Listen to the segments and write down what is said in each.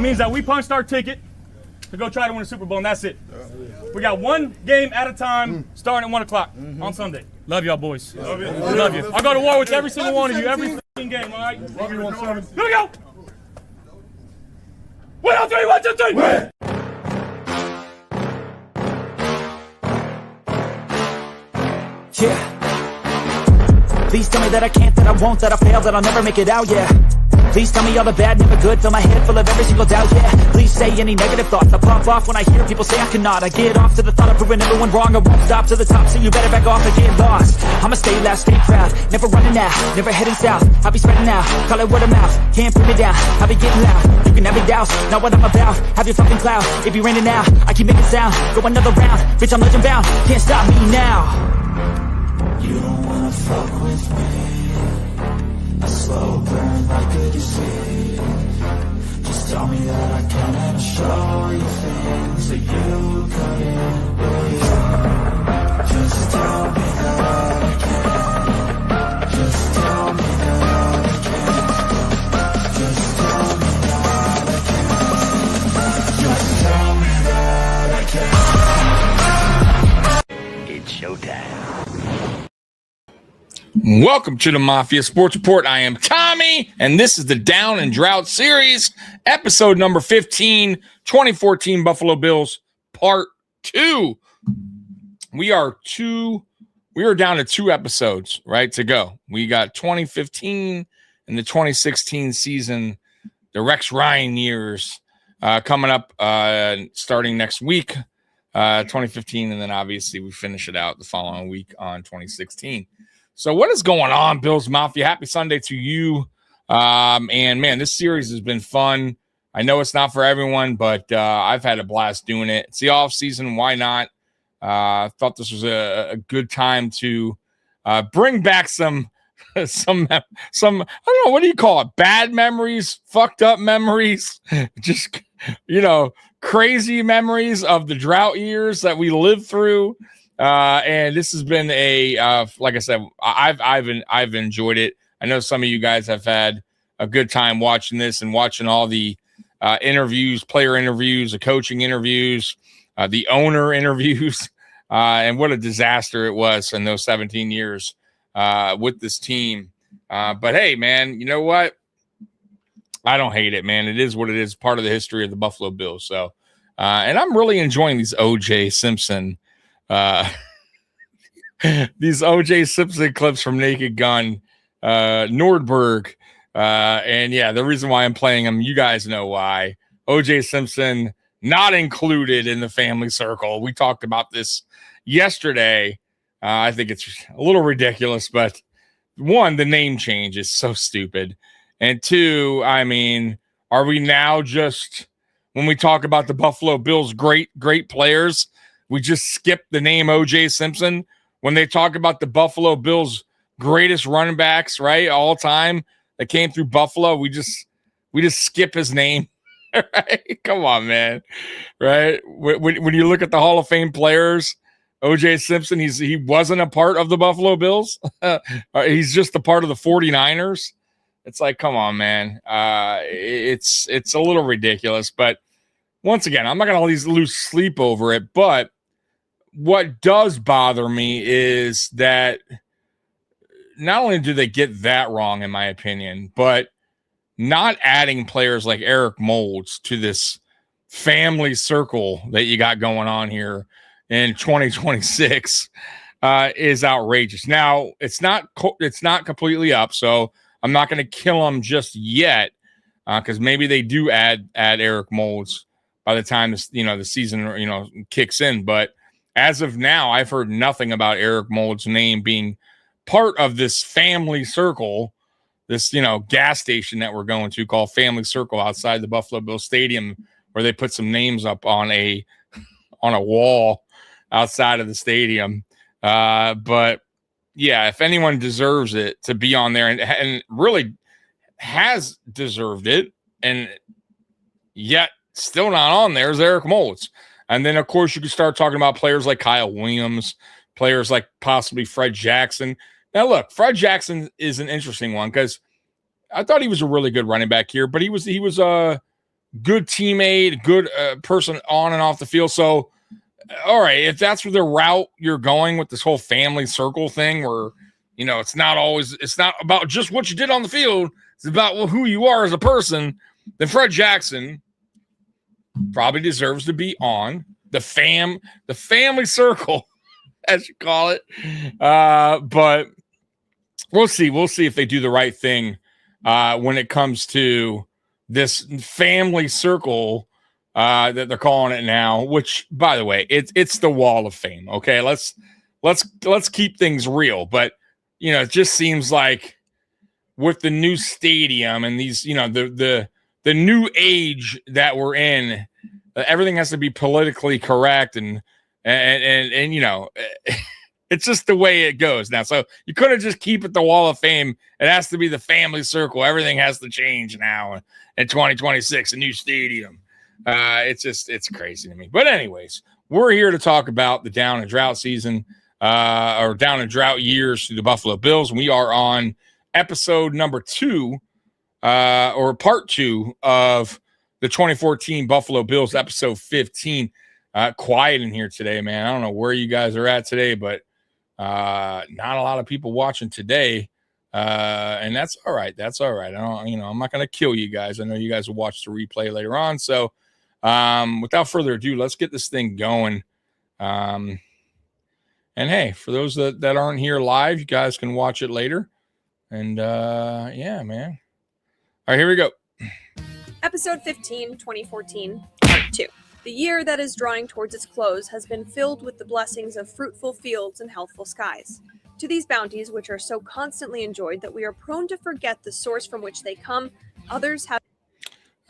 means that we punched our ticket to go try to win the Super Bowl, and that's it. We got one game at a time, starting at 1 o'clock on Sunday. Love y'all, boys. Love you. Love you. I'll go to war with every single one of you, every game, all right? Love you, 1-7. Here we go. 1, 2, 3, 1, 2, 3. Win. Yeah. Please tell me that I can't, that I won't, that I fail, that I'll never make it out, yeah. Please tell me all the bad, never good, fill my head full of every single doubt, yeah. Please say any negative thoughts, I pop off when I hear people say I cannot. I get off to the thought of proving everyone wrong, I won't stop to the top, so you better back off and get lost. I'ma stay loud, stay proud, never running out, never heading south. I'll be spreading out, call it word of mouth, can't put me down, I'll be getting loud. You can have your doubts, not what I'm about, have your fucking cloud. It be raining now, I keep making sound, go another round, bitch I'm legend bound, can't stop me now. You don't wanna fuck with me, a slow burn like a disease. Just tell me that I can and I'll show you things that you couldn't believe. Just tell me that I can. Just tell me that I can. Just tell me that I can. Just tell me that I can. It's showtime. Welcome to the Mafia Sports Report. I am Tommy, and this is the Down and Drought series, episode number 15, 2014 Buffalo Bills, part 2. We are down to 2 episodes, right, to go. We got 2015 and the 2016 season, the Rex Ryan years, coming up starting next week, 2015, and then obviously we finish it out the following week on 2016. So what is going on, Bills Mafia? Happy Sunday to you. And, man, this series has been fun. I know it's not for everyone, but I've had a blast doing it. It's the off season. Why not? I thought this was a good time to bring back some I don't know, what do you call it? Bad memories, fucked up memories, just, crazy memories of the drought years that we lived through. And this has been like I said, I've enjoyed it. I know some of you guys have had a good time watching this and watching all the interviews, player interviews, the coaching interviews, the owner interviews, and what a disaster it was in those 17 years with this team. But hey, man, you know what? I don't hate it, man. It is what it is. Part of the history of the Buffalo Bills. So, and I'm really enjoying these OJ Simpson. These OJ Simpson clips from Naked Gun, Nordberg, and yeah, the reason why I'm playing them, you guys know why. OJ Simpson not included in the family circle. We talked about this yesterday. I think it's a little ridiculous, but one, the name change is so stupid, and two, I mean, are we now just, when we talk about the Buffalo Bills great players, we just skip the name OJ Simpson? When they talk about the Buffalo Bills greatest running backs, right, all time that came through Buffalo, we just skip his name. Right? Come on, man. Right? When you look at the Hall of Fame players, OJ Simpson, he wasn't a part of the Buffalo Bills. He's just a part of the 49ers. It's like, come on, man. It's a little ridiculous, but once again, I'm not going to lose sleep over it, but what does bother me is that not only do they get that wrong, in my opinion, but not adding players like Eric Moulds to this family circle that you got going on here in 2026 is outrageous. Now, it's not completely up, so I'm not going to kill them just yet, because maybe they do add Eric Moulds by the time the season kicks in, but as of now, I've heard nothing about Eric Moulds' name being part of this family circle, this, gas station that we're going to called Family Circle outside the Buffalo Bills Stadium, where they put some names up on a wall outside of the stadium. But yeah, if anyone deserves it to be on there and really has deserved it, and yet still not on there, is Eric Moulds. And then, of course, you can start talking about players like Kyle Williams, players like possibly Fred Jackson. Now, look, Fred Jackson is an interesting one because I thought he was a really good running back here, but he was good teammate, good person on and off the field. So, all right, if that's the route you're going with this whole family circle thing, where it's not about just what you did on the field, it's about who you are as a person, then Fred Jackson probably deserves to be on the family circle, as you call it. But we'll see. We'll see if they do the right thing when it comes to this family circle that they're calling it now. Which, by the way, it's the Wall of Fame. Okay, let's keep things real. But it just seems like with the new stadium and these, the new age that we're in, everything has to be politically correct and it's just the way it goes now. So you couldn't just keep it the Wall of Fame. It has to be the family circle. Everything has to change now in 2026, a new stadium. It's crazy to me. But anyways, we're here to talk about the down and drought season or down and drought years through the Buffalo Bills. We are on episode number 2 or part 2 of the 2014 Buffalo Bills, episode 15. Quiet in here today, man. I don't know where you guys are at today, but not a lot of people watching today. And that's all right. That's all right. I'm not going to kill you guys. I know you guys will watch the replay later on. So without further ado, let's get this thing going. And hey, for those that aren't here live, you guys can watch it later. And yeah, man. All right, here we go. Episode 15, 2014, Part 2. The year that is drawing towards its close has been filled with the blessings of fruitful fields and healthful skies. To these bounties, which are so constantly enjoyed that we are prone to forget the source from which they come, others have...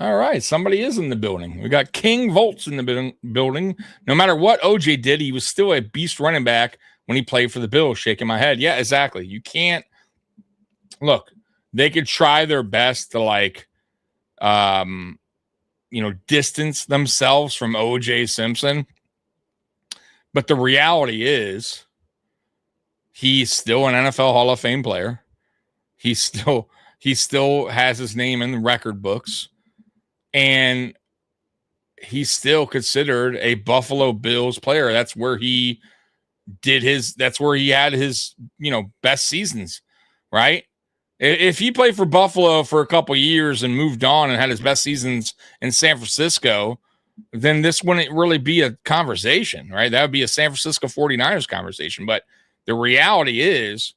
All right, somebody is in the building. We got King Volts in the building. No matter what OJ did, he was still a beast running back when he played for the Bills. Shaking my head. Yeah, exactly. You can't... Look, they could try their best to, distance themselves from OJ Simpson. But the reality is he's still an NFL Hall of Fame player. He still has his name in the record books. And he's still considered a Buffalo Bills player. That's where he had his, best seasons, right? If he played for Buffalo for a couple of years and moved on and had his best seasons in San Francisco, then this wouldn't really be a conversation, right? That would be a San Francisco 49ers conversation. But the reality is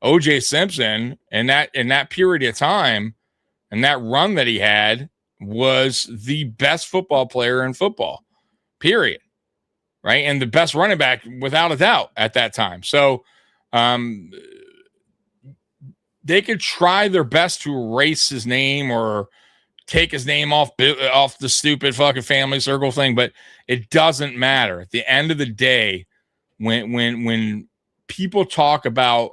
O.J. Simpson in that period of time and that run that he had was the best football player in football, period, right? And the best running back without a doubt at that time. So, they could try their best to erase his name or take his name off the stupid fucking family circle thing, but it doesn't matter. At the end of the day, when people talk about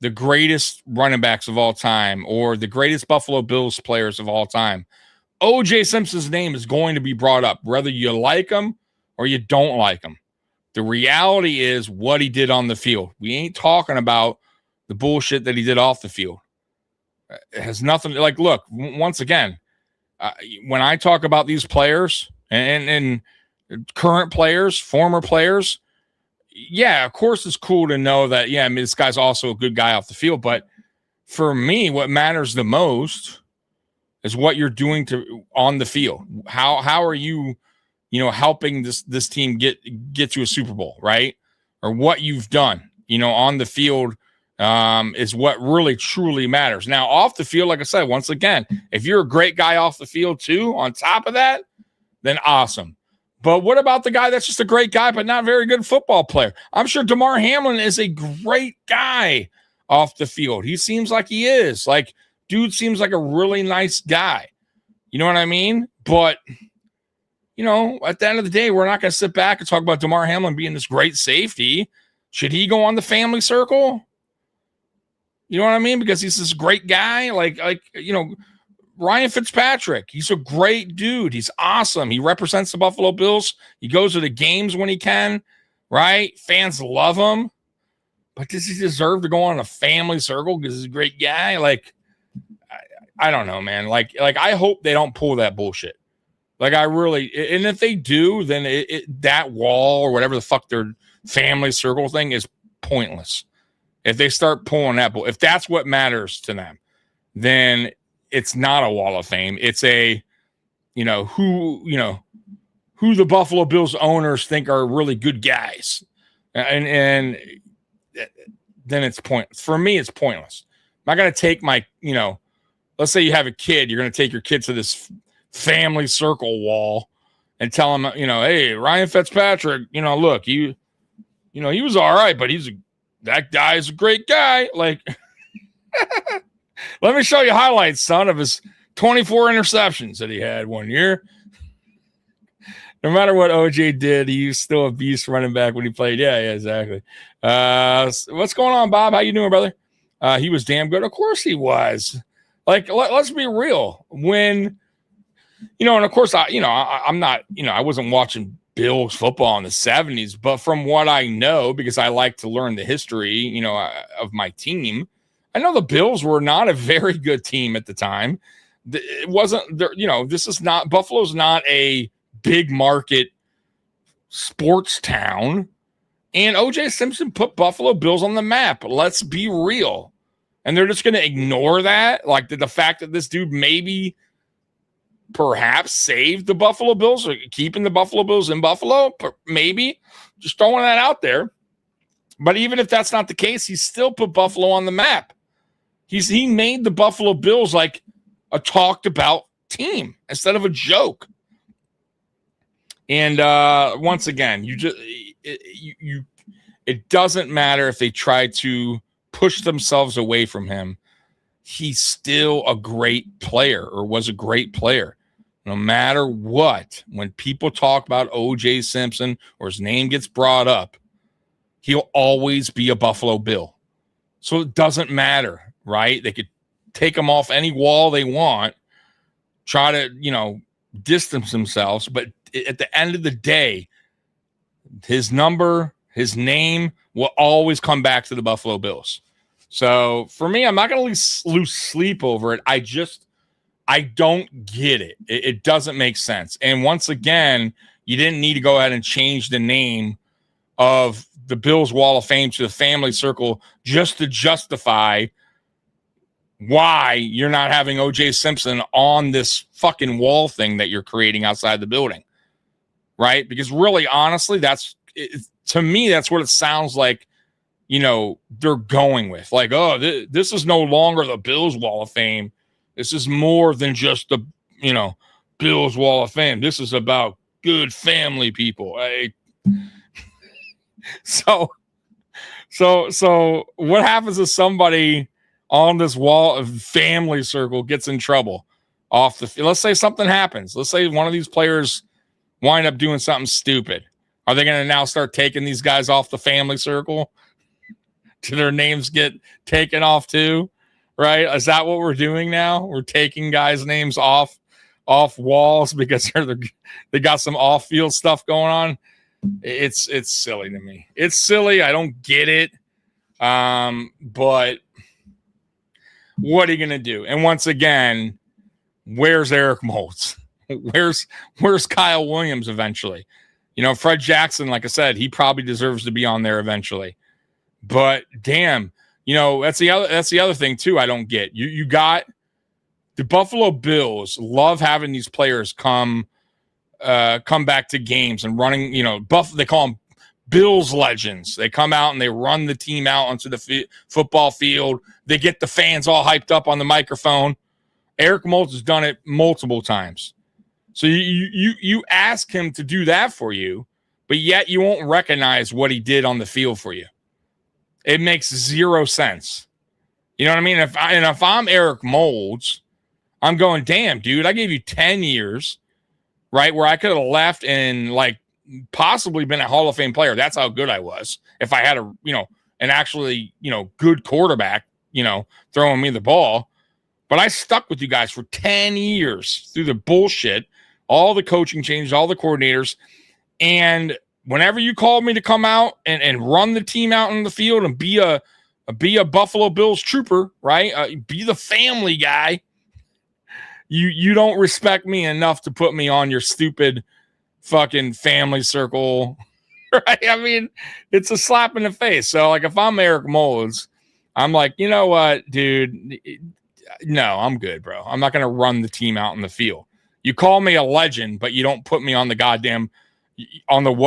the greatest running backs of all time or the greatest Buffalo Bills players of all time, O.J. Simpson's name is going to be brought up, whether you like him or you don't like him. The reality is what he did on the field. We ain't talking about the bullshit that he did off the field. It has nothing look, once again, when I talk about these players and current players, former players, yeah, of course it's cool to know that, yeah, I mean, this guy's also a good guy off the field. But for me, what matters the most is what you're doing on the field. How are you, helping this team get to a Super Bowl, right? Or what you've done, on the field is what really truly matters. Now, off the field, like I said, once again, if you're a great guy off the field too, on top of that, then awesome. But what about the guy that's just a great guy but not very good football player? I'm sure Damar Hamlin is a great guy off the field. He seems like he is. Dude seems like a really nice guy. You know what I mean? But, at the end of the day, we're not going to sit back and talk about Damar Hamlin being this great safety. Should he go on the family circle? You know what I mean? Because he's this great guy. Ryan Fitzpatrick, he's a great dude. He's awesome. He represents the Buffalo Bills. He goes to the games when he can, right? Fans love him. But does he deserve to go on a family circle because he's a great guy? I don't know, man. I hope they don't pull that bullshit. Like, I really, and if they do, then that wall or whatever the fuck their family circle thing is pointless. If they start pulling that, if that's what matters to them, then it's not a wall of fame. It's a, who the Buffalo Bills owners think are really good guys. And then it's pointless. For me, it's pointless. I'm not going to take my, let's say you have a kid, you're going to take your kid to this family circle wall and tell him, hey, Ryan Fitzpatrick, look, he was all right, but that guy is a great guy. Like, let me show you highlights, son, of his 24 interceptions that he had one year. No matter what OJ did, he was still a beast running back when he played. Yeah, exactly. What's going on, Bob? How you doing, brother? He was damn good. Of course he was. Like, let's be real. When, and of course, I'm not, I wasn't watching Bills football in the 70s, but from what I know, because I like to learn the history, of my team, I know the Bills were not a very good team at the time. It wasn't there, this is not, Buffalo's not a big market sports town. And OJ Simpson put Buffalo Bills on the map. Let's be real. And they're just going to ignore that. Like the fact that this dude maybe perhaps saved the Buffalo Bills or keeping the Buffalo Bills in Buffalo. Maybe just throwing that out there. But even if that's not the case, he still put Buffalo on the map. He made the Buffalo Bills like a talked about team instead of a joke. And once again, it doesn't matter if they try to push themselves away from him. He's still a great player, or was a great player. No matter what, when people talk about OJ Simpson or his name gets brought up, he'll always be a Buffalo Bill. So it doesn't matter, right? They could take him off any wall they want, try to, distance themselves, but at the end of the day, his number, his name will always come back to the Buffalo Bills. So for me, I'm not going to lose sleep over it. I don't get it. It doesn't make sense. And once again, you didn't need to go ahead and change the name of the Bills Wall of Fame to the family circle just to justify why you're not having OJ Simpson on this fucking wall thing that you're creating outside the building. Right? Because really, honestly, to me, that's what it sounds like, they're going with. Like, oh, this is no longer the Bills Wall of Fame. This is more than just the, Bills Wall of Fame. This is about good family people. So what happens if somebody on this wall of family circle gets in trouble off the field? Let's say something happens. Let's say one of these players wind up doing something stupid. Are they going to now start taking these guys off the family circle? Do their names get taken off too? Right? Is that what we're doing now? We're taking guys' names off walls because they got some off-field stuff going on. It's silly to me. It's silly. I don't get it. But what are you going to do? And once again, where's Eric Moulds? Where's Kyle Williams eventually? Fred Jackson, like I said, he probably deserves to be on there eventually. But damn, that's the other thing too. I don't get. You got the Buffalo Bills love having these players come back to games and running. They call them Bills legends. They come out and they run the team out onto the football field. They get the fans all hyped up on the microphone. Eric Moulds has done it multiple times. So you ask him to do that for you, but yet you won't recognize what he did on the field for you. It makes zero sense. You know what I mean? If I'm Eric Moulds, I'm going, damn, dude, I gave you 10 years, right, where I could have left and like possibly been a Hall of Fame player. That's how good I was. If I had an actually, good quarterback, throwing me the ball. But I stuck with you guys for 10 years through the bullshit, all the coaching changes, all the coordinators. And whenever you called me to come out and run the team out in the field and be a Buffalo Bills trooper, right? Be the family guy. you don't respect me enough to put me on your stupid fucking family circle. Right? I mean, it's a slap in the face. So, like, if I'm Eric Moulds, I'm like, you know what, dude? No, I'm good, bro. I'm not going to run the team out in the field. You call me a legend, but you don't put me on the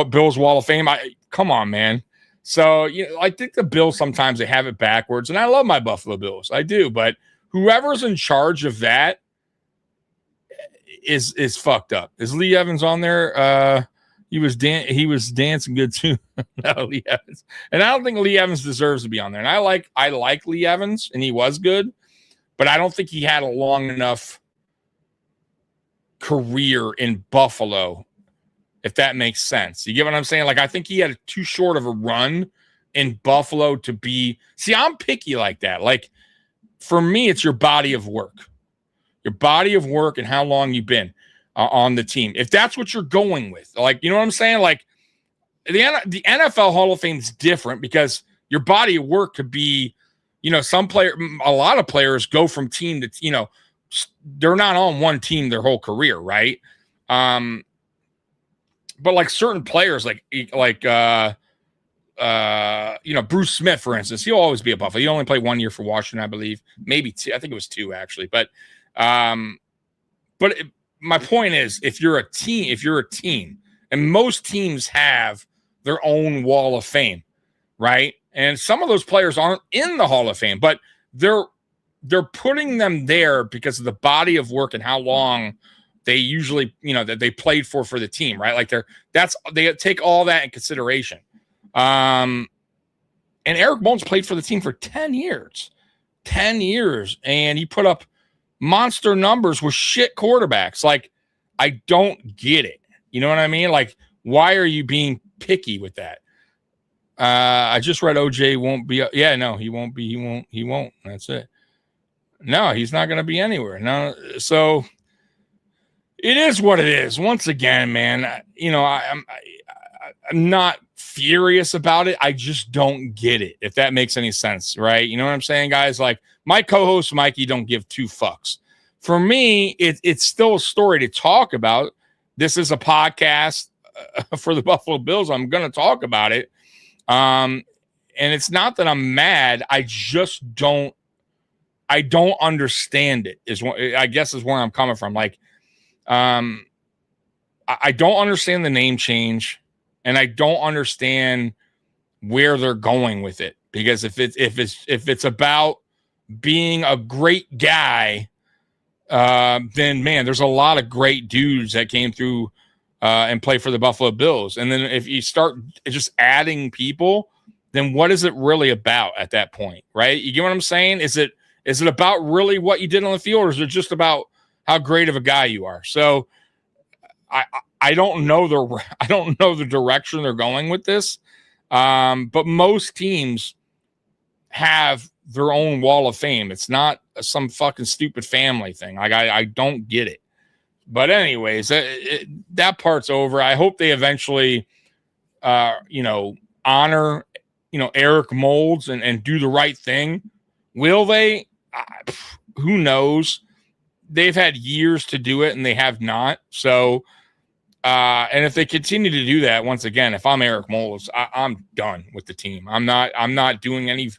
Bills Wall of Fame. Come on, man. So, I think the Bills sometimes they have it backwards, and I love my Buffalo Bills. I do, but whoever's in charge of that is fucked up. Is Lee Evans on there? He was dancing good too. No, Lee Evans. And I don't think Lee Evans deserves to be on there. And I like Lee Evans, and he was good, but I don't think he had a long enough career in Buffalo, if that makes sense. You get what I'm saying? Like, I think he had too short of a run in Buffalo to be. See, I'm picky like that. Like, for me, it's your body of work. Your body of work and how long you've been on the team. If that's what you're going with, like, you know what I'm saying? Like, the NFL Hall of Fame is different because your body of work could be, a lot of players go from team to, they're not on one team their whole career, right? But like certain players, Bruce Smith, for instance, he'll always be a Buffalo. He only played 1 year for Washington, I believe, maybe two. I think it was 2 actually. But my point is, if you're a team, and most teams have their own Wall of Fame, right? And some of those players aren't in the Hall of Fame, but they're putting them there because of the body of work and how long they usually, that they played for the team, right? Like they take all that in consideration. And Eric Moulds played for the team for 10 years, and he put up monster numbers with shit quarterbacks. Like, I don't get it. You know what I mean? Like, why are you being picky with that? I just read OJ won't be. Yeah, no, he won't be. He won't. That's it. No, he's not going to be anywhere. No. So it is what it is. Once again, man, I'm not furious about it. I just don't get it, if that makes any sense, right? You know what I'm saying, guys? Like, my co-host Mikey don't give two fucks. For me, it's still a story to talk about. This is a podcast for the Buffalo Bills. I'm going to talk about it. And it's not that I'm mad. I just don't understand it, is where I'm coming from. Like, I don't understand the name change, and I don't understand where they're going with it. Because if it's about being a great guy, then man, there's a lot of great dudes that came through and play for the Buffalo Bills. And then if you start just adding people, then what is it really about at that point, right? You get what I'm saying? Is it about really what you did on the field, or is it just about how great of a guy you are? So I don't know the direction they're going with this. But most teams have their own Wall of Fame. It's not some fucking stupid family thing. Like, I don't get it. But anyways, that part's over. I hope they eventually, honor, Eric Moulds and do the right thing. Will they? Who knows? They've had years to do it, and they have not. So, and if they continue to do that, once again, if I'm Eric Moulds, I'm done with the team. I'm not doing any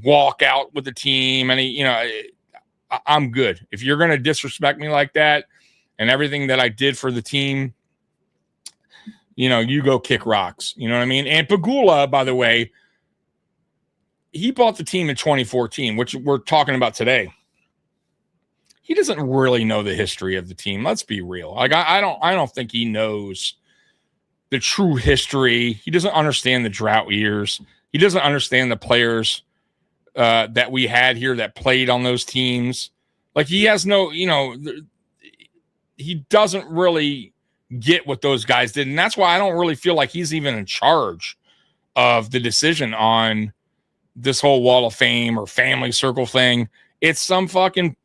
walkout with the team. I'm good. If you're going to disrespect me like that and everything that I did for the team, you go kick rocks. You know what I mean? And Pegula, by the way, he bought the team in 2014, which we're talking about today. He doesn't really know the history of the team. Let's be real. Like, I don't think he knows the true history. He doesn't understand the drought years. He doesn't understand the players that we had here that played on those teams. Like, he has no, he doesn't really get what those guys did. And that's why I don't really feel like he's even in charge of the decision on this whole Wall of Fame or family circle thing. It's some fucking,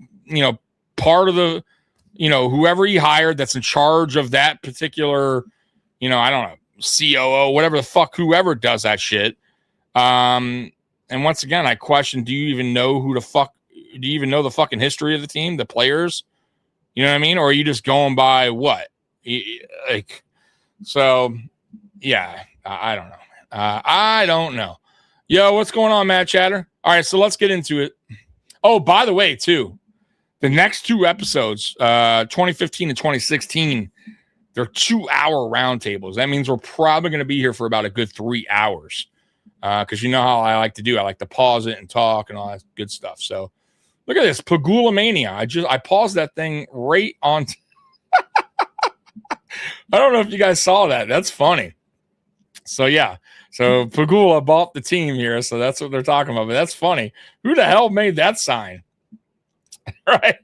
part of the, whoever he hired that's in charge of that particular, I don't know, COO, whatever the fuck, whoever does that shit. And once again, I question, do you even know the fucking history of the team, the players? You know what I mean? Or are you just going by what? Like, so, yeah, I don't know. I don't know. Yo, what's going on, Matt Chatter? All right, so let's get into it. Oh, by the way, too, the next 2 episodes, 2015 and 2016, they're 2-hour roundtables. That means we're probably going to be here for about a good 3 hours. Because you know how I like to do. I like to pause it and talk and all that good stuff. So look at this Pegula mania. I paused that thing right on. I don't know if you guys saw that. That's funny. So yeah. So Pegula bought the team here. So that's what they're talking about. But that's funny. Who the hell made that sign? Right.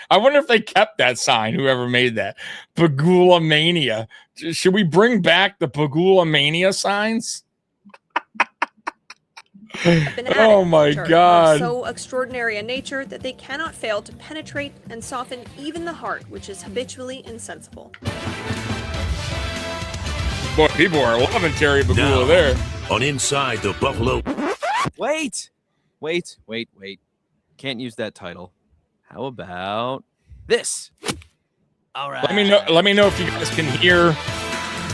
I wonder if they kept that sign, whoever made that. Pegula mania. Should we bring back the Pegula mania signs? Oh my God. So extraordinary in nature that they cannot fail to penetrate and soften even the heart, which is habitually insensible. Boy, people are loving Terry Pegula there. On Inside the Buffalo. Wait. Can't use that title. How about this? All right. Let me know if you guys can hear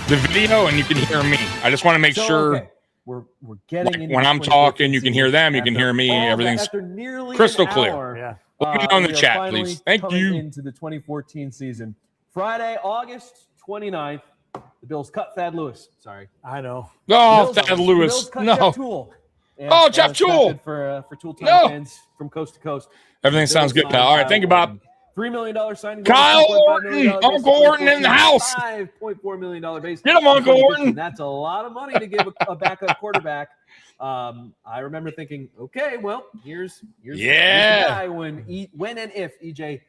the video and you can hear me. I just want to make sure. Okay. We're getting into when I'm talking, you can hear them, you can hear me. Everything's crystal clear. Yeah. Let me know in the chat, please. Thank you. Into the 2014 season. Friday, August 29th, the Bills cut Thad Lewis. Sorry. I know. Oh, Thad Lewis. No. Jeff Toole. Oh, Jeff Toole. For Toole Time fans from coast to coast. Everything sounds good, pal. All right, thank you, Bob. $3 million signing. Kyle Orton, Uncle Orton in the house. $5.4 million base. Get him, Uncle Orton. That's a lot of money to give a backup quarterback. I remember thinking, okay, well, here's the guy when and if EJ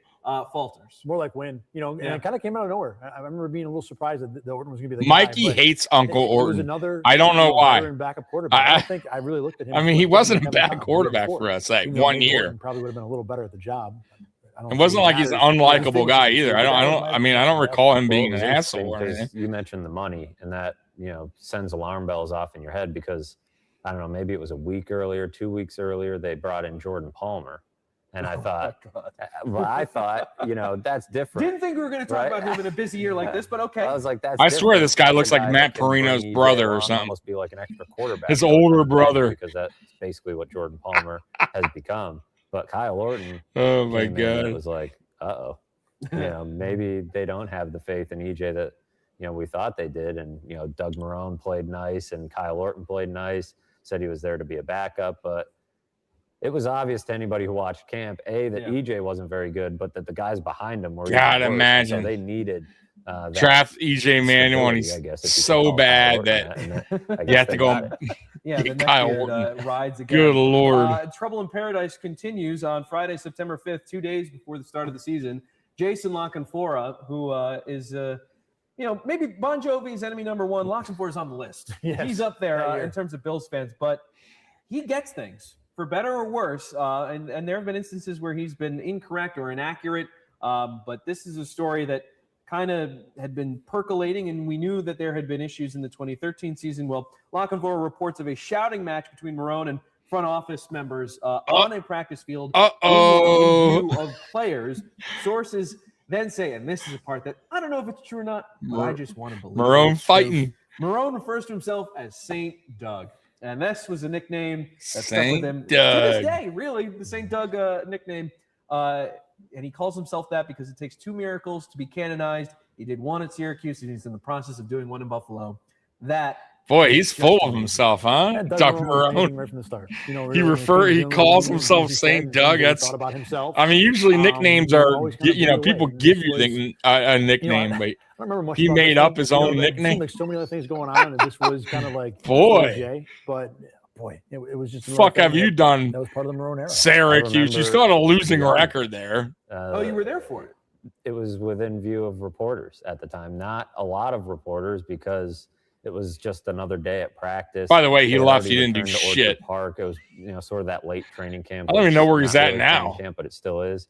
falters. More like when, and it kind of came out of nowhere. I remember being a little surprised that Orton was going to be the Mikey guy. hates Uncle Orton. Another, I don't know why. Backup quarterback. I think I really looked at him. I mean, he wasn't a bad quarterback for us. Like 1 year. Orton probably would have been a little better at the job. It wasn't like he's an unlikable guy either. I don't recall him being an asshole or anything. You mentioned the money, and that sends alarm bells off in your head because I don't know, maybe it was a week earlier, 2 weeks earlier, they brought in Jordan Palmer, and I thought, that's different. Didn't think we were going to talk about him in a busy year like this, but okay. I was like, that's. I swear this guy looks like Matt Perino's brother or something. Must be like an extra quarterback. His older brother, because that's basically what Jordan Palmer has become. But Kyle Orton, oh my God, it was like, maybe they don't have the faith in EJ that we thought they did. And Doug Marrone played nice, and Kyle Orton played nice. Said he was there to be a backup, but it was obvious to anybody who watched camp that EJ wasn't very good, but that the guys behind him were. God, imagine so they needed. Draft EJ Manuel, and he's so bad that you have to go. Yeah, the Kyle Orton rides again. Good Lord. Trouble in Paradise continues on Friday, September 5th, 2 days before the start of the season. Jason Lockenfora, who is, maybe Bon Jovi's enemy number one. Lockenfora is on the list. Yes. He's up there in terms of Bills fans, but he gets things for better or worse. And there have been instances where he's been incorrect or inaccurate. But this is a story that kind of had been percolating, and we knew that there had been issues in the 2013 season. Well, Lockenfora reports of a shouting match between Marrone and front office members on a practice field. Of players. Sources then say, and this is a part that I don't know if it's true or not, but I just want to believe Marrone fighting. Marrone refers to himself as Saint Doug. And this was a nickname that stuck with him Doug. to this day, really, the Saint Doug nickname. And he calls himself that because it takes 2 miracles to be canonized. He did one at Syracuse, and he's in the process of doing one in Buffalo. Boy, he's full of himself, huh? Doug Marrone. Right from the start. He calls himself Saint Doug. That's. I mean, usually nicknames are. People give you a nickname, but I don't remember much. He made up his own nickname. Like so many other things going on, and this was kind of like boy. But it was just. Fuck, have you done? That was part of the Marrone era. Syracuse, you still had a losing record there. You were there for it. It was within view of reporters at the time. Not a lot of reporters because it was just another day at practice. By the way, he left. He didn't do shit. Park. It was sort of that late training camp. I don't even know where he's at now. Camp, but it still is.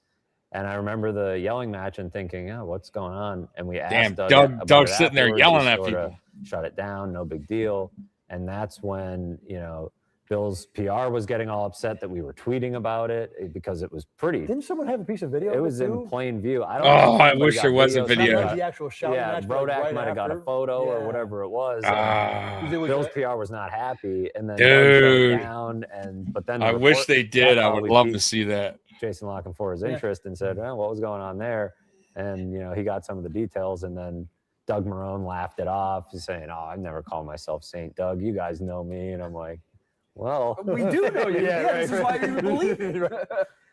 And I remember the yelling match and thinking, what's going on? And we asked Doug's sitting there yelling at people. Shut it down. No big deal. And that's when Bills PR was getting all upset that we were tweeting about it because it was pretty. Didn't someone have a piece of video? It of was too? in plain view. I don't Oh, know if I anybody wish got there was a videos. video. Not the actual shouting match, but Brodak right might have got a after. photo or Yeah. whatever it was. Ah. Bill's PR was not happy, and then Dude. Doug shut it down. But then the I wish report- they did. that's I how would we love piqued to see that. Jason Locken for his interest and said, "Oh, what was going on there?" And he got some of the details, and then Doug Marrone laughed it off, saying, "Oh, I've never called myself Saint Doug. You guys know me." And I'm like, "Well, We do know you. Yeah, right, This is why right. you believe it.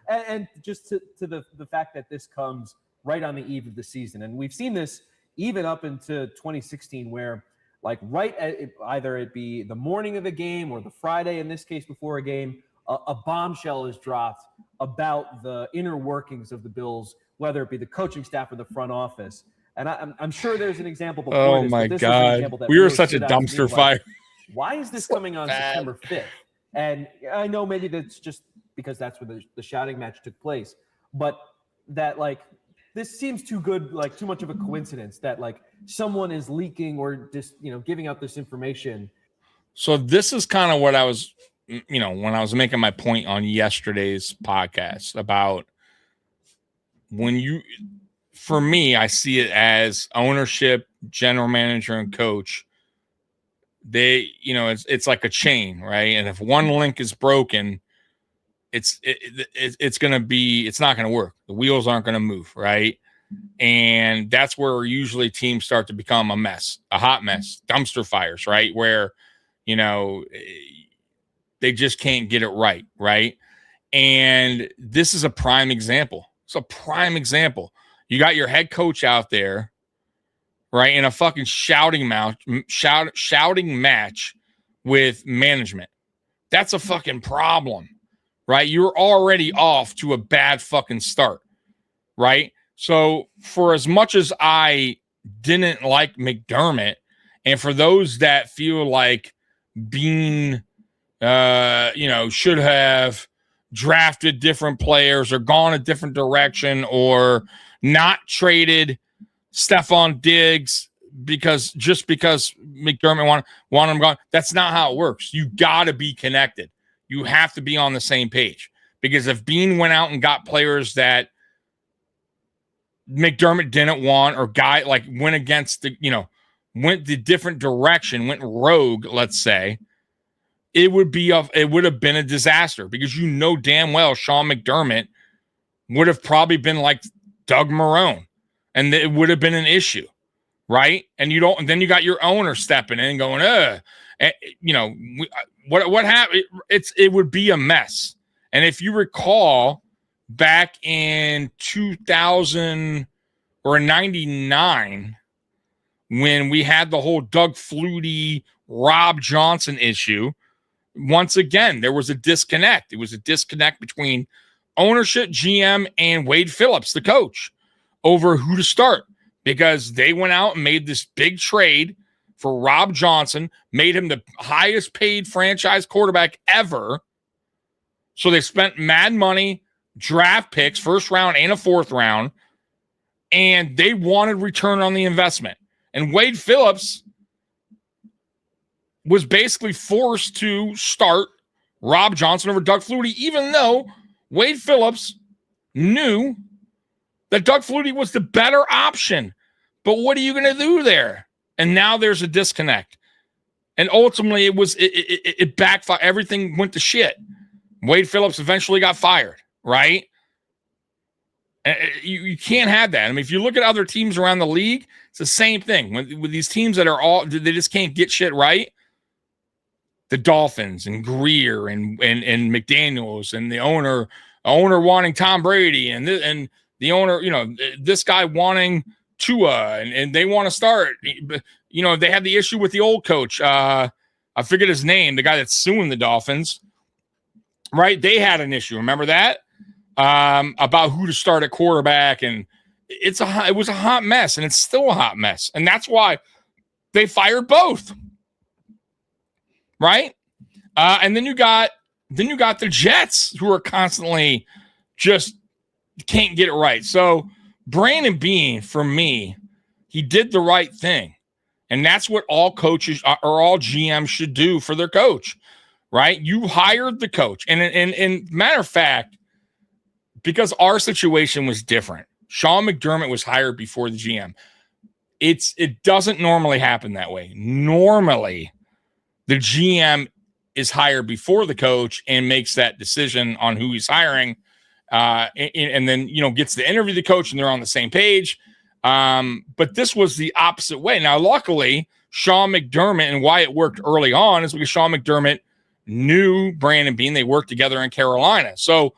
And just to the fact that this comes right on the eve of the season, and we've seen this even up into 2016, where like either it be the morning of a game or the Friday, in this case before a game, a bombshell is dropped about the inner workings of the Bills, whether it be the coaching staff or the front office. And I'm sure there's an example before Oh this, my but this was an God. example that We were really such a stood out to me, dumpster like, fire. why is this coming on bad. September 5th? And I know maybe that's just because that's where the shouting match took place, but that like this seems too good, like too much of a coincidence that like someone is leaking or just giving out this information. So this is kind of what I was, when I was making my point on yesterday's podcast about for me, I see it as ownership, general manager, and coach. They, it's like a chain, right? And if one link is broken, it's not going to work. The wheels aren't going to move, right? And that's where usually teams start to become a mess, a hot mess, dumpster fires, right? Where, they just can't get it right, right? And this is a prime example. It's a prime example. You got your head coach out there, right, in a fucking shouting match with management. That's a fucking problem, right? You're already off to a bad fucking start, right? So for as much as I didn't like McDermott, and for those that feel like Bean, should have drafted different players or gone a different direction or not traded Stephon Diggs because McDermott wanted him gone. That's not how it works. You got to be connected. You have to be on the same page, because if Bean went out and got players that McDermott didn't want, or went against went the different direction, went rogue, let's say, it would have been a disaster, because damn well Sean McDermott would have probably been like Doug Marrone, and it would have been an issue, right? And then you got your owner stepping in and going, what happened? It would be a mess. And if you recall, back in 2000 or 99, when we had the whole Doug Flutie, Rob Johnson issue, once again, there was a disconnect. It was a disconnect between ownership, GM, and Wade Phillips, the coach, over who to start, because they went out and made this big trade for Rob Johnson, made him the highest paid franchise quarterback ever. So they spent mad money, draft picks, first round and a fourth round, and they wanted return on the investment. And Wade Phillips was basically forced to start Rob Johnson over Doug Flutie, even though Wade Phillips knew that Doug Flutie was the better option. But what are you going to do there? And now there's a disconnect. And ultimately, it backfired. Everything went to shit. Wade Phillips eventually got fired, right? You can't have that. I mean, if you look at other teams around the league, it's the same thing. With these teams that they just can't get shit right. The Dolphins and Greer and McDaniels and the owner wanting Tom Brady and the owner, this guy wanting Tua and they want to start. They had the issue with the old coach. I forget his name, the guy that's suing the Dolphins, right? They had an issue. Remember that? About who to start at quarterback, and it was a hot mess, and it's still a hot mess, and that's why they fired both, right? And then you got the Jets, who are constantly just can't get it right. So Brandon Beane, for me, he did the right thing, and that's what all coaches or all GMs should do for their coach. right? You hired the coach. And matter of fact, because our situation was different, Sean McDermott was hired before the GM. It doesn't normally happen that way. Normally, the GM is hired before the coach and makes that decision on who he's hiring, and then gets to interview the coach and they're on the same page. But this was the opposite way. Now, luckily, Sean McDermott, and why it worked early on is because Sean McDermott knew Brandon Beane. They worked together in Carolina, so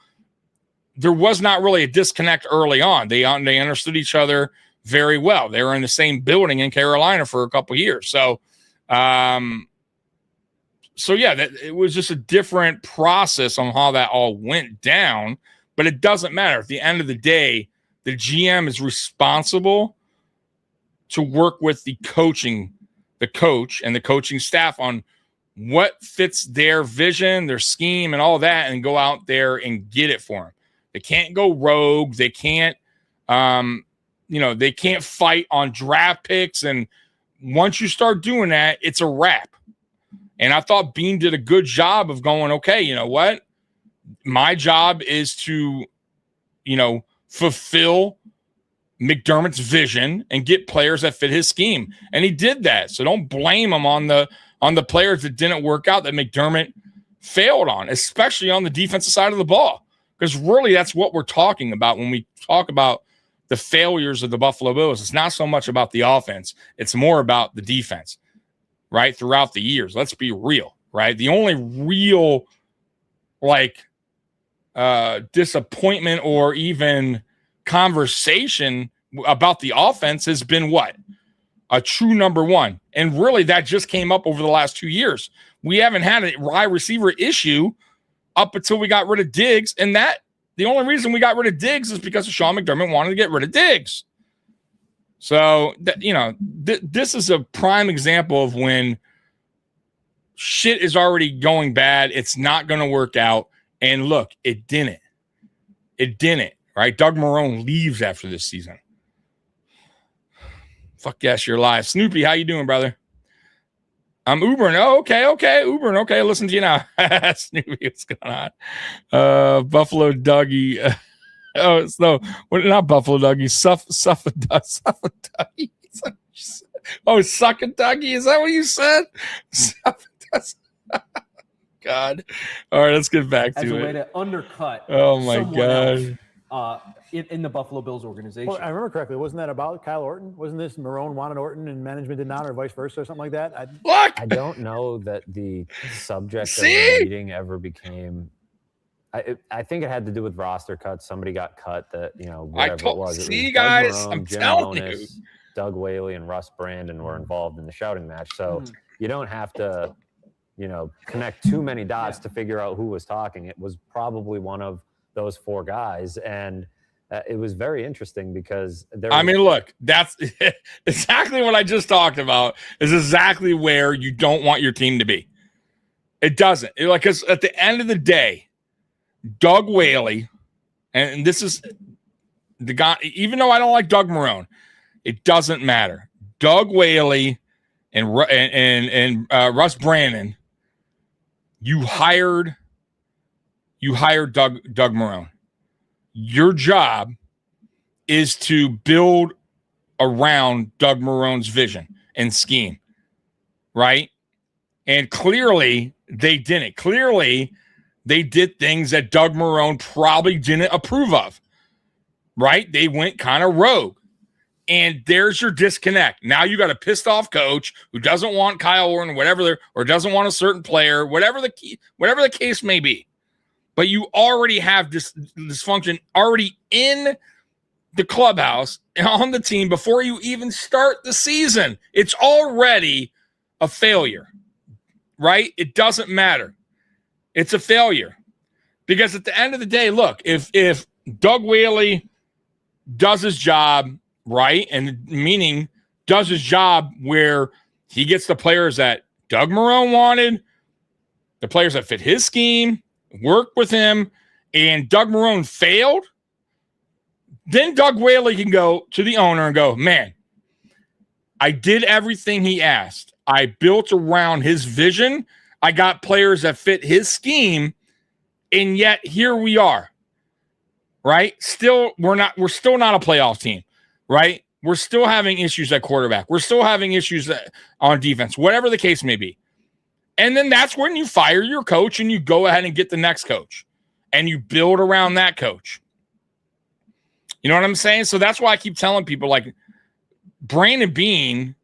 there was not really a disconnect early on. They understood each other very well. They were in the same building in Carolina for a couple of years. So, it was just a different process on how that all went down, but it doesn't matter. At the end of the day, the GM is responsible to work with the coach and the coaching staff on what fits their vision, their scheme, and all that, and go out there and get it for them. They can't go rogue. They can't, they can't fight on draft picks. And once you start doing that, it's a wrap. And I thought Beane did a good job of going, okay, you know what? My job is to, fulfill McDermott's vision and get players that fit his scheme. And he did that. So don't blame him on the players that didn't work out, that McDermott failed on, especially on the defensive side of the ball. Because really that's what we're talking about when we talk about the failures of the Buffalo Bills. It's not so much about the offense. It's more about the defense, right, throughout the years. Let's be real, right? The only real, disappointment or even conversation about the offense has been what? A true number one. And really that just came up over the last 2 years. We haven't had a wide receiver issue up until we got rid of Diggs. And the only reason we got rid of Diggs is because Sean McDermott wanted to get rid of Diggs. So, this is a prime example of when shit is already going bad. It's not going to work out. And look, it didn't. Right? Doug Marrone leaves after this season. Fuck yes, you're live. Snoopy, how you doing, brother? I'm Ubering. Oh, okay. Ubering. Okay, listen to you now. Snoopy, what's going on? Buffalo Dougie. Not Buffalo Dougie. Suffer Dougie. Oh, Suck a Dougie. Is that what you said? God. All right, let's get back to it. As a way to undercut. Oh my God. In the Buffalo Bills organization. Well, I remember correctly. Wasn't that about Kyle Orton? Wasn't this Marrone wanted Orton and management did not, or vice versa, or something like that? I don't know that the subject of the meeting ever became. I think it had to do with roster cuts. Somebody got cut that, whatever it was. Guys, Marrone, I'm Jim telling Monis, you. Doug Whaley and Russ Brandon were involved in the shouting match. So you don't have to, connect too many dots to figure out who was talking. It was probably one of those four guys. And it was very interesting because look, that's exactly what I just talked about is exactly where you don't want your team to be. It doesn't. Because at the end of the day, Doug Whaley, and this is the guy, even though I don't like Doug Marrone, it doesn't matter. Doug Whaley and Russ Brandon, you hired Doug Marrone. Your job is to build around Doug Marrone's vision and scheme, right? And clearly they didn't. Clearly they did things that Doug Marrone probably didn't approve of, right? They went kind of rogue. And there's your disconnect. Now you got a pissed off coach who doesn't want Kyle Orton, or doesn't want a certain player, whatever the case may be. But you already have this dysfunction already in the clubhouse and on the team before you even start the season. It's already a failure, right? It doesn't matter. It's a failure. Because at the end of the day, look, if Doug Whaley does his job right, and meaning does his job where he gets the players that Doug Marrone wanted, the players that fit his scheme, work with him, and Doug Marrone failed, then Doug Whaley can go to the owner and go, man, I did everything he asked. I built around his vision. I got players that fit his scheme, and yet here we are, right? Still, we're still not a playoff team, right? We're still having issues at quarterback. We're still having issues on defense, whatever the case may be. And then that's when you fire your coach and you go ahead and get the next coach and you build around that coach. You know what I'm saying? So that's why I keep telling people, like, Brandon Beane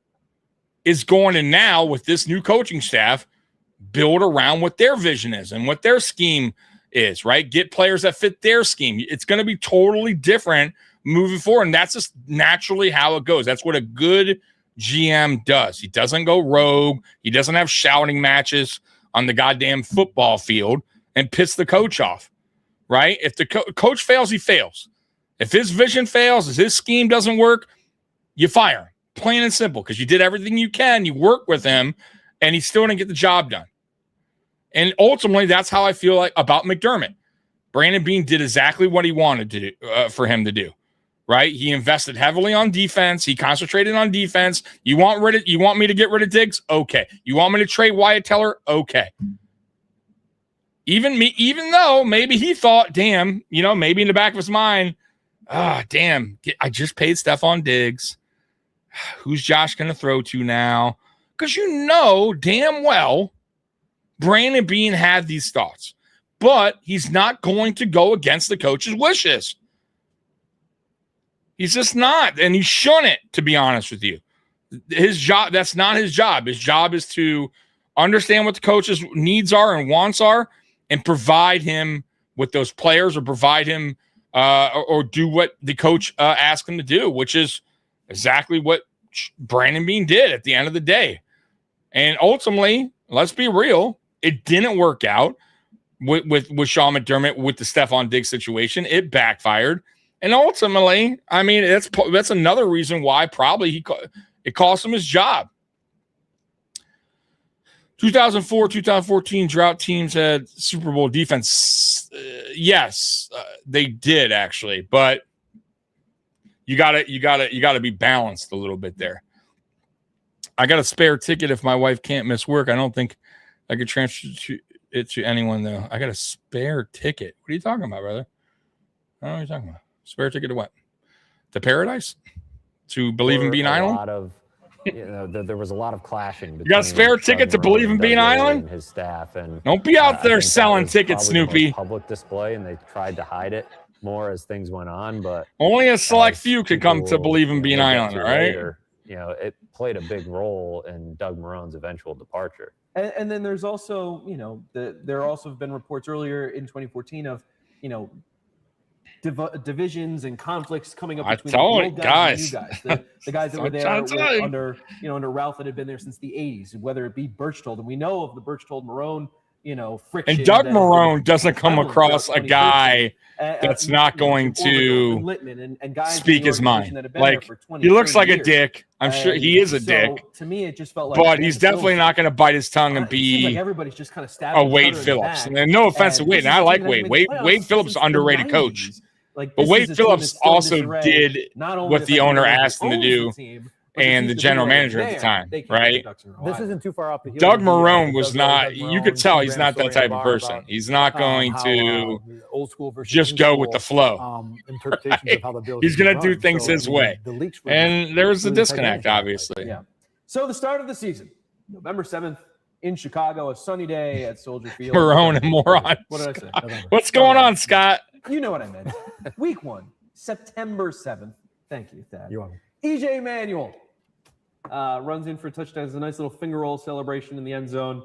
is going to now, with this new coaching staff, build around what their vision is and what their scheme is, right? Get players that fit their scheme. It's going to be totally different moving forward, and that's just naturally how it goes. That's what a good GM does. He doesn't go rogue. He doesn't have shouting matches on the goddamn football field and piss the coach off, right? If the coach fails, he fails. If his vision fails, if his scheme doesn't work, you fire him. Plain and simple, because you did everything you can. You work with him, and he still didn't get the job done. And ultimately, that's how I feel like about McDermott. Brandon Beane did exactly what he wanted to do, for him to do, right? He invested heavily on defense. He concentrated on defense. You want me to get rid of Diggs? Okay. You want me to trade Wyatt Teller? Okay. Even though maybe he thought, damn, maybe in the back of his mind, damn, I just paid Stephon Diggs. Who's Josh going to throw to now? Because damn well Brandon Beane had these thoughts, but he's not going to go against the coach's wishes. He's just not, and he shouldn't, to be honest with you. His job, that's not his job. His job is to understand what the coach's needs are and wants are and provide him with those players, or provide him or do what the coach asked him to do, which is exactly what Brandon Beane did at the end of the day. And ultimately, let's be real, it didn't work out with Sean McDermott with the Stephon Diggs situation. It backfired. And ultimately, I mean, that's another reason why probably it cost him his job. 2004, 2014 Drought teams had Super Bowl defense. Yes, they did actually, but you gotta be balanced a little bit there. I got a spare ticket if my wife can't miss work. I don't think I could transfer it to anyone though. I got a spare ticket. What are you talking about, brother? I don't know what you're talking about. Spare ticket to what? To paradise? To Believe in Bean Island? There was a lot of clashing. You got a spare ticket to Believe in Bean Island? And his staff, and don't be out there selling tickets, Snoopy. Public display, and they tried to hide it more as things went on, but only a select few could come to Believe in Bean Island, right? Later, it played a big role in Doug Marrone's eventual departure. And then there's also, there also have been reports earlier in 2014 of, divisions and conflicts coming up between the old guys and the new guys. The guys that were there under Ralph that had been there since the 80s, whether it be Berchtold, and we know of the Berchtold-Marrone, friction. And Doug Marrone doesn't come across a guy that's not going to speak his mind. Like, he looks like a dick. I'm sure he is a dick. To me, it just felt like, but he's definitely not going to bite his tongue and be like everybody's just kind of stabbing a Wade Phillips. And no offense to Wade, and I like Wade. Wade Phillips, underrated coach. But Wade Phillips also did what the owner asked him to do, and the general manager at the time, right? This isn't too far off the hill. Doug Marrone was not, you could tell he's not that type of person. He's not going to just go with the flow. He's going to do things his way. And there's a disconnect, obviously. Yeah. So the start of the season, November 7th in Chicago, a sunny day at Soldier Field. Marrone and moron. What did I say? What's going on, Scott? You know what I meant. Week 1, September 7th. Thank you, Thad. You're welcome. EJ Manuel runs in for a touchdown. It's a nice little finger roll celebration in the end zone.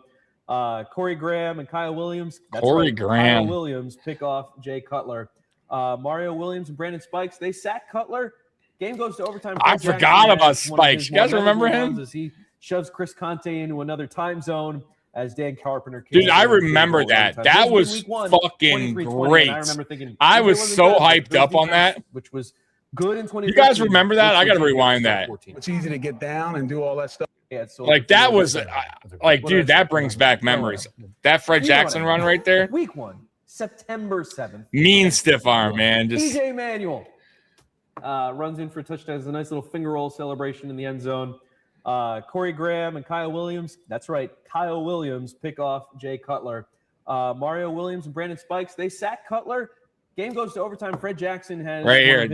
Corey Graham and Kyle Williams. Graham. Kyle Williams pick off Jay Cutler. Mario Williams and Brandon Spikes, they sack Cutler. Game goes to overtime. I forgot about Spikes. You guys remember him? As he shoves Chris Conte into another time zone. As Dan Carpenter came. Dude, I remember that. That was fucking great. I remember thinking, I was so hyped up on that. Which was good in 20. You guys remember that? I got to rewind that. It's easy to get down and do all that stuff. Yeah, so like that was like, dude, that brings back memories. That Fred Jackson run right there. Week 1, September 7th. Mean stiff arm, man. Just EJ Manuel runs in for a touchdown. It's a nice little finger roll celebration in the end zone. Corey Graham and Kyle Williams. That's right. Kyle Williams pick off Jay Cutler. Mario Williams and Brandon Spikes, they sack Cutler. Game goes to overtime. Fred Jackson has right here. I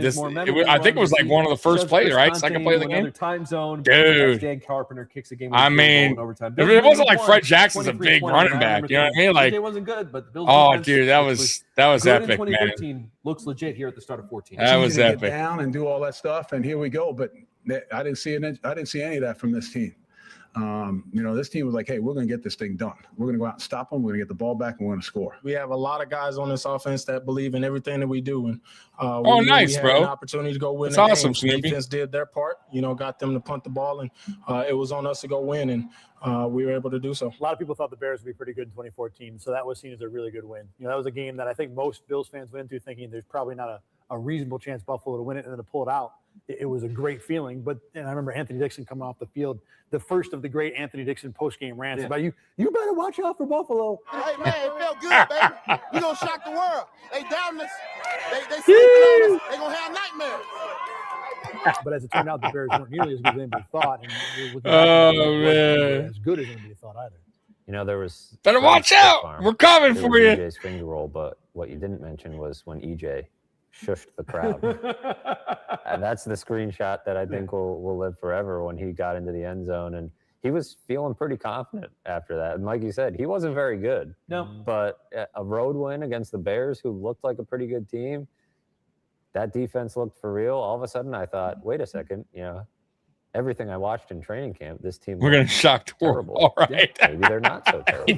think it was like one of the first plays, right? Second play of the game. Time zone. Dude. Dan Carpenter kicks the game. I mean, it wasn't like Fred Jackson's a big running back. You know what I mean? Like, it wasn't good, but the Bills. Oh, dude, that was epic, man. 2013 looks legit here at the start of 14. That was epic. Get down and do all that stuff, and here we go. But I didn't see any of that from this team. This team was like, hey, we're going to get this thing done. We're going to go out and stop them. We're going to get the ball back, and we're going to score. We have a lot of guys on this offense that believe in everything that we do. And nice, we had bro. An opportunity to go win. That's awesome, Snoopy. Defense did their part. Got them to punt the ball, and it was on us to go win, and we were able to do so. A lot of people thought the Bears would be pretty good in 2014, so that was seen as a really good win. That was a game that I think most Bills fans went into thinking there's probably not a reasonable chance Buffalo to win it, and then to pull it out. It was a great feeling. And I remember Anthony Dixon coming off the field, the first of the great Anthony Dixon post-game rants about you better watch out for Buffalo. Hey, man, it felt good, baby. We're going to shock the world. They down us. They sleeping on us. They're going to have nightmares. But as it turned out, the Bears weren't nearly as good as anybody thought. And as good as anybody thought either. There was better watch out. We're coming for you. EJ's finger roll, but what you didn't mention was when EJ shushed the crowd. And that's the screenshot that I think will live forever when he got into the end zone. And he was feeling pretty confident after that. And like you said, he wasn't very good. No. But a road win against the Bears, who looked like a pretty good team, that defense looked for real. All of a sudden, I thought, wait a second, everything I watched in training camp, this team. We're going to shock the world. All right. Maybe they're not so terrible.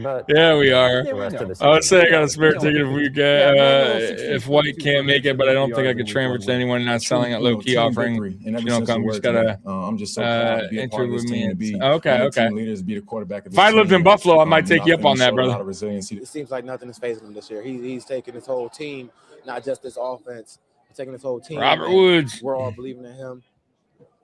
But we are. The rest of the I would say I got a spare ticket if we get if White can't make it, but I don't think I could transfer to anyone not selling at low key offering. You don't come. Just gotta. I'm just so proud to be a part of this team. To be okay. Team leaders, be the quarterback. If I lived in Buffalo, I might take you up on that, brother. A lot of resiliency. It seems like nothing is phasing him this year. He's taking his whole team, not just this offense. He's taking his whole team. Robert Woods. We're all believing in him.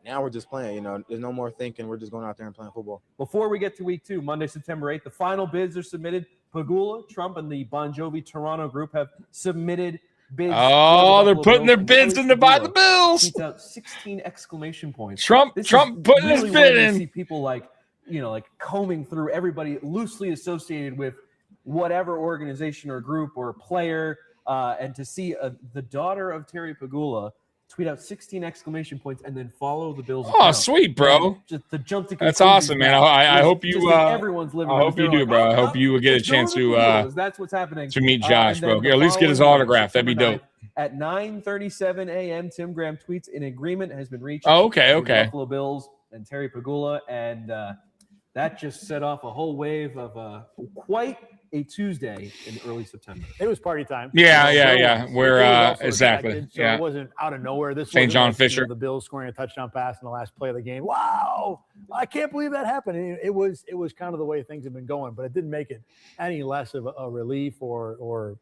Now we're just playing, there's no more thinking. We're just going out there and playing football. Before we get to week 2, Monday, September 8th, the final bids are submitted. Pegula, Trump, and the Bon Jovi Toronto group have submitted bids. Oh, they're putting their bids in to buy the Bills. Tweets out 16 exclamation points. Trump putting his bid in. See people like combing through everybody loosely associated with whatever organization or group or player, and to see the daughter of Terry Pegula tweet out 16 exclamation points and then follow the Bills. Oh, sweet, bro. Just the jump to that's awesome, man. I hope you everyone's living. I hope you do, bro. I hope you will get a chance to that's what's happening. To meet Josh, bro. At least get his autograph. That'd be dope. At 9:37 a.m., Tim Graham tweets an agreement has been reached. Oh, okay. Buffalo Bills and Terry Pegula, and that just set off a whole wave of quite a Tuesday in early September. It was party time. Yeah. Where exactly. So it wasn't out of nowhere. This St. John Fisher. The Bills scoring a touchdown pass in the last play of the game. Wow, I can't believe that happened. It was kind of the way things have been going, but it didn't make it any less of a relief or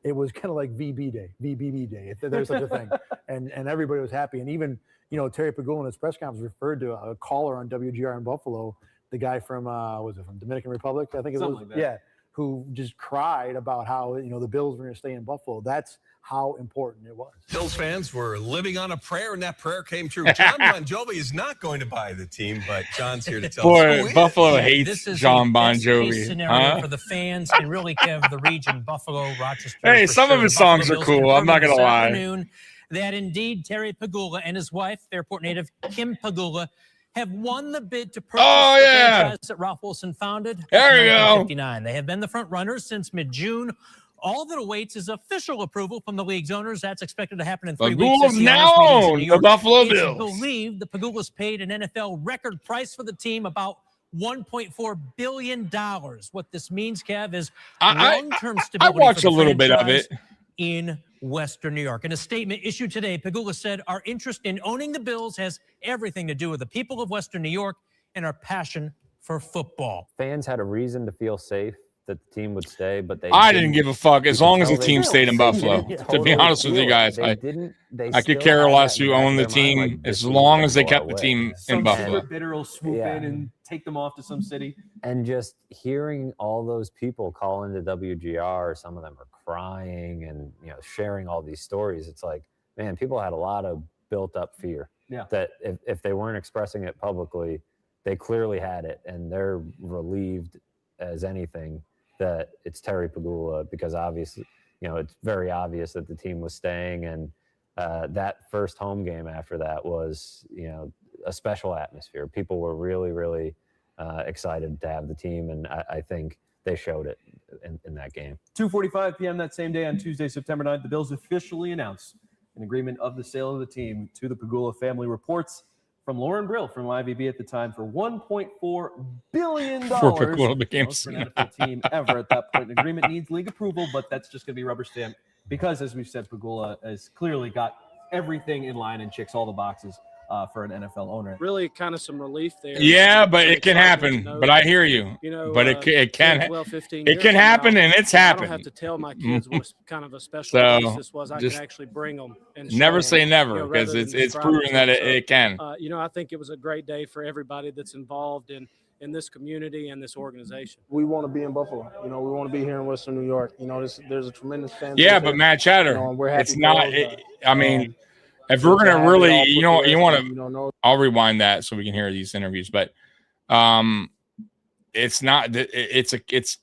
it was kind of like VBB Day, if there's such a thing, and everybody was happy. And even Terry Pegula in his press conference referred to a caller on WGR in Buffalo, the guy from from Dominican Republic, I think it was. Like that. Who just cried about how the Bills were going to stay in Buffalo. That's how important it was. Bills fans were living on a prayer, and that prayer came true. John Bon Jovi is not going to buy the team, but John's here to tell us. Boy, Buffalo hates John Bon Jovi. Scenario for the fans and really give the region, Buffalo, Rochester. Hey, some of his songs are cool. I'm not going to lie. That indeed Terry Pegula and his wife, airport native Kim Pegula, have won the bid to purchase the franchise that Ralph Wilson founded in 1959. They have been the front runners since mid-June. All that awaits is official approval from the league's owners. That's expected to happen in 3 weeks. Pegulas now own the Buffalo Bills. It's believed the Pegulas paid an NFL record price for the team, about $1.4 billion. What this means, Kev, is long-term stability. I watched a little bit of it in Western New York. In a statement issued today, Pegula said, "Our interest in owning the Bills has everything to do with the people of Western New York and our passion for football." Fans had a reason to feel safe that the team would stay, but I didn't give a fuck as long as the team stayed in Buffalo. To be honest with you guys, I could care less who owned the team as long as they kept the team in Buffalo. Some bitter will swoop in and take them off to some city. And just hearing all those people call into WGR, some of them are crying and sharing all these stories. It's like, man, people had a lot of built up fear. that if they weren't expressing it publicly, they clearly had it, and they're relieved as anything that it's Terry Pegula, because obviously, it's very obvious that the team was staying, and that first home game after that was, a special atmosphere. People were really, really excited to have the team, and I think they showed it in that game. 2:45 p.m. that same day on Tuesday, September 9th, the Bills officially announced an agreement of the sale of the team to the Pegula family. Reports from Lauren Brill from IVB at the time for $1.4 billion. Before Pegula became Most for an NFL team ever at that point. An agreement needs league approval, but that's just going to be rubber stamped because, as we've said, Pegula has clearly got everything in line and checks all the boxes for an NFL owner. Really kind of some relief there. Yeah, but it can happen. But I hear you. But it can 12, 15 it can happen, and it's happened. I don't have to tell my kids what kind of a special place this was. I can actually bring them and never say them, never, because it's proven that it can. I think it was a great day for everybody that's involved in this community and this organization. We want to be in Buffalo. We want to be here in Western New York. There's a tremendous fan. Yeah, but Matt Chatter, it's not. I mean, if we're gonna really, you want to, I'll rewind that so we can hear these interviews. But it's not. It's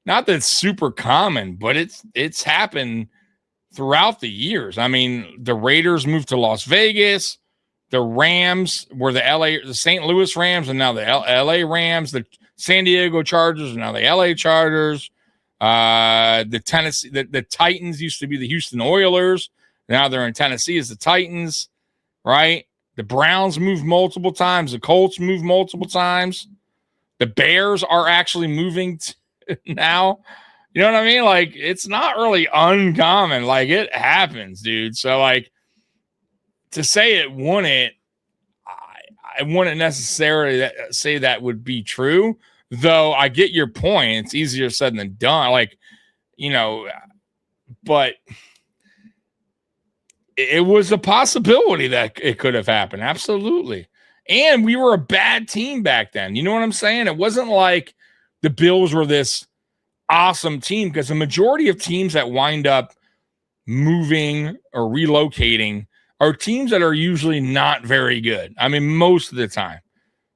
not that it's super common, but it's happened throughout the years. I mean, the Raiders moved to Las Vegas. The Rams were the St. Louis Rams, and now the LA Rams. The San Diego Chargers, and now the LA Chargers. The Tennessee, the Titans used to be the Houston Oilers. Now they're in Tennessee as the Titans, right? The Browns moved multiple times. The Colts moved multiple times. The Bears are actually moving now. You know what I mean? Like, it's not really uncommon. Like, it happens, dude. So, like, to say it wouldn't, I wouldn't necessarily say that would be true, though I get your point. It's easier said than done. Like, but it was a possibility that it could have happened. Absolutely. And we were a bad team back then. You know what I'm saying? It wasn't like the Bills were this awesome team, because the majority of teams that wind up moving or relocating are teams that are usually not very good. I mean, most of the time,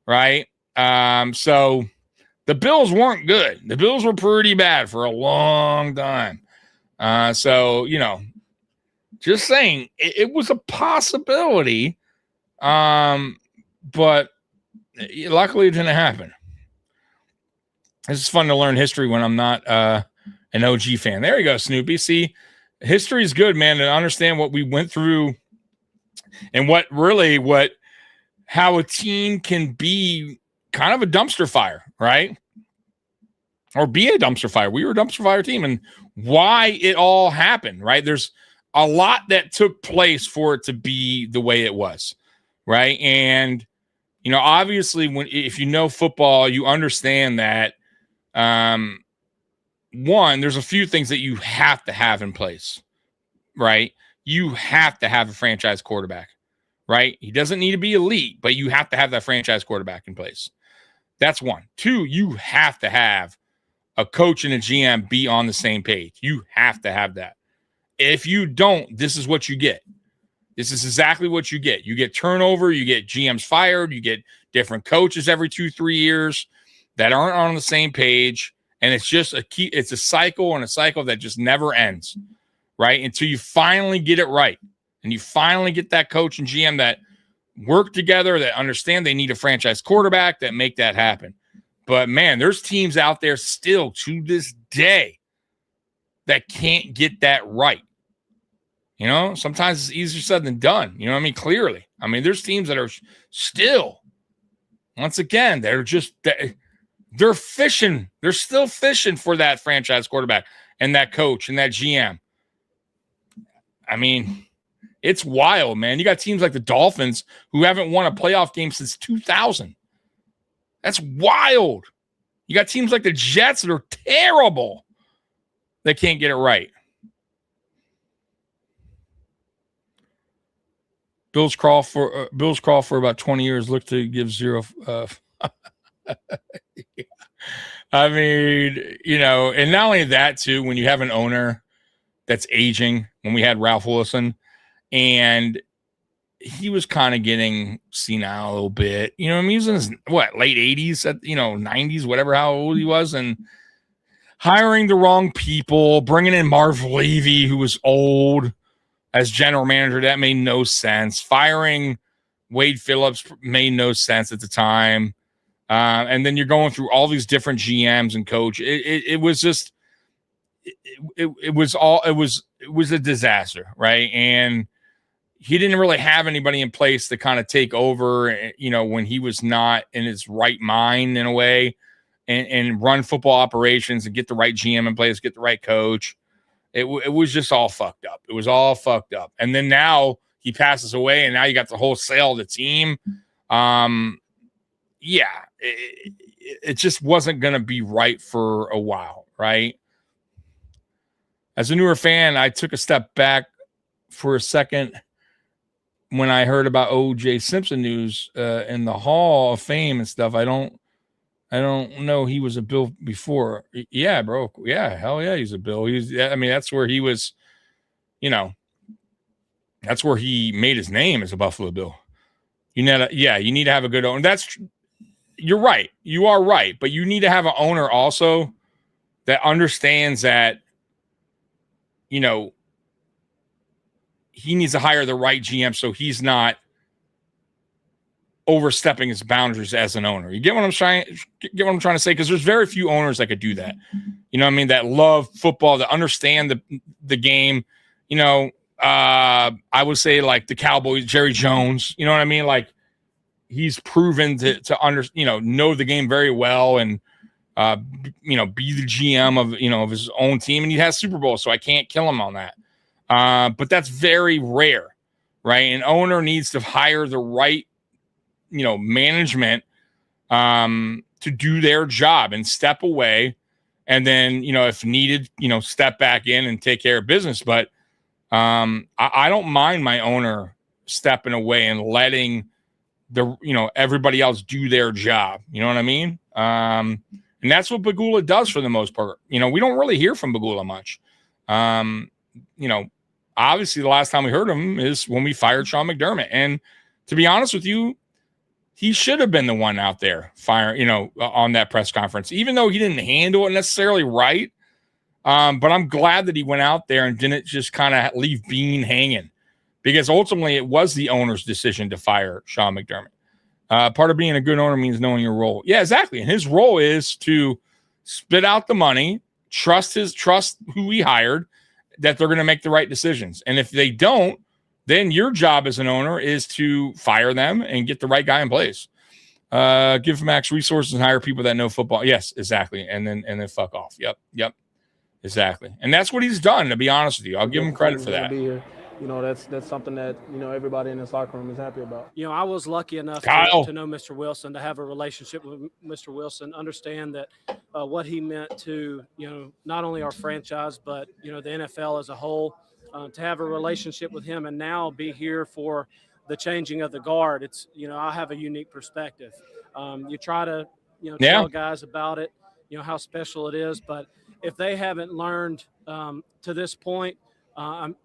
right? So the Bills weren't good. The Bills were pretty bad for a long time. So, just saying, it was a possibility, but luckily it didn't happen. It's fun to learn history when I'm not an OG fan. There you go, Snoopy. See, history is good, man, to understand what we went through and how a team can be kind of a dumpster fire, right? Or be a dumpster fire. We were a dumpster fire team, and why it all happened, right? There's a lot that took place for it to be the way it was, right? And, obviously if you know football, you understand that, one, there's a few things that you have to have in place, right? You have to have a franchise quarterback, right? He doesn't need to be elite, but you have to have that franchise quarterback in place. That's one. Two, you have to have a coach and a GM be on the same page. You have to have that. If you don't, this is what you get. This is exactly what you get. You get turnover, you get GMs fired, you get different coaches every 2-3 years that aren't on the same page. And it's just it's a cycle, and a cycle that just never ends, right? Until you finally get it right. And you finally get that coach and GM that work together, that understand they need a franchise quarterback, that make that happen. But, man, there's teams out there still to this day that can't get that right. Sometimes it's easier said than done. You know what I mean? Clearly. I mean, there's teams that are still, once again, they're fishing. They're still fishing for that franchise quarterback and that coach and that GM. I mean, it's wild, man. You got teams like the Dolphins who haven't won a playoff game since 2000. That's wild. You got teams like the Jets that are terrible. They can't get it right. Bills crawl for about 20 years. Look to give zero. I mean, and not only that too. When you have an owner that's aging, when we had Ralph Wilson, and he was kind of getting senile a little bit. You know, I mean, he was in his late 80s, 90s, whatever, how old he was, and hiring the wrong people, bringing in Marv Levy, who was old, as general manager. That made no sense. Firing Wade Phillips made no sense at the time. And then you're going through all these different GMs and coach. It was just, it was a disaster, right? And he didn't really have anybody in place to kind of take over, when he was not in his right mind in a way, and run football operations and get the right GM in place, get the right coach. It was just all fucked up. It was all fucked up. And then now he passes away, and now you got the whole sale of the team. It just wasn't going to be right for a while, right? As a newer fan, I took a step back for a second when I heard about OJ Simpson news in the Hall of Fame and stuff. I don't know he was a Bill before. Yeah, bro. Yeah, hell yeah, he's a Bill. That's where he was, that's where he made his name as a Buffalo Bill. You need to have a good owner. You're right. You are right. But you need to have an owner also that understands that, he needs to hire the right GM so he's not overstepping his boundaries as an owner. You get what I'm trying to say? Because there's very few owners that could do that. You know what I mean? That love football, that understand the game. I would say like the Cowboys, Jerry Jones. You know what I mean? Like he's proven to know the game very well and be the GM of his own team, and he has Super Bowl, so I can't kill him on that. But that's very rare, right? An owner needs to hire the right management to do their job and step away, and then if needed step back in and take care of business. But I don't mind my owner stepping away and letting everybody else do their job. You know what I mean? And that's what Pegula does for the most part. We don't really hear from Pegula much. Obviously the last time we heard him is when we fired Sean McDermott. And to be honest with you, he should have been the one out there on that press conference, even though he didn't handle it necessarily right. But I'm glad that he went out there and didn't just kind of leave Bean hanging, because ultimately it was the owner's decision to fire Sean McDermott. Part of being a good owner means knowing your role. Yeah, exactly. And his role is to spit out the money, trust who he hired, that they're going to make the right decisions. And if they don't, then your job as an owner is to fire them and get the right guy in place. Give max resources and hire people that know football. Yes, exactly. And then fuck off. Yep. Exactly. And that's what he's done, to be honest with you. I'll give him credit for that. That's something that everybody in this locker room is happy about. I was lucky enough to know Mr. Wilson, to have a relationship with Mr. Wilson, understand that what he meant to not only our franchise but the NFL as a whole. To have a relationship with him and now be here for the changing of the guard, it's I have a unique perspective. You try to tell guys about it, how special it is, but if they haven't learned to this point,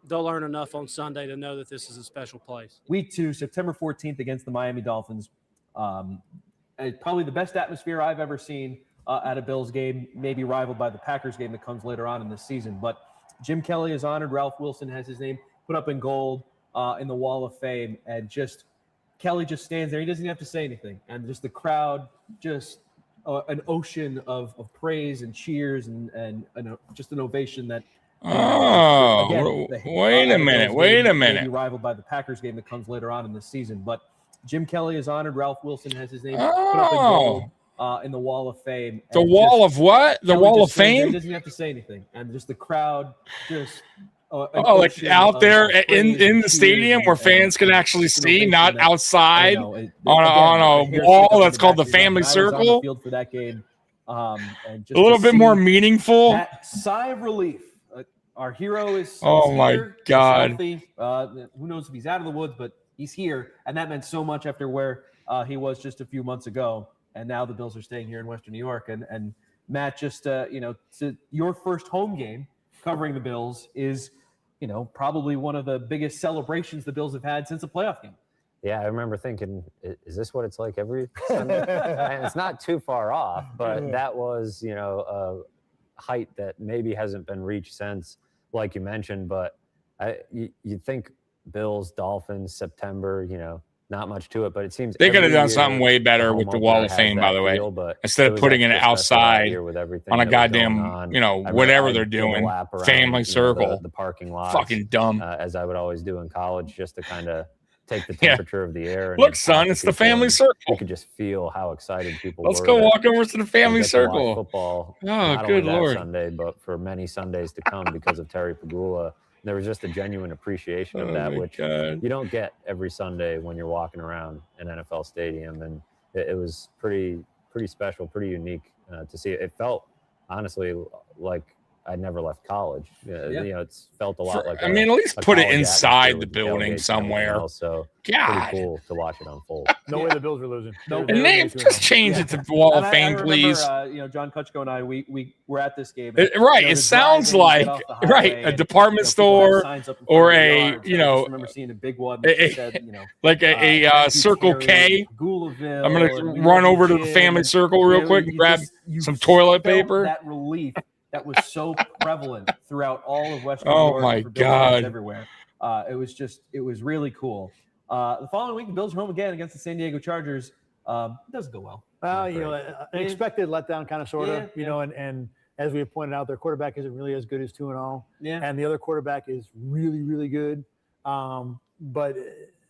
they'll learn enough on Sunday to know that this is a special place. Week 2, September 14th against the Miami Dolphins. Probably the best atmosphere I've ever seen at a Bills game, maybe rivaled by the Packers game that comes later on in this season. But Jim Kelly is honored. Ralph Wilson has his name put up in gold in the Wall of Fame. And Kelly just stands there. He doesn't have to say anything. And just the crowd, just an ocean of praise and cheers and just an ovation that wait a minute. Maybe rivaled by the Packers game that comes later on in this season. But Jim Kelly is honored. Ralph Wilson has his name put up in gold in the Wall of Fame. The Wall of what? The Wall of Fame? He doesn't have to say anything. And just the crowd just like out there in the stadium where fans can actually see, not outside on a wall that's called the family circle. Field for that game. And just a little bit more meaningful. That sigh of relief. Our hero is my God. Healthy. Who knows if he's out of the woods, but he's here. And that meant so much after where he was just a few months ago. And now the Bills are staying here in Western New York. And Matt, just, your first home game covering the Bills is, probably one of the biggest celebrations the Bills have had since a playoff game. Yeah, I remember thinking, is this what it's like every Sunday? And it's not too far off, but that was, a height that maybe hasn't been reached since, like you mentioned. But you think Bills, Dolphins, September, not much to it, but it seems they could have done something way better with the Wall of Fame, by the way, instead of putting it outside on a goddamn, whatever they're doing, family circle, the parking lot. Fucking dumb. As I would always do in college, just to kind of take the temperature of the air. And look, son, it's the family circle. You could just feel how excited people Let's were. go walk over to the family to circle. watch football. Oh, not good only Lord. that Sunday, but for many Sundays to come because of Terry Pegula. There was just a genuine appreciation of that, which you don't get every Sunday when you're walking around an NFL stadium. And it was pretty special, pretty unique to see. It felt, honestly, like I'd never left college. It's felt a lot like. I mean, at least put it inside the building somewhere. So God, pretty cool to watch it unfold. No way the Bills were losing. And name, just change it to Wall of Fame, please. John Kutchko and I, we were at this game. Right, it sounds like a department store or a I remember seeing a big one that said, like a Circle K. I'm gonna run over to the family circle real quick and grab some toilet paper. That relief that was so prevalent throughout all of Western New Oh York. my for Bills God. fans everywhere. It was really cool. The following week, the Bills are home again against the San Diego Chargers. It doesn't go well. Well, an expected letdown, kind of, sort of. And as we have pointed out, their quarterback isn't really as good as 2-0. Yeah. And the other quarterback is really, really good. But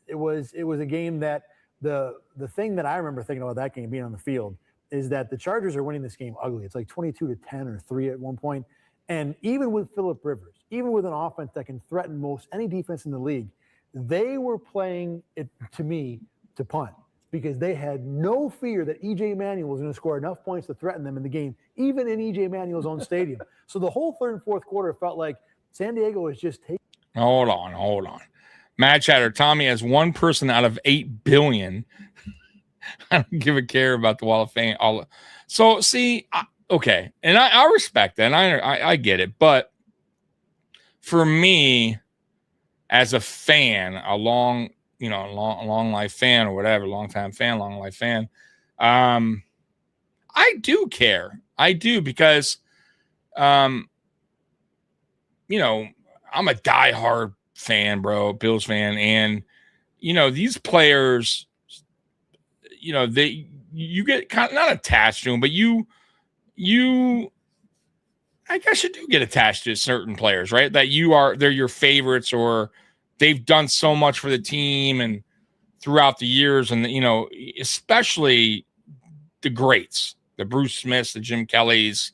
it was a game that the thing that I remember thinking about that game being on the field is that the Chargers are winning this game ugly. It's like 22-10 or 3 at one point. And even with Phillip Rivers, even with an offense that can threaten most any defense in the league, they were playing it, to me, to punt, because they had no fear that EJ Manuel was going to score enough points to threaten them in the game, even in EJ Manuel's own stadium. So the whole third and fourth quarter felt like San Diego was just taking. Hold on. Mad Chatter, Tommy, as one person out of 8 billion, I don't give a care about the Wall of Fame. So, see, okay, and I respect that, and I get it, but for me, as a fan, a long life fan or whatever, long time fan, long life fan, I do care. I do, because, I'm a diehard fan, bro, Bills fan, and these players, you get kind of not attached to them, but you I guess you do get attached to certain players, right? That they're your favorites, or they've done so much for the team and throughout the years, and especially the greats, the Bruce Smiths, the Jim Kellys,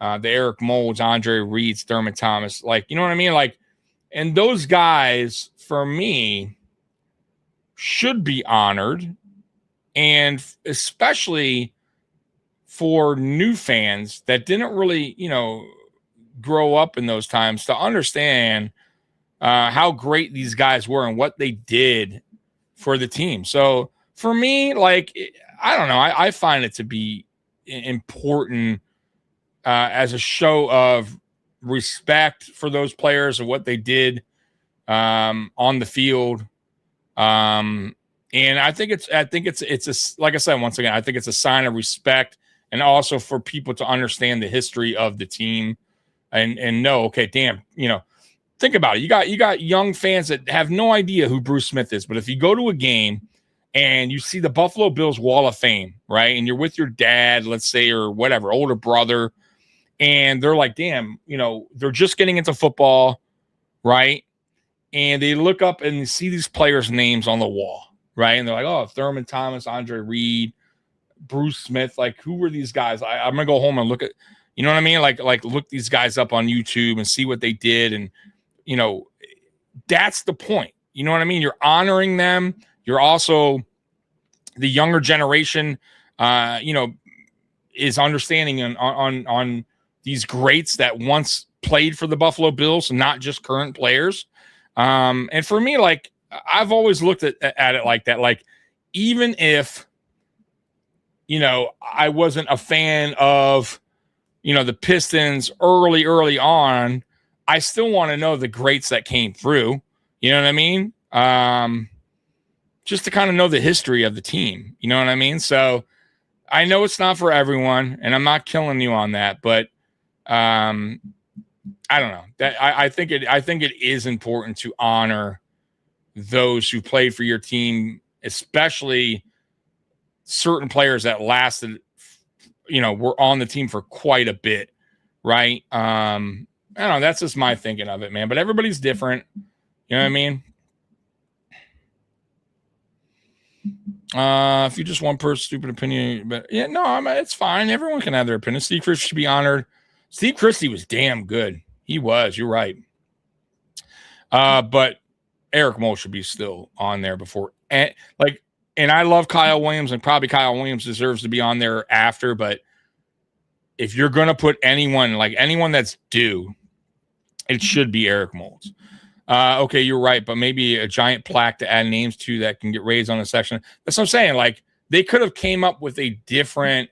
the Eric Moulds, Andre Reeds, Thurman Thomas, like, you know what I mean? Like, and those guys, for me, should be honored. And especially for new fans that didn't really, grow up in those times, to understand how great these guys were and what they did for the team. So for me, like, I don't know, I find it to be important as a show of respect for those players and what they did on the field. And I think it's like I said, once again, I think it's a sign of respect, and also for people to understand the history of the team and know, okay, damn, think about it. You got young fans that have no idea who Bruce Smith is, but if you go to a game and you see the Buffalo Bills Wall of Fame, right, and you're with your dad, let's say, or whatever, older brother, and they're like, damn, they're just getting into football, right, and they look up and see these players' names on the wall. Right. And they're like, oh, Thurman Thomas, Andre Reed, Bruce Smith. Like, who were these guys? I'm going to go home and look at, you know what I mean? Like look these guys up on YouTube and see what they did. And, that's the point. You know what I mean? You're honoring them. You're also, the younger generation, is understanding on these greats that once played for the Buffalo Bills, not just current players. And for me, like, I've always looked at it like that. Like, even if, I wasn't a fan of, the Pistons early on, I still want to know the greats that came through. You know what I mean? just to kind of know the history of the team. You know what I mean? So I know it's not for everyone, and I'm not killing you on that, but I don't know. That I think it is important to honor those who played for your team, especially certain players that lasted, were on the team for quite a bit, right? I don't know. That's just my thinking of it, man. But everybody's different. You know what I mean? If you just one person, stupid opinion, but yeah, no, it's fine. Everyone can have their opinion. Steve Christie should be honored. Steve Christie was damn good. He was. You're right. But Eric Moe should be still on there before, and I love Kyle Williams, and probably Kyle Williams deserves to be on there after. But if you're gonna put anyone that's due, it should be Eric Moulds. Okay, you're right, but maybe a giant plaque to add names to that can get raised on the section. That's what I'm saying. Like, they could have came up with a different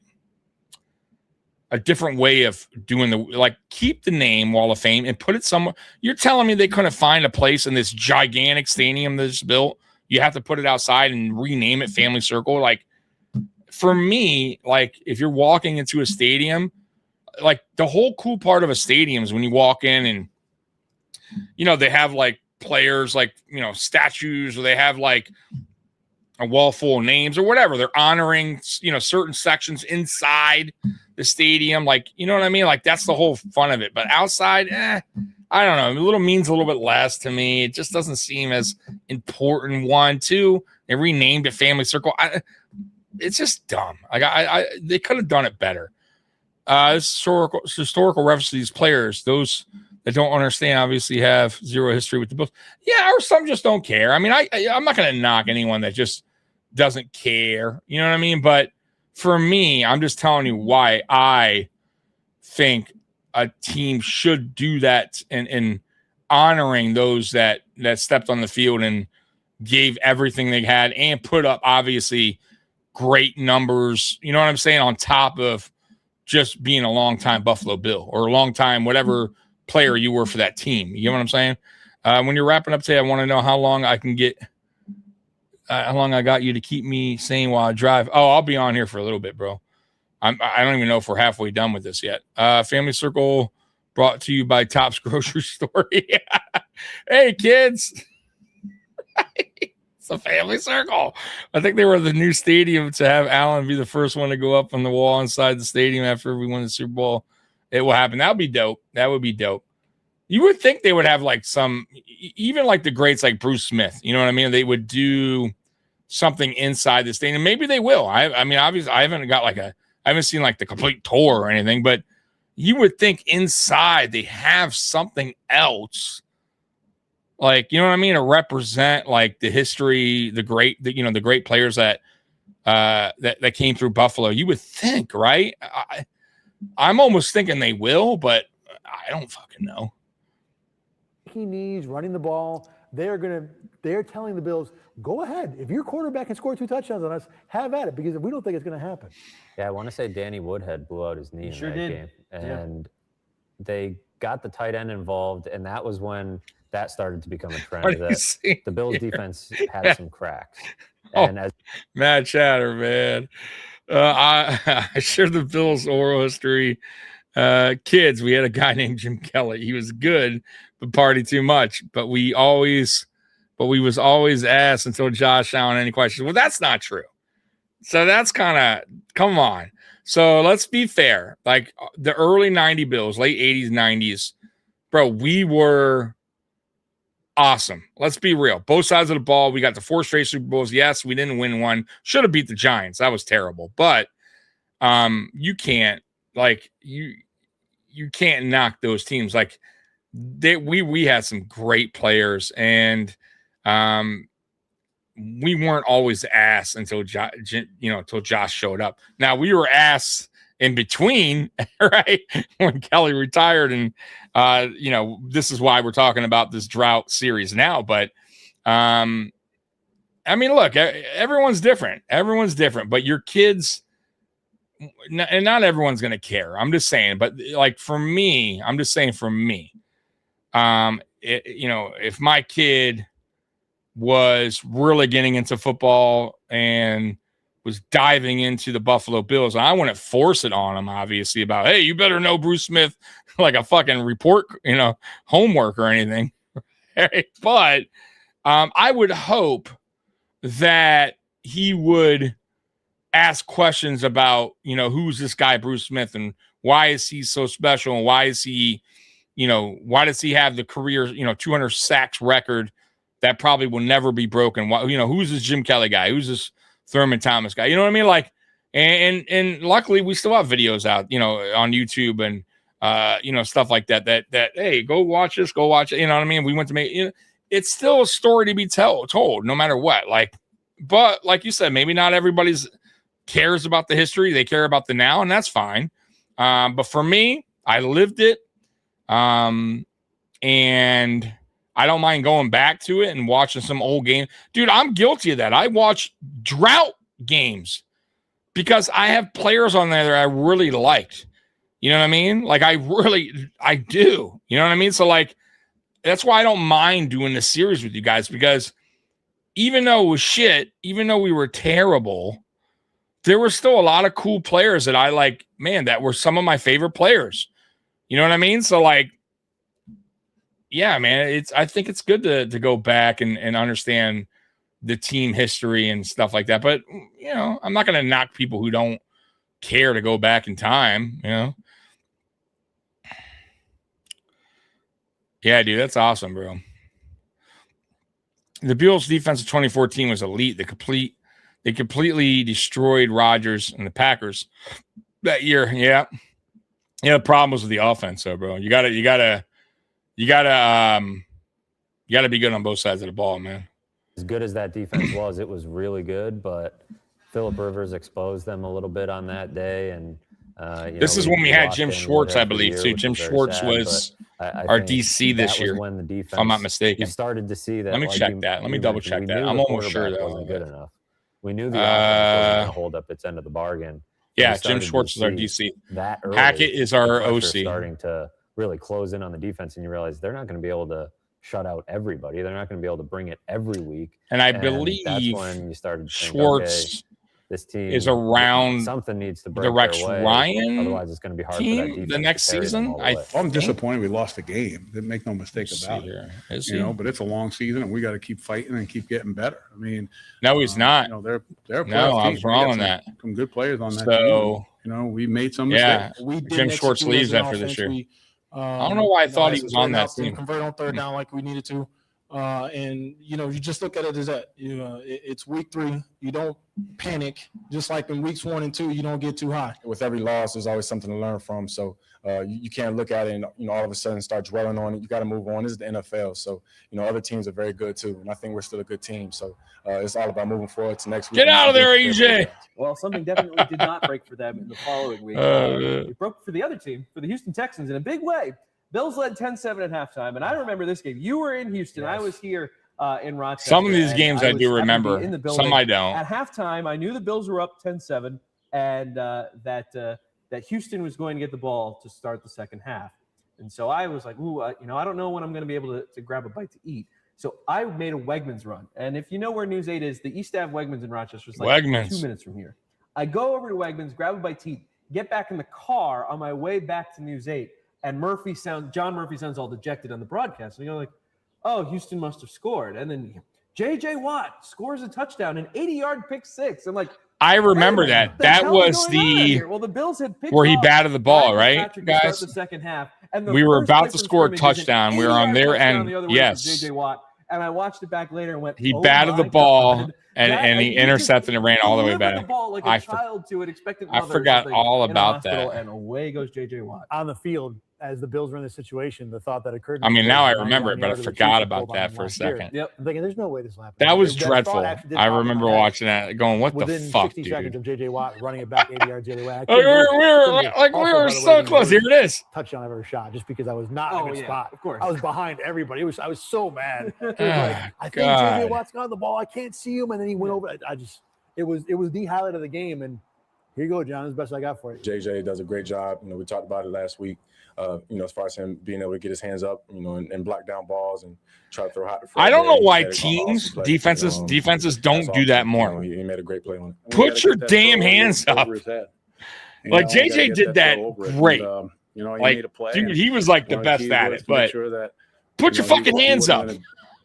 way of doing keep the name Wall of Fame and put it somewhere. You're telling me they couldn't find a place in this gigantic stadium that's built? You have to put it outside and rename it Family Circle. Like, for me, if you're walking into a stadium, the whole cool part of a stadium is when you walk in and they have players, statues, or they have a wall full of names or whatever. They're honoring, certain sections inside the stadium. You know what I mean? That's the whole fun of it. But outside, I don't know. Means a little bit less to me. It just doesn't seem as important. 1, 2, they renamed it Family Circle. It's just dumb. They could have done it better. Historical reference to these players, those that don't understand obviously have zero history with the Bills. Yeah, or some just don't care. I mean, I'm not going to knock anyone that just doesn't care. You know what I mean? But for me, I'm just telling you why I think a team should do that and honoring those that stepped on the field and gave everything they had and put up obviously great numbers. You know what I'm saying? On top of just being a long-time Buffalo Bill or a long-time whatever player you were for that team. You know what I'm saying? When you're wrapping up today, I want to know how long I got you to keep me sane while I drive. Oh, I'll be on here for a little bit, bro. I don't even know if we're halfway done with this yet. Family Circle brought to you by Tops Grocery Store. Yeah. Hey, kids. It's a Family Circle. I think they were the new stadium to have Allen be the first one to go up on the wall inside the stadium after we won the Super Bowl. It will happen. That would be dope. That would be dope. You would think they would have even the greats like Bruce Smith. You know what I mean? They would do something inside the stadium. Maybe they will. I mean, obviously, I haven't got I haven't seen the complete tour or anything, but you would think inside they have something else. You know what I mean? To represent the history, the great players that came through Buffalo. You would think, right? I'm almost thinking they will, but I don't fucking know. Knees, running the ball. They're telling the Bills, go ahead. If your quarterback can score 2 touchdowns on us, have at it, because we don't think it's going to happen. Yeah, I want to say Danny Woodhead blew out his knee in that game. And they got the tight end involved, and that was when that started to become a trend. That the Bills defense had some cracks. And Matt Chatter, man. I share the Bills oral history. Kids, we had a guy named Jim Kelly. He was good, but party too much. But we was always asked until Josh Allen any questions. Well, that's not true. So that's kind of, come on. So let's be fair. The early 90 Bills, late 80s, 90s, bro, we were awesome. Let's be real. Both sides of the ball. We got the 4 straight Super Bowls. Yes, we didn't win one. Should have beat the Giants. That was terrible. But you can't you can't knock those teams. We had some great players, and we weren't always ass until Josh showed up. Now we were ass in between, right? When Kelly retired, and this is why we're talking about this drought series now. But I mean, look, everyone's different. Everyone's different, but your kids, and not everyone's going to care. I'm just saying, but for me, if my kid was really getting into football and was diving into the Buffalo Bills. And I wouldn't force it on him, obviously, about, hey, you better know Bruce Smith like a fucking report, homework or anything. But I would hope that he would ask questions about, who's this guy, Bruce Smith, and why is he so special? And why is he, why does he have the career, 200 sacks record that probably will never be broken? Why, who's this Jim Kelly guy? Who's this Thurman Thomas guy? You know what I mean? Like, and luckily we still have videos out, on YouTube and, stuff like that, hey, go watch this, go watch it. You know what I mean? We went to make, it's still a story to be told no matter what. Like, but like you said, maybe not everybody's cares about the history. They care about the now, and that's fine. But for me, I lived it. And I don't mind going back to it and watching some old game. Dude, I'm guilty of that. I watch Drought games because I have players on there that I really liked. You know what I mean? Like, I do. You know what I mean? So, like, that's why I don't mind doing this series with you guys, because even though it was shit, even though we were terrible, there were still a lot of cool players that I like, man, that were some of my favorite players. You know what I mean? So, like, yeah, man, I think it's good to go back and understand the team history and stuff like that. But, I'm not going to knock people who don't care to go back in time, Yeah, dude, that's awesome, bro. The Bills defense of 2014 was elite. They completely destroyed Rodgers and the Packers that year. Yeah. Yeah, the problem was with the offense, though, bro. You gotta be good on both sides of the ball, man. As good as that defense was, it was really good, but Phillip Rivers exposed them a little bit on that day. And this is when we had Jim Schwartz, I believe, too. Jim Schwartz was our DC this year, when the defense, if I'm not mistaken. You started to see that. Let me check that. Let me double check that. I'm almost sure that wasn't good enough. We knew the offense wasn't going to hold up its end of the bargain. Yeah, Jim Schwartz is our DC. That early, Hackett is our OC. Starting to really close in on the defense, and you realize they're not going to be able to shut out everybody. They're not going to be able to bring it every week. And I believe that's when you started Schwartz this team is around something needs to break the Rex their way. Ryan Otherwise, it's going to be hard for that team defense the next to carry them season. all the way. I'm disappointed we lost the game. Didn't make no mistake about it. But it's a long season, and we got to keep fighting and keep getting better. I mean, no, he's not. They're no, I was wrong on that. Some good players on that team. We made some mistakes. Yeah, Jim Schwartz leaves after this year. I don't know why I thought he was on that team. Convert on third down like we needed to. And you just look at it as that it's week 3. You don't panic, just like in weeks 1 and 2. You don't get too high. With every loss, there's always something to learn from. So you can't look at it and all of a sudden start dwelling on it. You got to move on. This is the NFL, so other teams are very good too, and I think we're still a good team. So it's all about moving forward to next week. Get out of there, EJ. Well, something definitely did not break for them in the following week. It broke for the other team, for the Houston Texans, in a big way. Bills led 10-7 at halftime, and I remember this game. You were in Houston. Yes. I was here in Rochester. Some of these games I do remember. Some I don't. At halftime, I knew the Bills were up 10-7, and that Houston was going to get the ball to start the second half. And so I was like, I don't know when I'm going to be able to grab a bite to eat. So I made a Wegmans run. And if you know where News 8 is, the East Ave Wegmans in Rochester is like 2 minutes from here. I go over to Wegmans, grab a bite to eat, get back in the car on my way back to News 8. And John Murphy sounds all dejected on the broadcast. And you're like, oh, Houston must have scored. And then J.J. Watt scores a touchdown, an 80-yard pick six. I'm like, I remember that. That was the Bills had picked where he batted the ball, right, guys? The second half. And we were about to score a touchdown. We were on their end. Yes. J.J. Watt. And I watched it back later and went, he batted the ball and he intercepted and ran all the way back. I forgot all about that. And away goes J.J. Watt. On the field, as the Bills were in this situation, the thought that occurred. I mean, now I remember it, but I forgot about that for a second. Yep. I'm thinking, there's no way this happened. That was dreadful. I remember watching that, going, "What the fuck, dude?" Within 60 seconds of J.J. Watt running it back 80 yards the other way. We were so close. Here it is. Touchdown I've ever shot, just because I was not in a good spot. Of course, I was behind everybody. I was so mad. I think J.J. Watt's got the ball. I can't see him, and then he went over. It was the highlight of the game, and Here you go, John. That's the best I got for you. JJ does a great job. We talked about it last week. As far as him being able to get his hands up, and block down balls and try to throw hot. I don't know why teams, defenses don't do that more. He made a great play on it. Put your damn hands up. Like JJ did that great. He like, made a play. dude, he was like the best at it. But sure that, put your fucking hands up.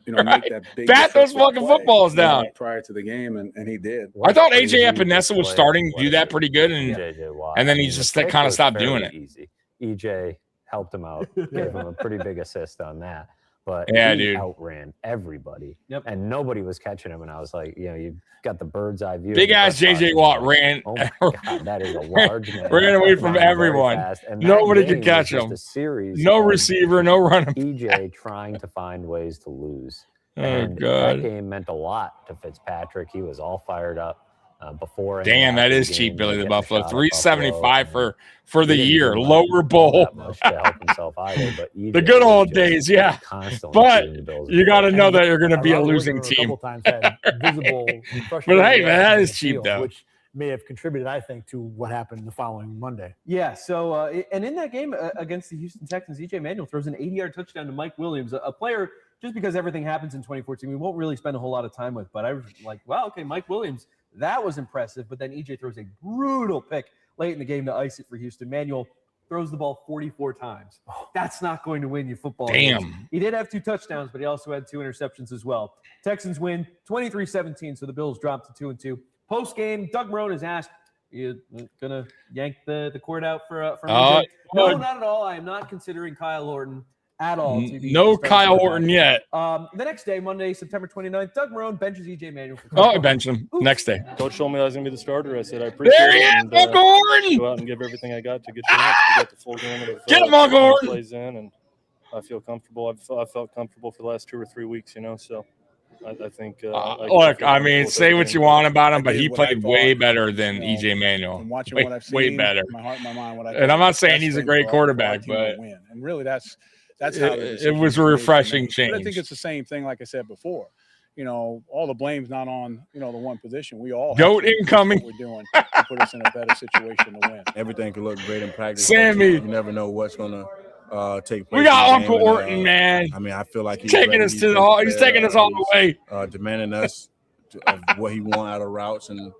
Make that big bat those fucking footballs down prior to the game, and he did. I thought AJ Epinesa was starting to do that pretty good, and then he just kind of stopped doing it. Easy. EJ helped him out, gave him a pretty big assist on that. But yeah, he dude, outran everybody, and nobody was catching him. And I was like, you got the bird's eye view. Big ass JJ Watt ran. Oh my God, that is a large man. Ran away from everyone. Nobody could catch him. A series no receiver, no running. EJ trying to find ways to lose. Oh and God, that game meant a lot to Fitzpatrick. He was all fired up before. Damn, that is cheap, Billy the Buffalo. $375 for the year. Lower bowl. The good old days, yeah. But you got to know that you're going to be a losing team. But hey, man, that is cheap though. Which may have contributed, I think, to what happened the following Monday. Yeah. So, and in that game against the Houston Texans, EJ Manuel throws an 80-yard touchdown to Mike Williams, a player. Just because everything happens in 2014, we won't really spend a whole lot of time with. But I was like, wow, okay, Mike Williams, that was impressive. But then EJ throws a brutal pick late in the game to ice it for Houston. Manuel throws the ball 44 times. That's not going to win you football games. Damn. He did have 2 touchdowns, but he also had 2 interceptions as well. Texans win 23-17, so the Bills drop to 2-2. Post-game, Doug Marrone is asked, you going to yank the cord out for EJ? No, not at all. I am not considering Kyle Orton at all. No Kyle Orton yet. The next day, Monday, September 29th, Doug Marrone benches EJ Manuel. I benched him. Next day. Coach told me I was going to be the starter. I said, I appreciate it. And, Uncle Orton! Go out and give everything I got to get you to get the full game of get him, Uncle Orton! Plays in, and I feel comfortable. I felt comfortable for the last 2 or 3 weeks, so I think. Look, I mean, say what you want about him, but he played way better than EJ Manuel. Watching what I've seen, way better. My heart, my mind, and I'm not saying he's a great quarterback, but and really that's how it was a refreshing change. But I think it's the same thing, like I said before. All the blame's not on the one position. We all goat incoming. What we're doing to put us in a better situation to win. Everything could look great in practice. Sammy, you never know what's gonna take place. We got Uncle Orton, man. I mean, I feel like he's taking us to all. He's taking us all the way. Demanding us of what he wants out of routes and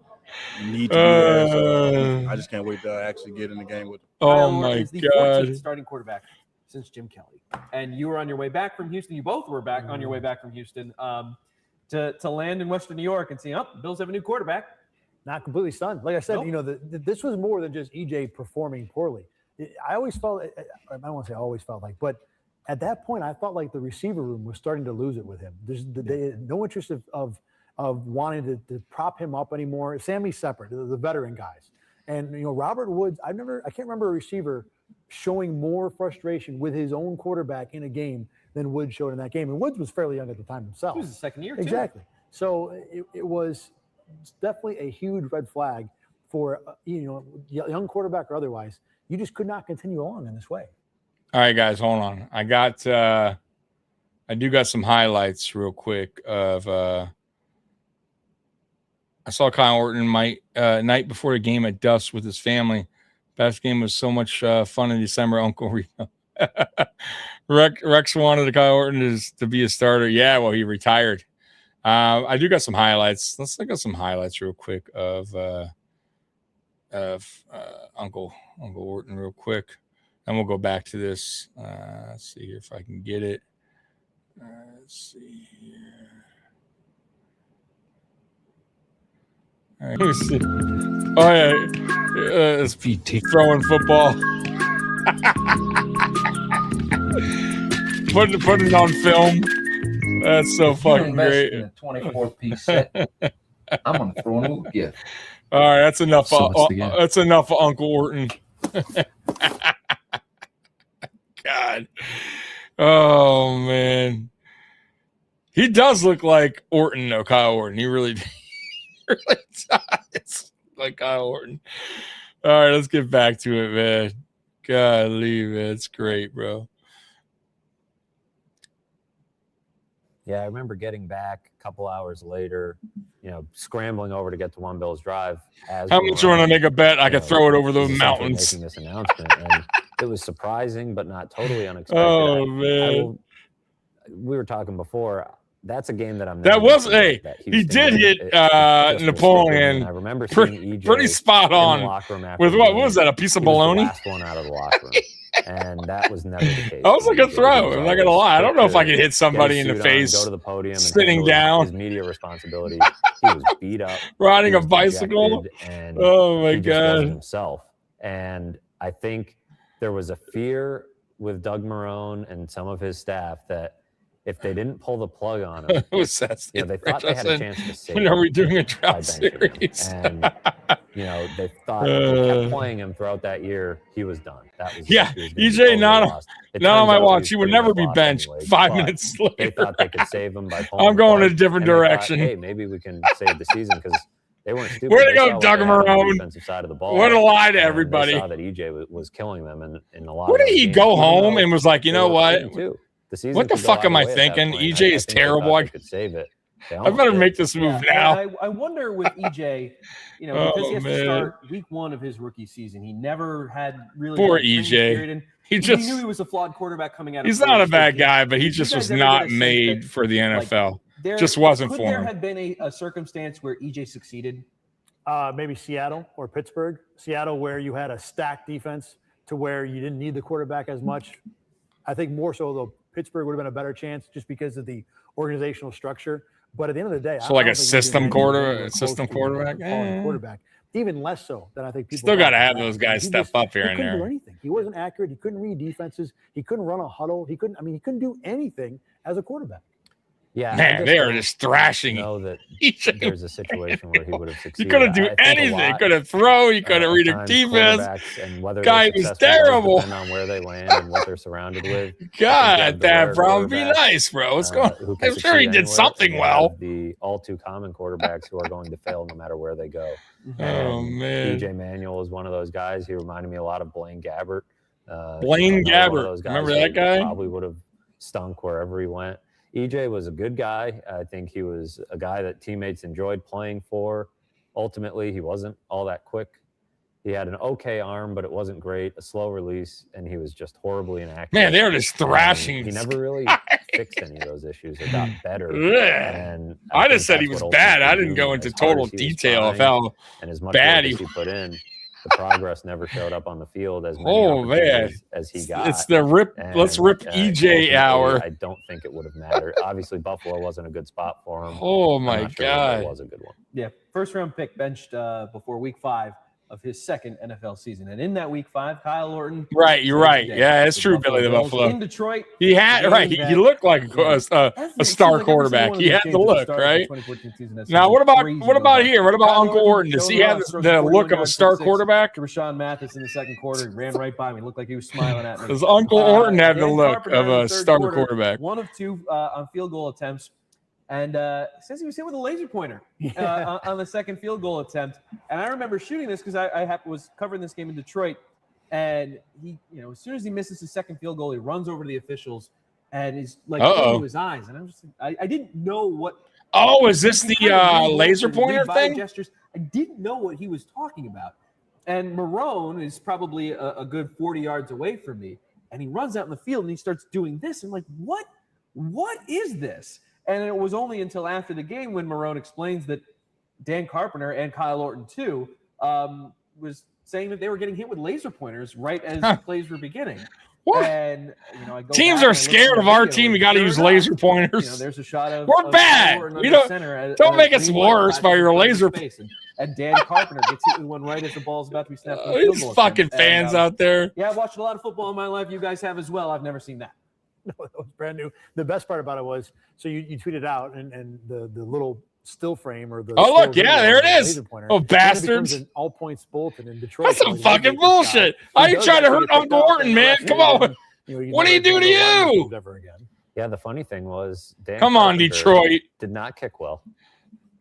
need to do that. So I just can't wait to actually get in the game with him. Oh my is the God! 14th starting quarterback since Jim Kelly, and you were on your way back from Houston. You both were back on your way back from Houston to land in Western New York and see, the Bills have a new quarterback. Not completely stunned. Like I said, this was more than just EJ performing poorly. I always felt, I don't want to say I always felt like, but at that point, I felt like the receiver room was starting to lose it with him. There's no interest of wanting to prop him up anymore. Sammy's separate, the veteran guys. And, Robert Woods, I can't remember a receiver showing more frustration with his own quarterback in a game than Woods showed in that game. And Woods was fairly young at the time himself. He was the second year, too. Exactly. So it was definitely a huge red flag for, young quarterback or otherwise. You just could not continue on in this way. All right, guys, hold on. I do got some highlights real quick of I saw Kyle Orton night before the game at Duff's with his family. Best game was so much fun in December, Uncle Rico. Rex wanted Kyle Orton to be a starter. Yeah, well, he retired. I do got some highlights. Let's look at some highlights real quick of Uncle Orton real quick. And we'll go back to this. Let's see here if I can get it. Let's see here. All right, let's see. Oh, yeah. It's throwing football. Putting it on film. That's so fucking great. In a 24-piece set. I'm going to throw a little gift. All right, that's enough. That's enough for Uncle Orton. God. Oh, man. He does look like Orton, though, Kyle Orton. He really does. Like Kyle Orton. All right, let's get back to it, man. Golly, man. It's great, bro. Yeah, I remember getting back couple hours later, scrambling over to get to One Bills Drive. How much you want to make a bet? I could throw it over the mountains. Making this announcement, and it was surprising, but not totally unexpected. Oh, man. We were talking before. That's a game that I'm. That was he did hit Napoleon. I remember seeing EJ pretty spot on. In the locker room with what was that? A piece of bologna? Last one out of the locker room, and that was never the case. That was like a throw. I'm not gonna lie. I don't know if I could hit somebody in the face. Go to the podium, sitting down. His media responsibility. He was beat up. Riding a bicycle. And oh my he just god. wasn't himself. And I think there was a fear with Doug Marrone and some of his staff that if they didn't pull the plug on him, they thought they had a chance to save him. When are we doing a drought series? And they thought if they kept playing him throughout that year, he was done. That was EJ not on my watch. He would never be benched anyway, 5 minutes later. They thought they could save him by pulling I'm going a different direction. Thought, hey, maybe we can save the season because they weren't stupid. Where to go, Doug Marrone? Defensive side of the ball. What a lie to everybody. They saw that EJ was killing them in a lot. Where did he go home and was like, you know what? What the fuck am I thinking? EJ is terrible. I could save it. I better make this move now. I wonder with EJ, because he has to start week 1 of his rookie season. He never had really. Poor EJ. He knew he was a flawed quarterback coming out. He's not a bad guy, but he just was not made for the NFL. Just wasn't for him. Could there have been a circumstance where EJ succeeded? Maybe Seattle or Pittsburgh. Seattle, where you had a stacked defense to where you didn't need the quarterback as much. I think more so, though, Pittsburgh would have been a better chance just because of the organizational structure. But at the end of the day, so like a system quarterback, quarterback, even less so than I think people still got to have those guys step up here and there. He couldn't do anything. He wasn't accurate. He couldn't read defenses. He couldn't run a huddle. He couldn't do anything as a quarterback. Yeah, man, they are just thrashing. Know that there's a situation where he would have succeeded. He couldn't do anything. He couldn't throw. He couldn't read a defense. Guy was terrible. Depending on where they land and what they're surrounded with. God, that bro, be nice, bro. What's going on? I'm sure he did something well. The all too common quarterbacks who are going to fail no matter where they go. Oh man, EJ Manuel is one of those guys. He reminded me a lot of Blaine Gabbert. Blaine Gabbert, remember that guy? Probably would have stunk wherever he went. EJ was a good guy. I think he was a guy that teammates enjoyed playing for. Ultimately, he wasn't all that quick. He had an okay arm, but it wasn't great, a slow release, and he was just horribly inaccurate. Man, they were just thrashing. He never really fixed any of those issues or got better. And I just said he was bad. I didn't go into total detail of how bad he put in. The progress never showed up on the field as many as he got. It's the rip. Let's rip EJ hour. I don't think it would have mattered. Obviously, Buffalo wasn't a good spot for him. Oh my god, it was a good one. Yeah, first round pick benched before week 5 of his second NFL season, and in that week 5, Kyle Orton. Right, you're right. Yeah, it's true, Billy the Buffalo. In Detroit, he had He looked like a star quarterback. He had the look, right? Now, what about here? What about Uncle Orton? Does he have the look of a star quarterback? Rashawn Mathis in the second quarter, he ran right by me. Looked like he was smiling at me. Does Uncle Orton have the look of a star quarterback? 1 of 2 on field goal attempts. And says he was hit with a laser pointer on the second field goal attempt. And I remember shooting this because I was covering this game in Detroit. And he, as soon as he misses his second field goal, he runs over to the officials and he's like into his eyes. And I'm just, I didn't know what. Oh, is this the laser pointer thing? Gestures. I didn't know what he was talking about. And Marrone is probably a good 40 yards away from me. And he runs out in the field and he starts doing this. I'm like, what is this? And it was only until after the game when Marrone explains that Dan Carpenter and Kyle Orton too was saying that they were getting hit with laser pointers right as the plays were beginning. What? And I go teams are scared of our team. You got to use laser pointers. There's a shot of we're bad. You don't make us worse by your laser. And Dan Carpenter gets hit with one right as the ball's about to be snapped. These fucking fans out there. Yeah, I've watched a lot of football in my life. You guys have as well. I've never seen that. No, that was brand new. The best part about it was, so you tweeted out and the little still frame or the look, yeah, there it is. Oh, bastards! An all points bulletin in Detroit. That's some fucking bullshit. How you trying to hurt Uncle Orton, man? Come on. What do you do to you? Ever again? Yeah, the funny thing was, Dan come on, Carpenter Detroit did not kick well.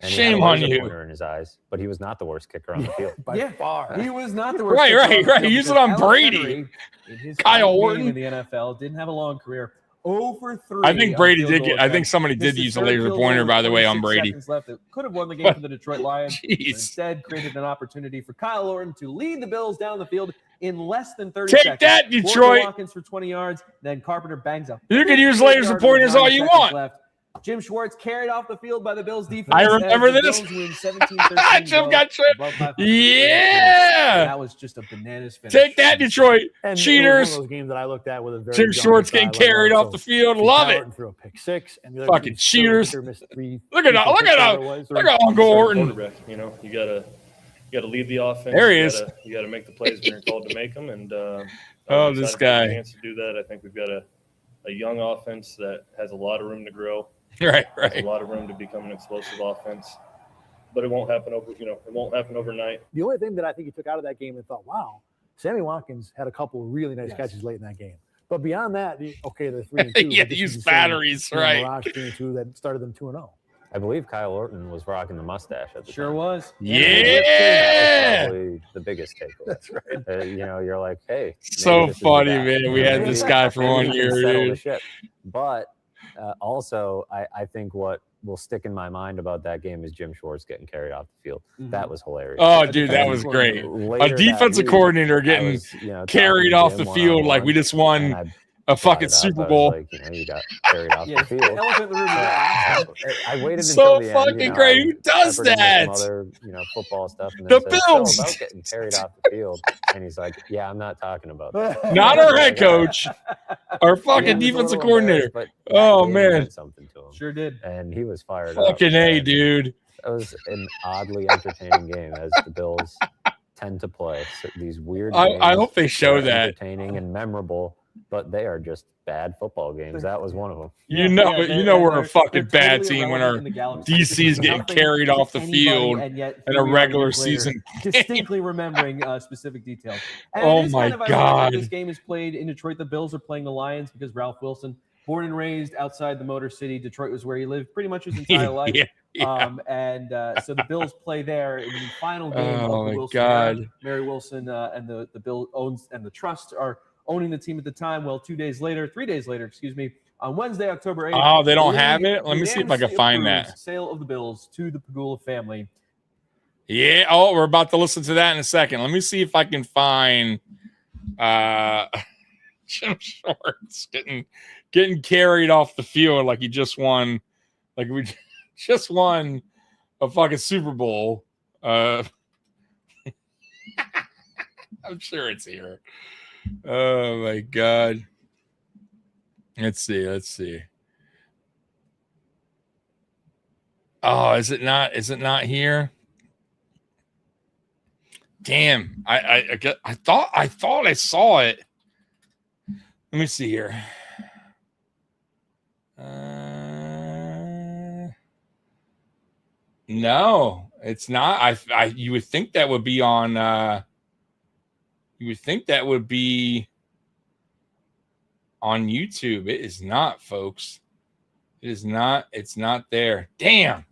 And shame on you. In his eyes, but he was not the worst kicker on the field. By far, he was not the worst. Right. Use it on Brady. In his Kyle Orton in the NFL didn't have a long career. 0 for 3. I think Brady on did field get. goal I think attempts. somebody Missed did his use a third laser field pointer, goal by with the way, on 26 Brady. seconds left. It could have won the game for the Detroit Lions. But Jeez. instead, created an opportunity for Kyle Orton to lead the Bills down the field in less than 30 Take seconds. that, Detroit. Watkins for 20 yards. Then Carpenter bangs up. You can use laser pointers all you want. Left. Jim Schwartz carried off the field by the Bills defense. I remember as the this. Bills win 17-13. Jim got tripped. Yeah. That was just a bananas finish. Take that, Detroit. And Cheaters. It was one of those games that I looked at with a very Jim young Schwartz guy getting like carried Marcell. off the field. See Love Kyle it. Orton threw a pick 6, and the other Fucking pick cheaters. missed 3. Look at Uncle Orton. Quarterback, you know, you gotta lead the offense. There he is. You gotta make the plays when you're called to make them. And Oh, this guy. Chance to do that. I think we've got a young offense that has a lot of room to grow. Right. Has a lot of room to become an explosive offense. But it won't happen overnight. The only thing that I think he took out of that game and thought, wow, Sammy Watkins had a couple of really nice catches late in that game. But beyond that, they're 3-2. Yeah, use batteries, right? Mirage 3-2 that started them 2-0. I believe Kyle Orton was rocking the mustache at the time. Was. That was probably the biggest takeaway. That's right. You're like, hey. So this is funny, the guy. man. We had this guy for Maybe 1 he can year, settle the dude. ship. But also, I think what will stick in my mind about that game is Jim Schwartz getting carried off the field. That was hilarious. Oh, dude, that was great. Later A defensive that coordinator week, getting I was, carried talking off to the him field like one-on-one, we just won and I a fucking brought it up. Super I was Bowl. like, you got carried off the field. Elephant in the room. I waited So until the fucking end. great. Who does peppered him with that? Some other, football stuff. And The then said, Bills. "So about getting carried off the field." And he's like, "Yeah, I'm not talking about that." Not our head coach, our fucking He was a defensive little coordinator. embarrassed, but Oh, that game man. meant something to him. Sure did. And he was fired up. Fucking A, And dude. It was an oddly entertaining game, as the Bills tend to play. So these weird games I hope they show are that. entertaining and memorable, but they are just bad football games. That was one of them. You know we're a fucking bad team when our DC's getting carried off the field in a regular season. Distinctly remembering specific details. And Oh it is my kind of ironic God. that this game is played in Detroit. The Bills are playing the Lions because Ralph Wilson, born and raised outside the Motor City, Detroit was where he lived pretty much his entire life. Yeah. So the Bills play there in the final game Oh of the my Wilson God. era. Mary Wilson and the Bill owns and the Trust are owning the team at the time. Well, 3 days later, on Wednesday, October 8th. Oh, they don't the have league it? Let me see if I can unanimously find approves that. Sale of the Bills to the Pegula family. Yeah. Oh, we're about to listen to that in a second. Let me see if I can find Jim Schwartz getting carried off the field like he just won, like we just won a fucking Super Bowl. I'm sure it's here. Oh my God. Let's see. Oh, is it not here? Damn. I thought I saw it. Let me see here. No, it's not. You would think that would be on on YouTube. It is not, folks. It is not. It's not there. Damn.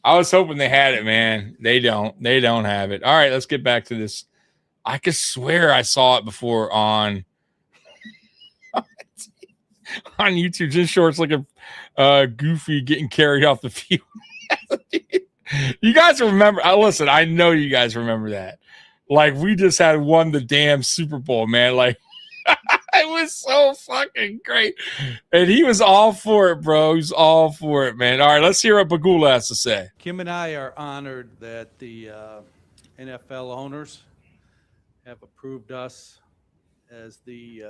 I was hoping they had it, man. They don't have it. All right, let's get back to this. I could swear I saw it before on YouTube. Jim Schwartz looking goofy, getting carried off the field. You guys remember? Listen, I know you guys remember that. Like, we just had won the damn Super Bowl, man. Like, it was so fucking great. And he was all for it, bro. He was all for it, man. All right, let's hear what Pegula has to say. Kim and I are honored that the NFL owners have approved us as the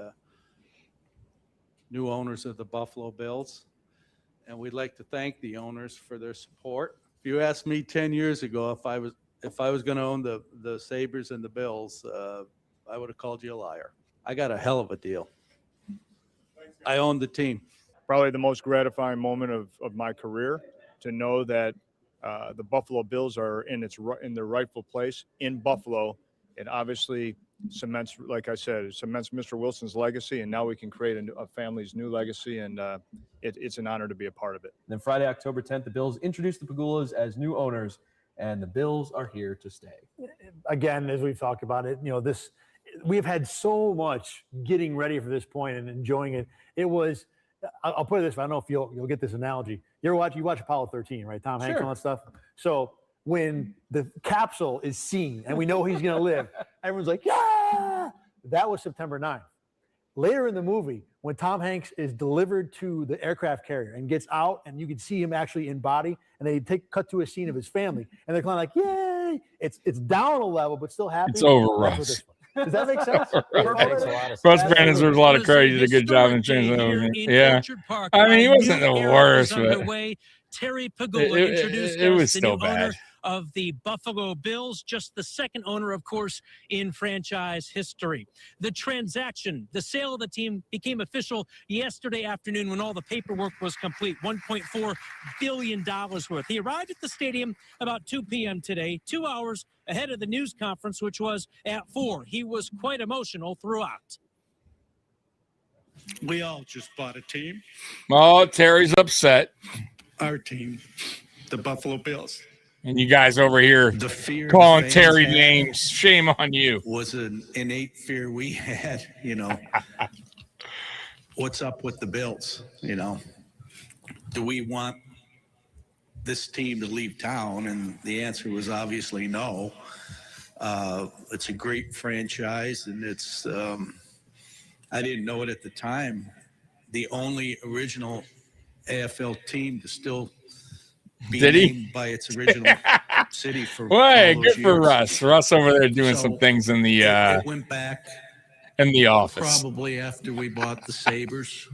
new owners of the Buffalo Bills. And we'd like to thank the owners for their support. If you asked me 10 years ago if I was going to own the Sabres and the Bills, I would have called you a liar. I got a hell of a deal. I own the team. Probably the most gratifying moment of my career to know that the Buffalo Bills are in their rightful place in Buffalo. It obviously cements, like I said, it cements Mr. Wilson's legacy, and now we can create a family's new legacy, and it's an honor to be a part of it. Then Friday, October 10th, the Bills introduced the Pegulas as new owners, and the Bills are here to stay. Again, as we've talked about it, we've had so much getting ready for this point and enjoying it. It was I'll put it this way. I don't know if you'll get this analogy. You watch Apollo 13, right? Tom Hanks and all that stuff. So when the capsule is seen and we know he's going to live, everyone's like, yeah! That was September 9th. Later in the movie, when Tom Hanks is delivered to the aircraft carrier and gets out, and you can see him actually in body, and they cut to a scene of his family, and they're kind of like, yay! It's down a level, but still happy. It's over, That's what Russ. this was. Does that make sense? Russ Brand deserves a lot of credit. He did a good job in changing it over. Yeah. I mean, he wasn't the worst, but Terry Pegula introduced it was us, the still new owner bad. of the Buffalo Bills, just the second owner, of course, in franchise history. The transaction, the sale of the team became official yesterday afternoon when all the paperwork was complete, $1.4 billion worth. He arrived at the stadium about 2 p.m. today, 2 hours ahead of the news conference, which was at 4. He was quite emotional throughout. We all just bought a team. Oh, Terry's upset. Our team, the Buffalo Bills. And you guys over here The fear calling the fans Terry had names. Shame on you. Was an innate fear we had, What's up with the Bills, Do we want this team to leave town? And the answer was obviously no. It's a great franchise, and it's, I didn't know it at the time, the only original AFL team to still be named by its original city for Way, all good those for years. Russ. Russ over there doing So some things in the it went back in the office. probably after we bought the Sabres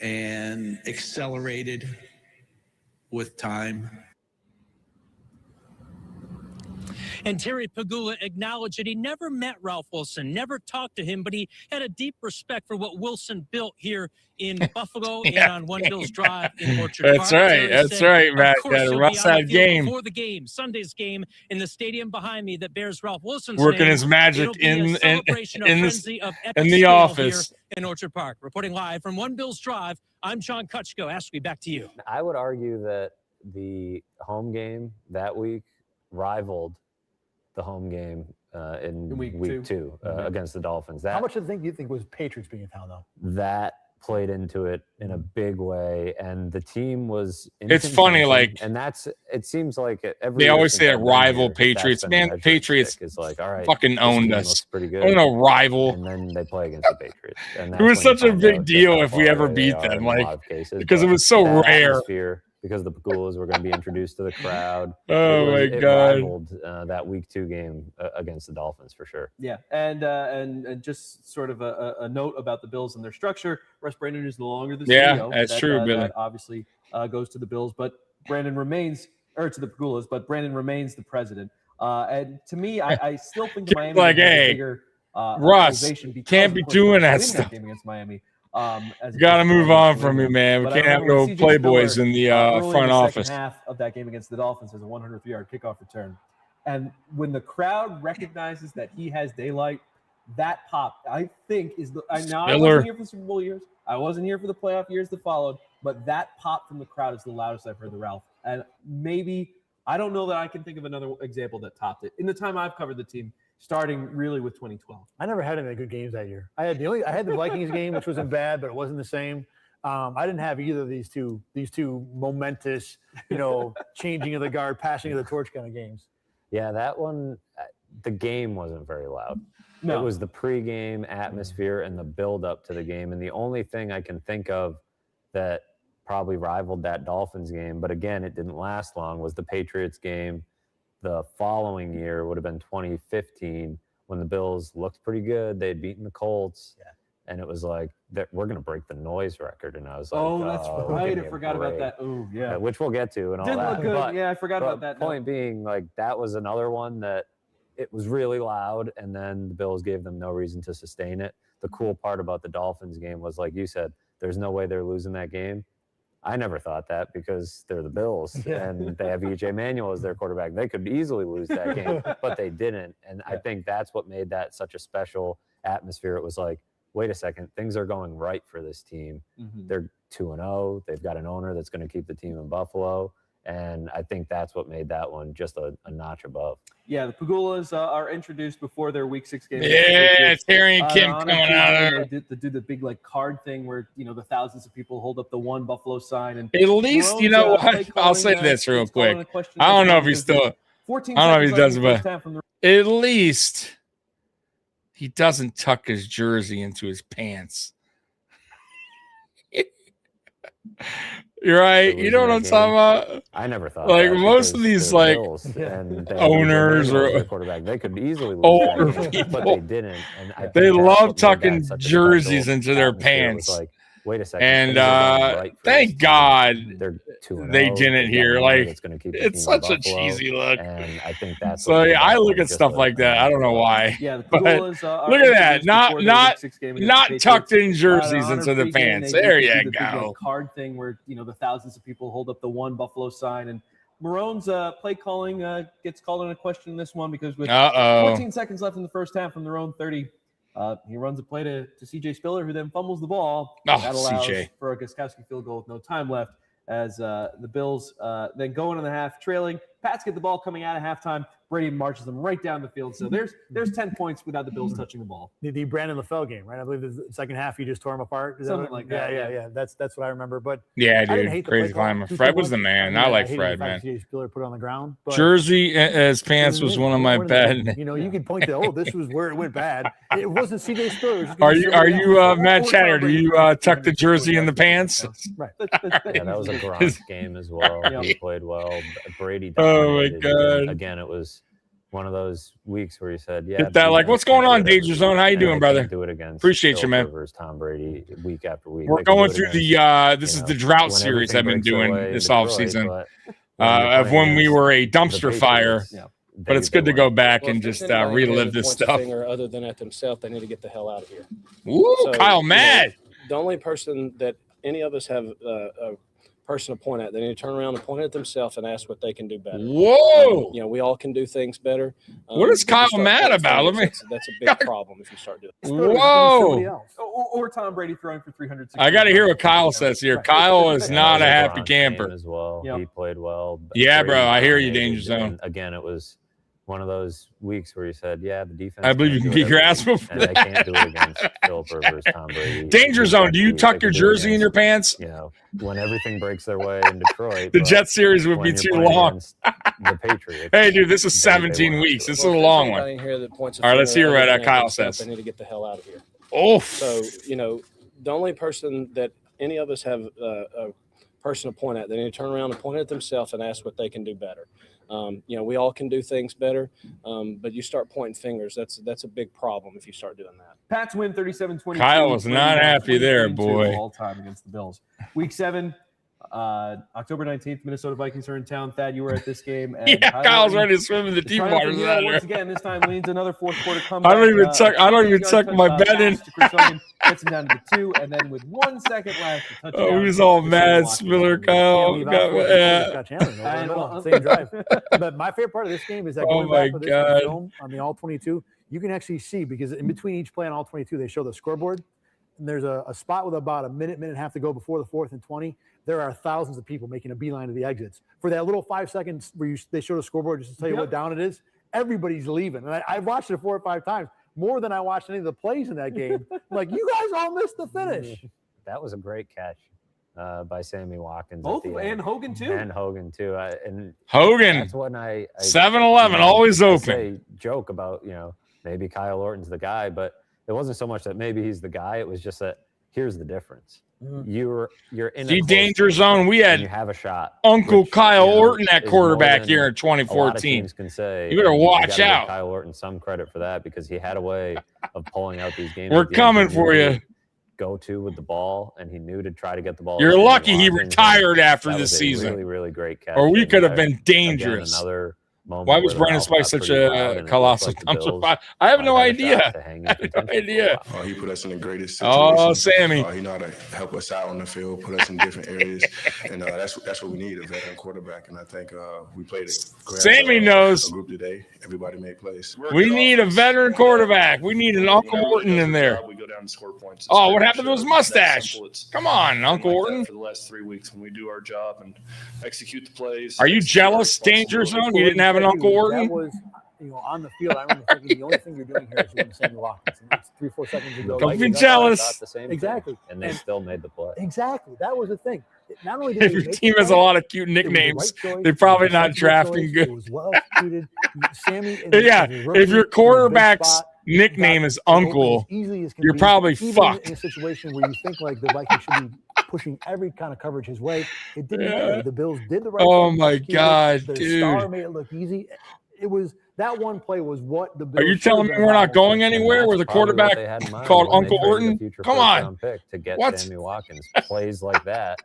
and accelerated with time. And Terry Pegula acknowledged that he never met Ralph Wilson, never talked to him, but he had a deep respect for what Wilson built here in Buffalo and on One Bills Drive in Orchard Park. That's right. Terry That's said, right, of Matt. course, That he'll Russ be on the had field game. before the game, Sunday's game, in the stadium behind me that bears Ralph Wilson's Working name. his magic It'll be a in celebration of frenzy of epic in the scale office. here in Orchard Park. Reporting live from One Bills Drive, I'm John Kutchko. Ashby, back to you. I would argue that the home game that week rivaled the home game in week two against the Dolphins. How much of the thing do you think was Patriots being in town, though? That played into it in a big way, and the team was. It's funny, like, and it seems like every. They year always since say I've that been rival here, Patriots. that's been Man, the Patriots measuring stick, is like, all right, fucking this owned team us. looks pretty good. I don't know, rival. And then they play against the Patriots. And It was that's when such you a find big out just deal how if we far ever away they beat are them, in a like, lot of cases, because it but was so that rare. atmosphere, because the Pegulas were going to be introduced to the crowd. Oh, my it God. rivaled that week 2 game against the Dolphins for sure. Yeah, and just sort of a note about the Bills and their structure. Russ Brandon is no longer the CEO. That's true, Billy. That obviously goes to the Bills, but Brandon remains, or to the Pegulas, but Brandon remains the president. And to me, I still think the Miami Like, game has a hey, bigger Russ, ovation because, can't be of course, doing they that win stuff. game against Miami. You got to move on from me, man. We But I can't have remember no when CJ playboys Spiller, in the early front the office. second half of that game against the Dolphins has a 103-yard kickoff return. And when the crowd recognizes that he has daylight, that pop, I think, is the. I wasn't here for the Super Bowl years. I wasn't here for the playoff years that followed. But that pop from the crowd is the loudest I've heard the Ralph. And maybe, I don't know that I can think of another example that topped it. In the time I've covered the team, starting really with 2012. I never had any good games that year. I had the Vikings game, which wasn't bad, but it wasn't the same. I didn't have either of these two momentous, changing of the guard, passing of the torch kind of games. Yeah, that one, the game wasn't very loud. No. It was the pregame atmosphere and the build-up to the game. And the only thing I can think of that probably rivaled that Dolphins game, but again, it didn't last long, was the Patriots game. The following year would have been 2015 when the Bills looked pretty good. They'd beaten the Colts. Yeah. And it was like, we're going to break the noise record. And I was like, oh, that's right. I forgot about that. Oh, yeah. Which we'll get to and all Didn't that. look good. But, yeah, I forgot about that. Point being, like, that was another one that it was really loud, and then the Bills gave them no reason to sustain it. The cool part about the Dolphins game was, like you said, there's no way they're losing that game. I never thought that because they're the Bills and they have EJ Manuel as their quarterback. They could easily lose that game, but they didn't. And I think that's what made that such a special atmosphere. It was like, wait a second, things are going right for this team. Mm-hmm. They're 2-0. They've got an owner that's going to keep the team in Buffalo. And I think that's what made that one just a notch above. Yeah, the Pegulas are introduced before their Week 6 game. Yeah, Terry and Kim coming out of there. They do the big like card thing where the thousands of people hold up the one Buffalo sign. And at least what? I'll say this real quick. I don't know if he's still. I don't know if he does, but at least he doesn't tuck his jersey into his pants. You're right. You know what I'm talking about? I never thought like that most of these like owners or quarterback, they could easily lose that game, but they didn't. And they love tucking jerseys into their pants. Like, wait a second. And thank God they 2-0. didn't here. Like it's such a cheesy look. And I think that's so. Yeah, I look at stuff like that. I don't know why. Yeah, the but Pegulas, look at that. Not tucked in jerseys into the pants. There you go. Card thing where the thousands of people hold up the one Buffalo sign, and Marrone's play calling gets called into question in this one because with 14 seconds left in the first half from their own 30. He runs a play to CJ Spiller, who then fumbles the ball. That allows for a Gostkowski field goal with no time left as the Bills then go into the half trailing. Pats get the ball coming out of halftime. Brady marches them right down the field. So there's 10 points without the Bills touching the ball. The Brandon LaFell game, right? I believe the second half he just tore him apart. Something like that. Yeah. That's what I remember. But yeah, dude, crazy climber. Fred was the man. I like Fred, man. Spiller put on the ground. Jersey as pants was one of my bad. You can point to this was where it went bad. It wasn't CJ Spiller. Are you Matt Chatter? Do you tuck the jersey in the pants? Right. Yeah, that was a Gronk game as well. He played well. Brady. Oh my God! Again, it was one of those weeks where he said, "Yeah, that like, what's going on, Danger Zone? How you doing, brother? Do it again. Appreciate you, man. Tom Brady, week after week. We're going through the this is the drought series I've been doing this offseason of when we were a dumpster fire. But it's good to go back and just relive this stuff. Other than at themselves, they need to get the hell out of here. Ooh, Kyle, mad. The only person that any of us have a person to point at, they need to turn around and point at themselves and ask what they can do better. Whoa! We all can do things better. What is Kyle mad about? That's a big problem if you start doing it. Whoa! Or Tom Brady throwing for 360. I got to hear what Kyle says here. Kyle is not a happy camper as well. He played well. Yeah, bro. I hear you, Danger Zone. Again, it was one of those weeks where you said, "Yeah, the defense." I believe you can be graspable for that. They can't do it against Philip Rivers, Tom Brady. Danger Zone. Do you tuck your jersey in your pants? When everything breaks their way in Detroit, the Jet series would be too long. The Patriots. Hey, dude, this is 17 weeks. This is a long one. All right, let's hear what Kyle says. They need to get the hell out of here. Oh, so the only person that any of us have a person to point at, they need to turn around and point at themselves and ask what they can do better. We all can do things better, but you start pointing fingers. That's a big problem if you start doing that. Pats win 37-20. Kyle was not happy there, boy. All time against the Bills. Week 7, October 19th, Minnesota Vikings are in town. Thad, you were at this game. And Kyle's ready to swim in the deep waters. Once again, this time leads another fourth quarter comeback. I don't even tuck my bet in. Gets him down to the 2, and then with 1 second left, he's all mad, Spiller. Kyle. Same drive. But my favorite part of this game is that going back with this film on the all 22, you can actually see because in between each play on all 22, they show the scoreboard. And there's a spot with about a minute and a half to go before the 4th and 20. There are thousands of people making a beeline to the exits. For that little 5 seconds where they show the scoreboard just to tell you what down it is, everybody's leaving. And I've watched it 4 or 5 times, more than I watched any of the plays in that game. I'm like, you guys all missed the finish. That was a great catch by Sammy Watkins. Both and Hogan too. And Hogan too. Hogan. That's when I 7-11 always open. Joke about maybe Kyle Orton's the guy, but it wasn't so much that maybe he's the guy. It was just that here's the difference. You're in the danger zone. We had you have a shot. Uncle Kyle Orton at quarterback here in 2014. Can say, you better watch out. Kyle Orton some credit for that because he had a way of pulling out these games. We're coming for you. Go to with the ball, and he knew to try to get the ball. You're lucky he retired after this season. Really, really great catch. Or we could have been dangerous. Again, another moment. Why was Brandon Spice such a colossal dumpster? I have no idea. I have no idea. He put us in the greatest situation. Oh, Sammy. He know how to help us out on the field, put us in different areas, and that's what we need, a veteran quarterback. And I think we played it. Sammy knows. A group today. Everybody made plays. We need a veteran quarterback. We need an Uncle Orton in there. We go down time to score points. Oh, what happened to his mustache? Come on, been Uncle like that Orton. for the last 3 weeks when we do our job and execute the plays. Are you execute our jealous, Danger Zone? You didn't have an That Uncle Orton? was, on the field, I remember thinking the only thing you're doing here is doing Sammy Watkins. And it's 3-4 seconds ago. Don't be jealous. Thought the same thing, Exactly. and they still made the play. Exactly. That was the thing. Not only did If they your make team the has a play, lot of cute it was the nicknames, right choice, they're it probably was a not sensible drafting choice, good. It was well executed. Sammy, Yeah, if your quarterback's spot, nickname is got open Uncle, as easily as can you're be, probably even fucked. in a situation where you think like the Vikings should be pushing every kind of coverage his way. It didn't Yeah. matter. The Bills did the right Oh thing. my executed it. God, Their dude. star made it look easy. It was that one play was what the Bills Are you should telling have me done we're not about going it. anywhere with a Probably what quarterback they had in mind called when they Uncle traded a Orton? future Come on. first-round pick to get What? Sammy Watkins. Plays like that,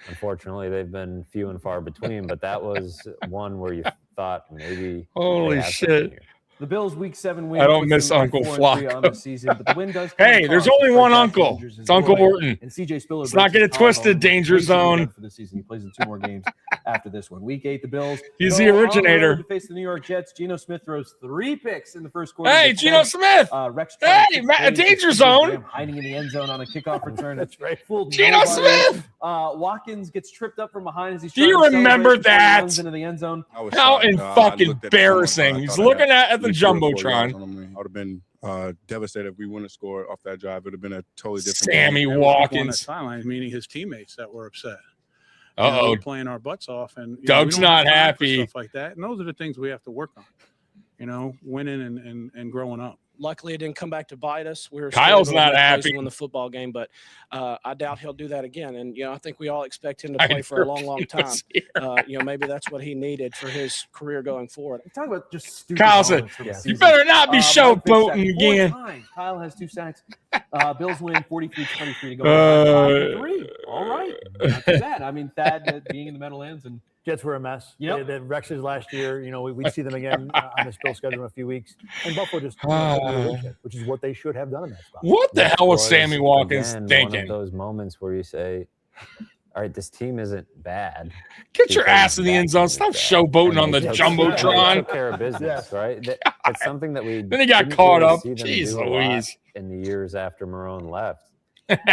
unfortunately, they've been few and far between. But that was one where you thought maybe. Holy they have shit. something here. The Bills' Week 7 win. I don't puts miss them at Uncle 4-3 on the Flacco. season, but the win does come Hey, at there's cost only for one Jack uncle. Andrews' It's Uncle boy. Orton. And CJ Spiller Let's not breaks get his it twisted, collarbone, Danger basically done Zone. for the season. He plays in 2 more games after this one. Week 8, the Bills. He's go the on road originator. To face the New York Jets. Geno Smith throws 3 picks in the first quarter. Hey, Geno Smith. Rex Hey, Trent, Matt, 6 Danger plays, Zone. Graham hiding in the end zone on a kickoff return. That's right. Fooled Geno nobody. Smith. Watkins gets tripped up from behind as he's Do you trying to remember celebrate before he that? runs into the end zone. I was How shocked. I fucking looked at the embarrassing. phone, I He's thought I looking got at the least 3 or 4 yards Jumbotron. on him. I would have been devastated if we wouldn't have scored off that drive. It would have been a totally different Sammy game. Watkins. Sidelines, meaning his teammates that were upset. Uh-oh. We're playing our butts off, and Doug's we don't not have time for happy. stuff like that. And those are the things we have to work on. Winning and growing up. Luckily, it didn't come back to bite us. We were Kyle's still able to not make plays happy. to win the football game, but I doubt he'll do that again. And I think we all expect him to I play for a long, never long seen time. us here. Maybe that's what he needed for his career going forward. Talk about just stupid. Kyle said, moments from the you season. better not be Mike showboating Vick sacked 4 again. times. Kyle has 2 sacks. Bills win 43-23 to go. 5-3. All right, not too bad. I mean, Thad being in the Meadowlands and Jets were a mess. Yep. The Rexes last year, we'd see them again on the Bill schedule in a few weeks. And Buffalo just which is what they should have done in that spot. What the hell was Sammy Watkins Again, one thinking? of those moments where you say, all right, this team isn't bad. Get your because ass in the that end zone. team is Stop bad." showboating And on they the took- Jumbotron. They took care of business, right? It's something that we Then he got didn't caught really up. see them Jeez do a lot Louise. in the years after Marrone left.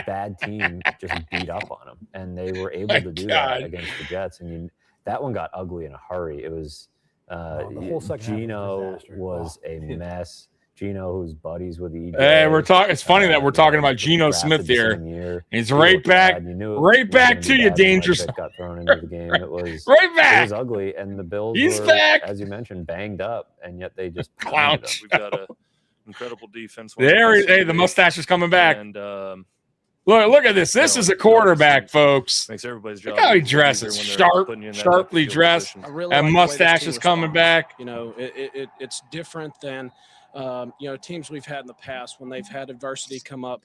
Bad team just beat up on them, and they were able to do God. that against the Jets. And that one got ugly in a hurry. It was the whole second half was a Geno disaster. was a mess. Geno, who's buddies with EJ. Hey, we're talking. It's funny that we're talking about Geno drafted Smith the here. same year. He's He right looked back, bad. You knew it right was back gonna to be you, bad when Mike Dangerous. Vick got thrown into the game. It was Right back. It was ugly, and the Bills He's were, back. as you mentioned, banged up, and yet they just Clown. pounded them. We've got an incredible defense. Hey, the mustache is coming back. And Look at this. This is a quarterback, folks. makes everybody's job Look how he easier dresses. when they're Sharp, putting you in that sharply field dressed. position. I really And like the way this mustache team is coming responds. back. It's different than teams we've had in the past when they've had adversity come up.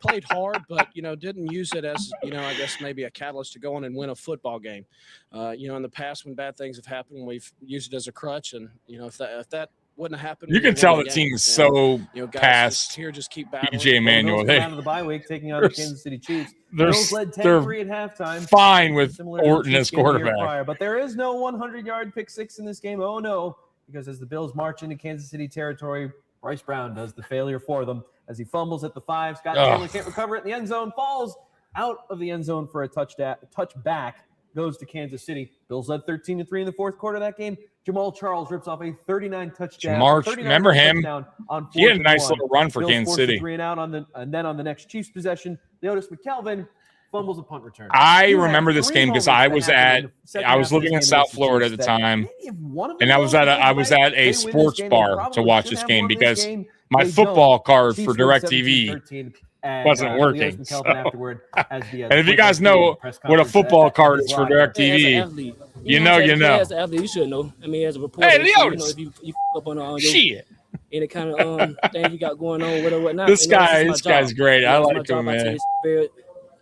Played hard, but didn't use it as I guess maybe a catalyst to go on and win a football game. In the past when bad things have happened, we've used it as a crutch, and if that wouldn't have happened, You we can would've tell won the game. team is And, so guys past just keep battling. EJ Manuel. Bills come out of the bye week, taking on the Kansas City Chiefs. Bills led 10-3 at halftime. fine with similar to the Orton Chiefs as game the year quarterback. prior. But there is no 100-yard pick six in this game. Oh, no, because as the Bills march into Kansas City territory, Bryce Brown does the failure for them as he fumbles at the 5. Scott Taylor can't recover it in the end zone, falls out of the end zone for a touchback, goes to Kansas City. Bills led 13-3 in the fourth quarter of that game. Jamal Charles rips off a 39 touchdown. Remember him? On He had a nice 4th and 1. little run for Bills Kansas forced City. a 3 and out and then on the next Chiefs possession, Leotis McKelvin fumbles a punt return. I You had remember this 3 game because moments I that happened in the second half was of living in this game South against the Florida at Chiefs the that time, maybe if one of them and I was goes at their way, a they win sports this game. They bar to probably watch should this have game won this because game. my They football don't. card Chiefs for win DirecTV 17-13, and, wasn't working. Leotis McKelvin afterward has the, And if you guys know what a football card is for DirecTV, you know. As an athlete, you should know. I mean, as a reporter, Hey, so, Leotis. if you up on your Shit. any kind of thing you got going on, whatnot. This it's my guy's job. great. I It's my like job. him, I man.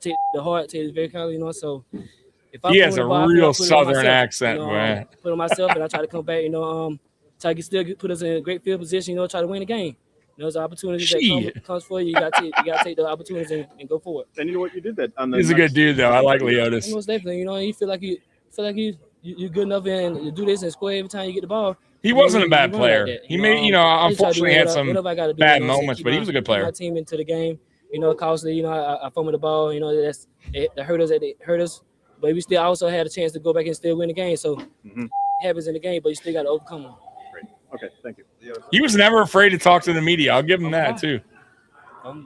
take the heart, take it very kindly, so if I He put has on a the ball, I feel real I put it on Southern myself, accent, man. Put it on myself, and I try to come back, try to still put us in a great field position, try to win the game. There's opportunities that comes for you. You got to take the opportunities and go for it. And you know what you did that on the. He's a good dude, though. I like Leotis. Most definitely, you feel like you're good enough and you do this and score every time you get the ball. He wasn't a bad we run player. that. He made, unfortunately had some whatever I gotta do, bad say, moments, keep but he was a good keep my player. team into the game. Costly, I fumbled the ball. That hurt us. But we still also had a chance to go back and still win the game. So it happens in the game, but you still got to overcome them. Great. Okay, thank you. He was never afraid to talk to the media. I'll give him that too.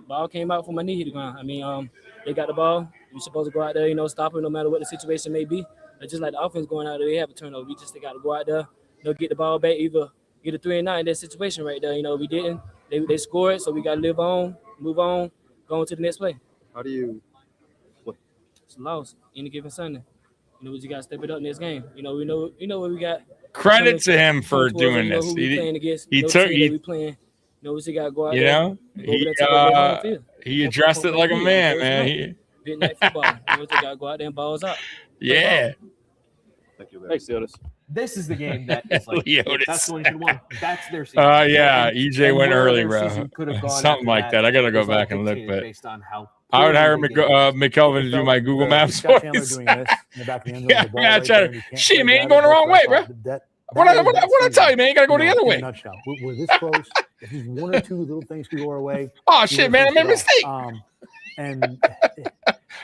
Ball came out from my knee hit the ground. They got the ball. We're supposed to go out there, stop it no matter what the situation may be. But just like the offense going out there, they have a turnover. We just got to go out there, get the ball back, either get a 3-and-9 in that situation right there. We didn't. They scored, so we got to live on, move on, go on to the next play. How do you flip? It's a loss any given Sunday. We just got to step it up next game. We know what we got. Credit to him for doing this. He took. We playing. We just got to go out there. He addressed it like a man, man. Big night football. We just got to go out there and balls up. Yeah. Thank you, Thanks, Leotis. This is the game that is like Leotis. that's when you should win. That's their season. Yeah, And EJ went where early, their bro. season could have gone Something after like that. I gotta go is all back and look, dictated but based on how I would hire poorly the game McKelvin to do my Google Maps Scott Chandler voice. doing this in the back of the end zone, Yeah, the ball man, right there, and you can't shit, play man, that you going the or wrong way, press bro. off. What I tell you, man, you gotta go the other In a way. nutshell, we're this close. If there's one or two little things could go our way. Oh shit, man, I made a mistake.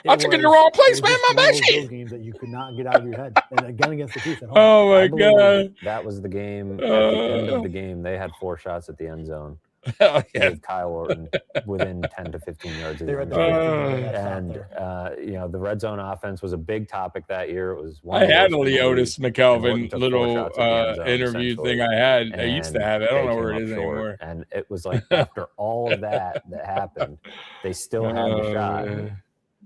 I took it in the wrong place, man. My bad shit. Those games that you could not get out of your head, and again against the Chiefs at home. Oh my I believe god, that was the game. At the end of the game, they had 4 shots at the end zone. Oh, yeah. With Kyle Orton within 10 to 15 yards of the They were end at the zone. And the red zone offense was a big topic that year. It was I had a worst in the Leotis league. McKelvin And Orton took 4 little shots at the end zone, interview essentially. thing I had. I used to have it. I don't And know they where it came is up short. anymore. And it was like after all of that happened, they still had the shot. Yeah.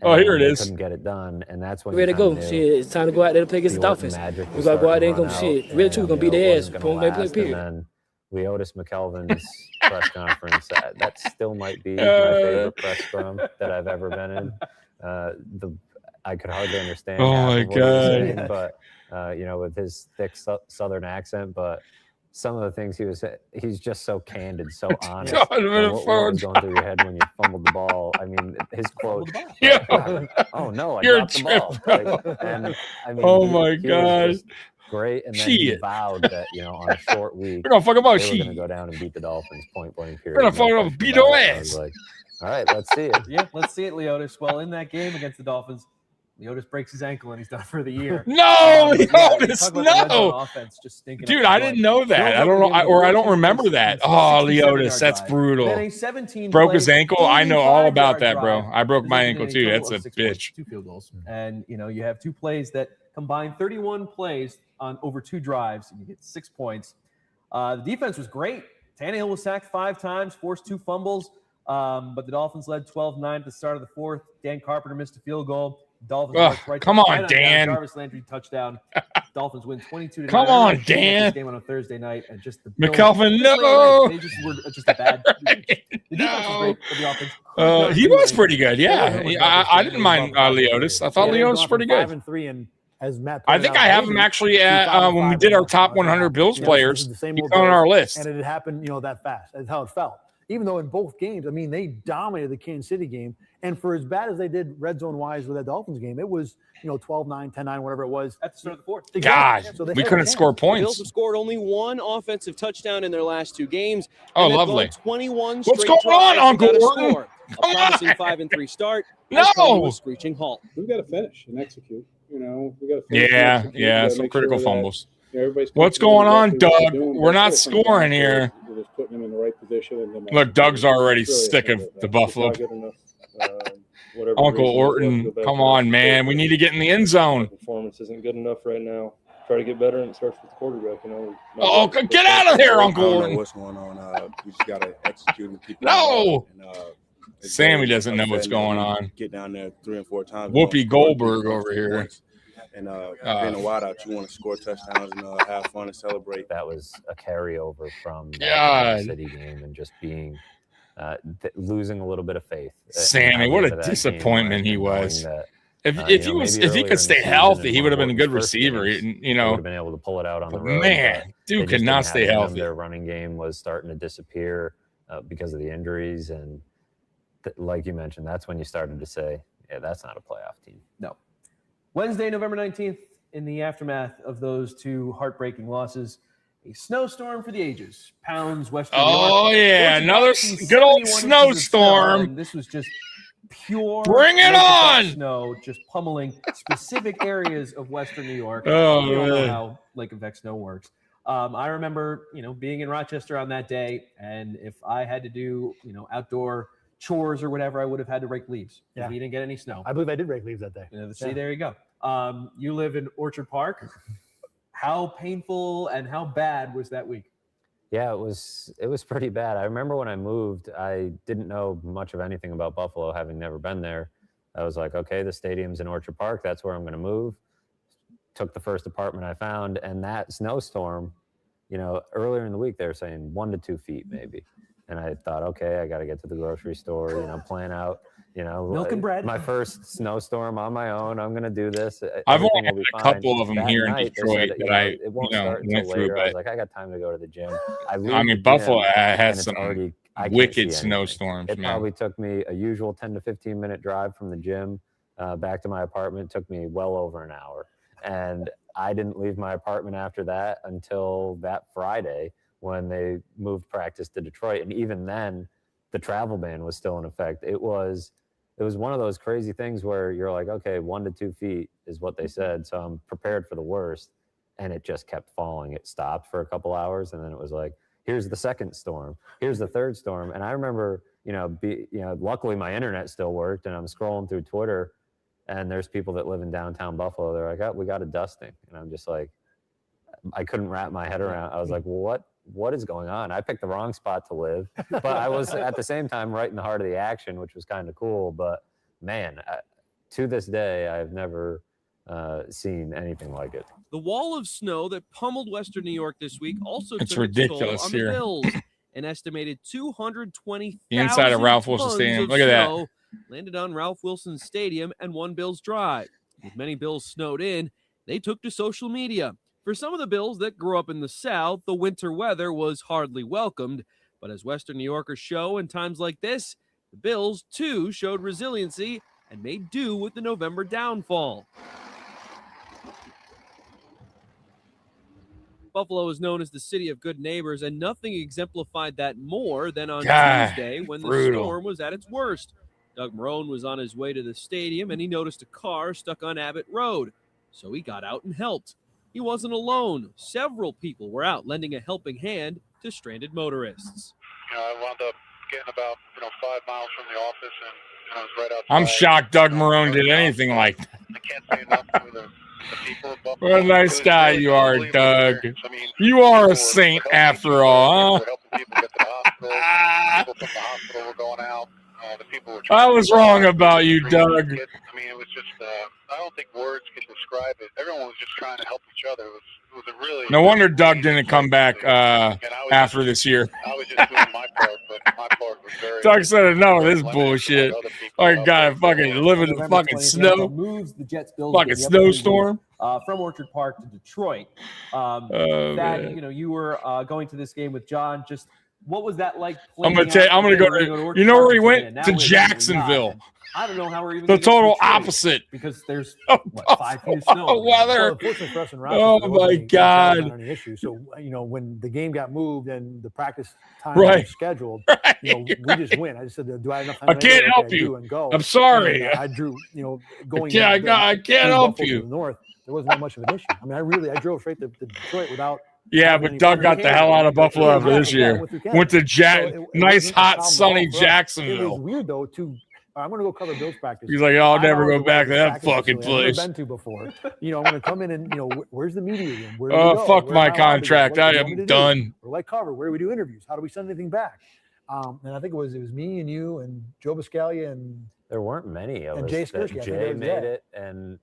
Oh, here it they is. Couldn't get it done, and that's when Ready to go. you kinda Shit, knew it's time to go out there to play against the Dolphins. We got to go out there and come shit. Really, true, we're going to beat their ass. Point blank play, period. And then Leotis McKelvin's press conference, that still might be my favorite press scrum that I've ever been in. I could hardly understand half of what he was saying, but with his thick Southern accent, but some of the things he's just so candid, so honest. God, what was going through your head when you fumbled the ball? I mean, his quote. Yeah. Oh no, I You're dropped the ball. And, I mean, oh he my was god. just great, and then he Shit. vowed that on a short week We're gonna fuck about they were shit. going to go down and beat the Dolphins point blank period. We're gonna fuck No up, question beat about your it. I ass. was like, all right, let's see it. Yeah, let's see it, Leotis. Well, in that game against the Dolphins, Leotis breaks his ankle and he's done for the year. No, Leotis, Leotis, talk about the red zone no. offense just stinking Dude, up I the didn't play. know that. I don't know, I don't remember that. Oh, Leotis, that's brutal. Then a 17 Broke his play, ankle. I know all 85 about yard that, bro. drive. I broke my Resulted in ankle too. total That's a of 6 points, bitch. 2 field goals. And you have 2 plays that combine 31 plays on over 2 drives, and you get 6 points. The defense was great. Tannehill was sacked 5 times, forced 2 fumbles, but the Dolphins led 12-9 at the start of the 4th. Dan Carpenter missed a field goal. Dolphins marched right come to on, Dan. Jarvis Landry touchdown. Dolphins win 22-9. Come on, Dan. Game on a Thursday night, and just the McKelvin, no. They just were just a bad. The defense was great, but the offense. He was pretty good. Yeah, I didn't mind Leotis. I thought Leotis was pretty good. 5-3, and as Matt I think I have him actually when we did our top 100 Bills players. He's on our list. And it had happened, that fast. That's how it felt. Even though in both games, I mean, they dominated the Kansas City game. And for as bad as they did red zone wise with that Dolphins game, it was 12-9, 10-9, whatever it was at the start of the 4th. God, So they we had couldn't a score chance. The Bills points. have scored only 1 offensive touchdown in their last 2 games. Oh, and they've lovely. gone 21 What's straight going on, drives Uncle without a Orton? score. A promising 5-3 start. No. has come to a screeching halt. We've got to finish and execute. We got to finish. Yeah, some critical fumbles. What's going on, Doug? We're not scoring here. We're just putting them in the right position. And then Look, Doug's already sick of the Buffalo. Uncle Orton, come on, man. We need to get in the end zone. Performance isn't good enough right now. Try to get better, and it starts with the quarterback. Oh, get out of here, Uncle I don't know Orton. what's going on. We just got to execute and keep. No. It's Sammy very doesn't know what's upsetting going that we on. Get down there 3 and 4 times. Whoopi Goldberg over here. And being a wideout, you want to score touchdowns and have fun and celebrate. That was a carryover from that God. Kansas City game and just being losing a little bit of faith. Sammy, what a into that game, disappointment he and knowing was. that, If he could stay healthy, he would have been a good receiver. They would have been able to pull it out on the road. Man, but dude they could just not didn't stay have it in them. healthy. Their running game was starting to disappear because of the injuries, and like you mentioned, that's when you started to say, "Yeah, that's not a playoff team." No. Wednesday, November 19th, in the aftermath of those 2 heartbreaking losses, A snowstorm for the ages. Pounds Western New York. Oh, yeah. Orchard Another Park sees good old 71 inches of snowstorm. snow, and this was just pure Bring it lake effect on! snow, just pummeling specific areas of Western New York. Oh, You don't know man. how lake effect snow works. I remember, being in Rochester on that day, and if I had to do, outdoor chores or whatever, I would have had to rake leaves. Yeah. We didn't get any snow. I believe I did rake leaves that day. See, there you go. You live in Orchard Park. How painful and how bad was that week? Yeah, it was pretty bad. I remember when I moved, I didn't know much of anything about Buffalo, having never been there. I was like, okay, the stadium's in Orchard Park. That's where I'm going to move. Took the first apartment I found, and that snowstorm, earlier in the week, they were saying 1 to 2 feet maybe. And I thought, okay, I got to get to the grocery store, plan out, milk and bread. My first snowstorm on my own. I'm going to do this. I've Everything only had will be a fine. couple of them That here in night, they said Detroit that, that I, it won't start until went through, later. I was but like, I got time to go to the gym. I mean, Buffalo has some I can't wicked see anything. snowstorms, It man. probably took me a usual 10 to 15 minute drive from the gym back to my apartment. It took me well over an hour. And I didn't leave my apartment after that until that Friday when they moved practice to Detroit. And even then, the travel ban was still in effect. It was one of those crazy things where you're like, okay, 1 to 2 feet is what they said. So I'm prepared for the worst. And it just kept falling. It stopped for a couple hours. And then it was like, here's the second storm. Here's the third storm. And I remember, luckily my internet still worked, and I'm scrolling through Twitter, and there's people that live in downtown Buffalo. They're like, oh, we got a dusting. And I'm just like, I couldn't wrap my head around. I was like, well, what is going on? I picked the wrong spot to live, but I was at the same time right in the heart of the action, which was kind of cool. But man, to this day, I've never seen anything like it. The wall of snow that pummeled Western New York this week also It's took ridiculous its toll on here. the Bills. An estimated 220,000 The inside of Ralph Wilson tons Stadium. of Look at that. snow landed on Ralph Wilson Stadium and won Bills Drive. With many Bills snowed in, they took to social media. For some of the Bills that grew up in the South, the winter weather was hardly welcomed. But as Western New Yorkers show in times like this, the Bills, too, showed resiliency and made do with the November downfall. Buffalo is known as the city of good neighbors, and nothing exemplified that more than on Tuesday when the storm was at its worst. Doug Marrone was on his way to the stadium, and he noticed a car stuck on Abbott Road. So he got out and helped. He wasn't alone. Several people were out lending a helping hand to stranded motorists. I wound up getting about 5 miles from the office, and I was right outside. I'm shocked Doug Marrone did anything like that. I can't say enough to the people of Buffalo. What a nice guy you are, Doug. You are a saint after all, huh? People from the hospital were going out. The people were I was wrong about you, Doug. I mean, it was just, I don't think words can describe it. Everyone was just trying to help each other. It was a really... No wonder Doug didn't come back after this year. I was just doing my part, but my part was very... Doug said, no, this bullshit. I got fucking living in the fucking snow. Moves the Jets Bills Fucking snowstorm. From Orchard Park to Detroit. You were going to this game with John. Just what was that like? I'm gonna go to. You know where he went? To Jacksonville. I don't know how we're even the total opposite because there's 5 feet of snow. Weather. Oh my God! Any issue. So when the game got moved and the practice time Right. was scheduled, we just went. I just said, "Do I have enough time?" I can't help you. And go. I'm sorry. And, I drew. Going. I can't help you. To the north, there wasn't that much of an issue. I mean, I drove straight to Detroit without. Yeah, but Doug got the hell out of Buffalo after this year. Went to nice, hot, sunny It Jacksonville. was weird though to. I'm going to go cover Bills practice. He's like, I'll never go back to that fucking place. I've never been to before. I'm going to come in and where's the media room? Where fuck my contract. I am done. We're like cover. Where do we do interviews? How do we send anything back? And I think it was me and you and Joe Biscaglia and there weren't many of and us. Jay Skirsky. Jay made it, and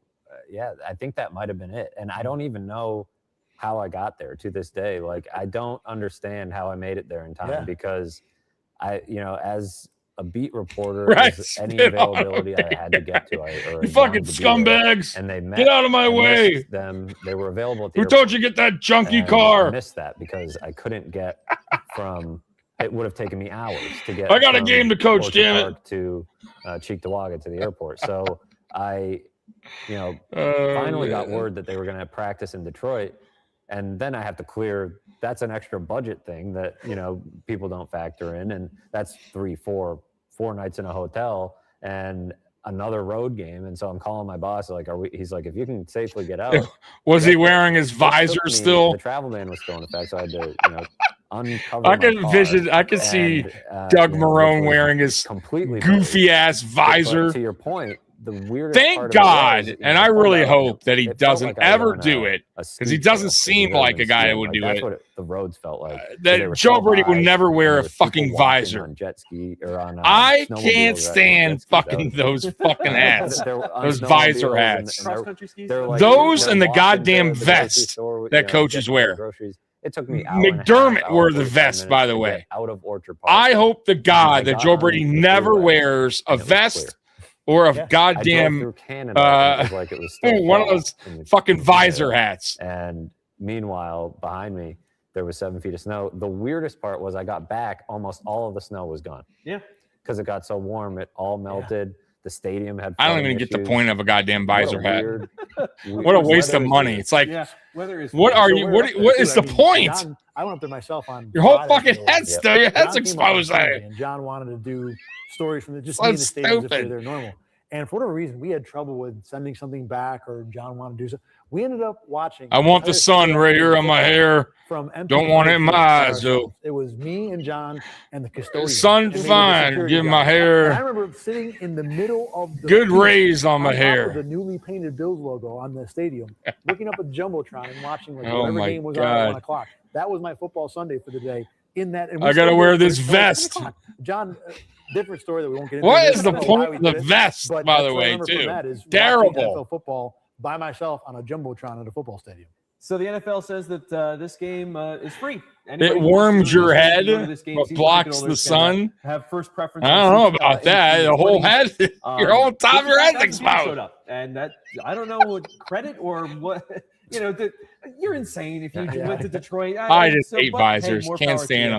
I think that might have been it. And I don't even know how I got there to this day. Like I don't understand how I made it there in time because as a beat reporter, any availability I had to get to, you fucking scumbags! And they met, get out of my way. Them, they were available at the Who told you to get that junky car? I missed that because I couldn't get from. It would have taken me hours to get. I got a game to coach, Orchard damn it. Park to Cheektowaga to the airport. So I, finally got word that they were going to have practice in Detroit. And then I have to clear. That's an extra budget thing that, you know, people don't factor in. And that's 4 nights in a hotel and another road game. And so I'm calling my boss, like, he's like, if you can safely get out. Was he wearing his visor still? The travel ban was still in effect. So I had to, you know, uncover I my can car. envision, I can see Doug Marrone wearing his goofy ass visor. But to your point, the weirdest Thank part God. of it was, And I really hope that he felt doesn't like I was ever on do it, because he doesn't seem like a guy that would do that's it. what the roads felt like. That Joe Brady would never wear a fucking visor. On jet ski or on, I snowmobiles can't or stand jet skis. fucking those fucking hats, They're on those visor snowmobiles hats. and Cross-country skis? Those they're and the walking goddamn to the grocery vest store, that you know, coaches getting wear. groceries. It took me hour and a half, McDermott hour wore and the 45 vest, by the minutes to way. get out of Orchard Park. I hope to God I that got Joe on Brady the never freeway, wears a and it was vest clear. or a I drove goddamn through Canada, and it was like it was still one of fall those in the- fucking in visor Canada. hats. And meanwhile, behind me, there was 7 feet of snow. The weirdest part was I got back, almost all of the snow was gone. Yeah. Because it got so warm, it all melted. The stadium had. I don't even flooding get the issues. point of a goddamn visor What a hat. weird- What a waste of money. It's like, weather is what weird. are So you? we're What? up there, What too. is I the mean, point? John, I went up there myself on Your whole Friday fucking to go head's over still, there. your head's John came up on exposed. Sunday, and John wanted to do stories from just So me in the stadium as if stupid. they're normal. And for whatever reason, we had trouble with sending something back, or John wanted to do something. We ended up watching. I want the sun right here on my hair. From empty Don't want it in my fields eyes, though. It was me and John and the custodian. Sun and maybe the fine. security Give guy. my hair. And I remember sitting in the middle of the Good field rays on my top hair. of the newly painted Bills logo on the stadium, looking up at Jumbotron and watching like Oh whatever my game was on God. at 1 o'clock. That was my football Sunday for the day. In that, and we I gotta still wear did it this till 10 vest. o'clock. John, different story that we won't get into. What This. is I the don't know why point we of the did it, vest, but by the that's what I way, remember from too? that is watching Terrible. NFL football by myself on a Jumbotron at a football stadium. So the NFL says that this game is free. It warms your head, but blocks the sun. Have first preference. I don't know about that. The whole head, your whole top of your head's exposed. Showed up, and that I don't know what credit or what. You know, you're insane if you went to Detroit. I just hate but, hey, visors. more Can't power to stand you.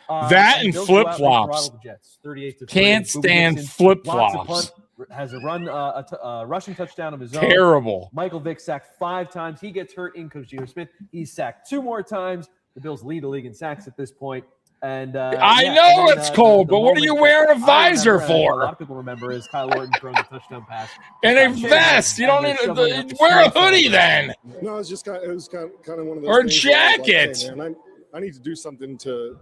them. That and Bills go out flip and flops. throttle the Jets, 38-3. Can't Booby stand Gibson, flip blocks a flops. punt, has a run, a rushing touchdown of his own. Terrible. Michael Vick sacked 5 times. He gets hurt in Coach Geno Smith. He's sacked 2 more times. The Bills lead the league in sacks at this point. And I know it's cold, but what are you wearing a visor A for? lot of people remember is Kyle Orton throwing the touchdown pass. And a vest. You don't need to wear a hoodie then. No, it was kind of one of those Or a things where I was like, jacket. hey, man, I need to do something to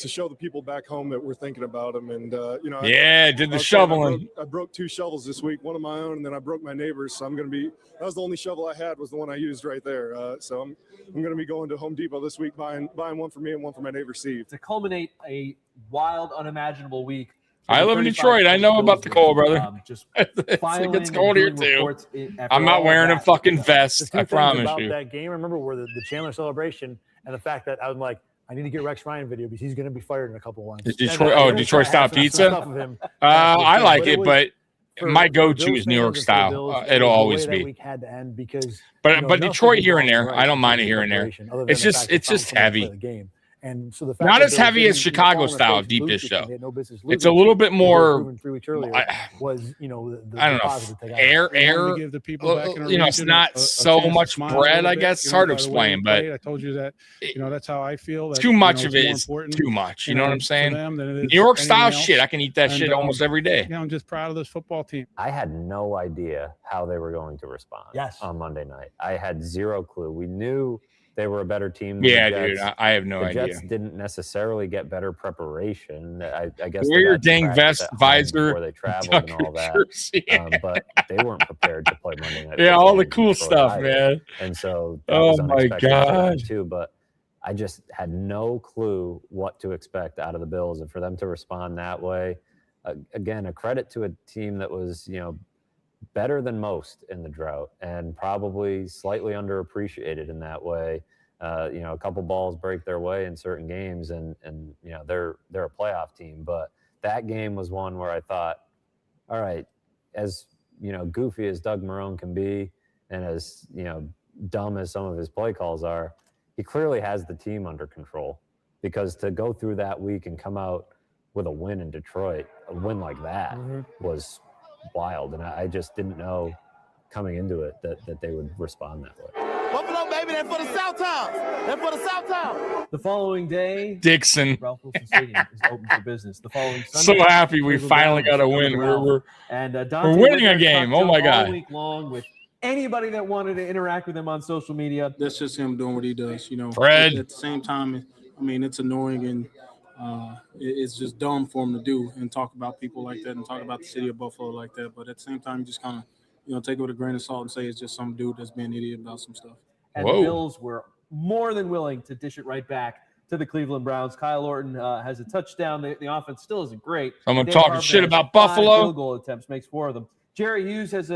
show the people back home that we're thinking about them. And you know, Yeah, did the shoveling. I broke 2 shovels this week, one of my own, and then I broke my neighbor's. So that was the only shovel I had, was the one I used right there. So I'm going to be going to Home Depot this week, buying one for me and one for my neighbor Steve. To culminate a wild, unimaginable week. I live in Detroit. I know about the cold, brother. Just It's cold here too. I'm not wearing a fucking vest. I promise about you. that game, I remember, were the Chandler celebration and the fact that I was like, I need to get Rex Ryan video because he's going to be fired in a couple of ones. Detroit style pizza. I like it, but my go-to is New York style. It'll always be. But Detroit here and there, I don't mind it here and there. It's just heavy. And so the fact Not that as they were heavy as getting, Chicago falling on style their face, deep losing, dish though. they had no business It's a losing. little bit They were more. proven 3 weeks earlier was, you know, the I don't positive know. take out. Air. Give the people back in our You know, it's region not a so chance to much smile a bread. little I bit, guess it's you know, hard to by the way explain, we but played. I told you that. You know, that's how I feel. That, too much you of know, it more is important, too much. You know what I'm for saying? them than it is New York anything style else. shit. I can eat that And, shit almost every day. Yeah, I'm just proud of this football team. I had no idea how they were going to respond on Monday night. I had 0 clue. We knew they were a better team than Yeah, the Jets. dude, I have no idea. The Jets didn't necessarily get better preparation. I guess Wear they your had to dang practice vest, at home visor, before they traveled tuck and all your that. shirts, yeah. But they weren't prepared to play Monday night. Yeah, football all the in cool Detroit stuff, either. man. And so that Oh was my unexpected for them God. too. But I just had no clue what to expect out of the Bills, and for them to respond that way, again, a credit to a team that was, you know, better than most in the drought and probably slightly underappreciated in that way. You know, a couple balls break their way in certain games, and you know, they're a playoff team. But that game was one where I thought, all right, as you know, goofy as Doug Marrone can be, and as, you know, dumb as some of his play calls are, he clearly has the team under control, because to go through that week and come out with a win in Detroit, a win like that was wild. And I just didn't know coming into it that they would respond that way. Buffalo baby. That's for the South Towns. That's for the South Towns. The following day, Dixon. Ralph Wilson Stadium is open for business. The following Sunday, So happy we Cleveland finally Browns got a come win. to Ralph. We're winning a game. Oh my God. All week long with anybody that wanted to interact with him on social media. That's just him doing what he does. You know, Fred. At the same time, I mean, it's annoying and it's just dumb for him to do and talk about people like that and talk about the city of Buffalo like that. But at the same time, you just kind of, you know, take it with a grain of salt and say it's just some dude that's being an idiot about some stuff. And the Bills were more than willing to dish it right back to the Cleveland Browns. Kyle Orton has a touchdown. The offense still isn't great. Someone Dan talking Harper shit has about 5 Buffalo. Field goal attempts, makes 4 of them. Jerry Hughes has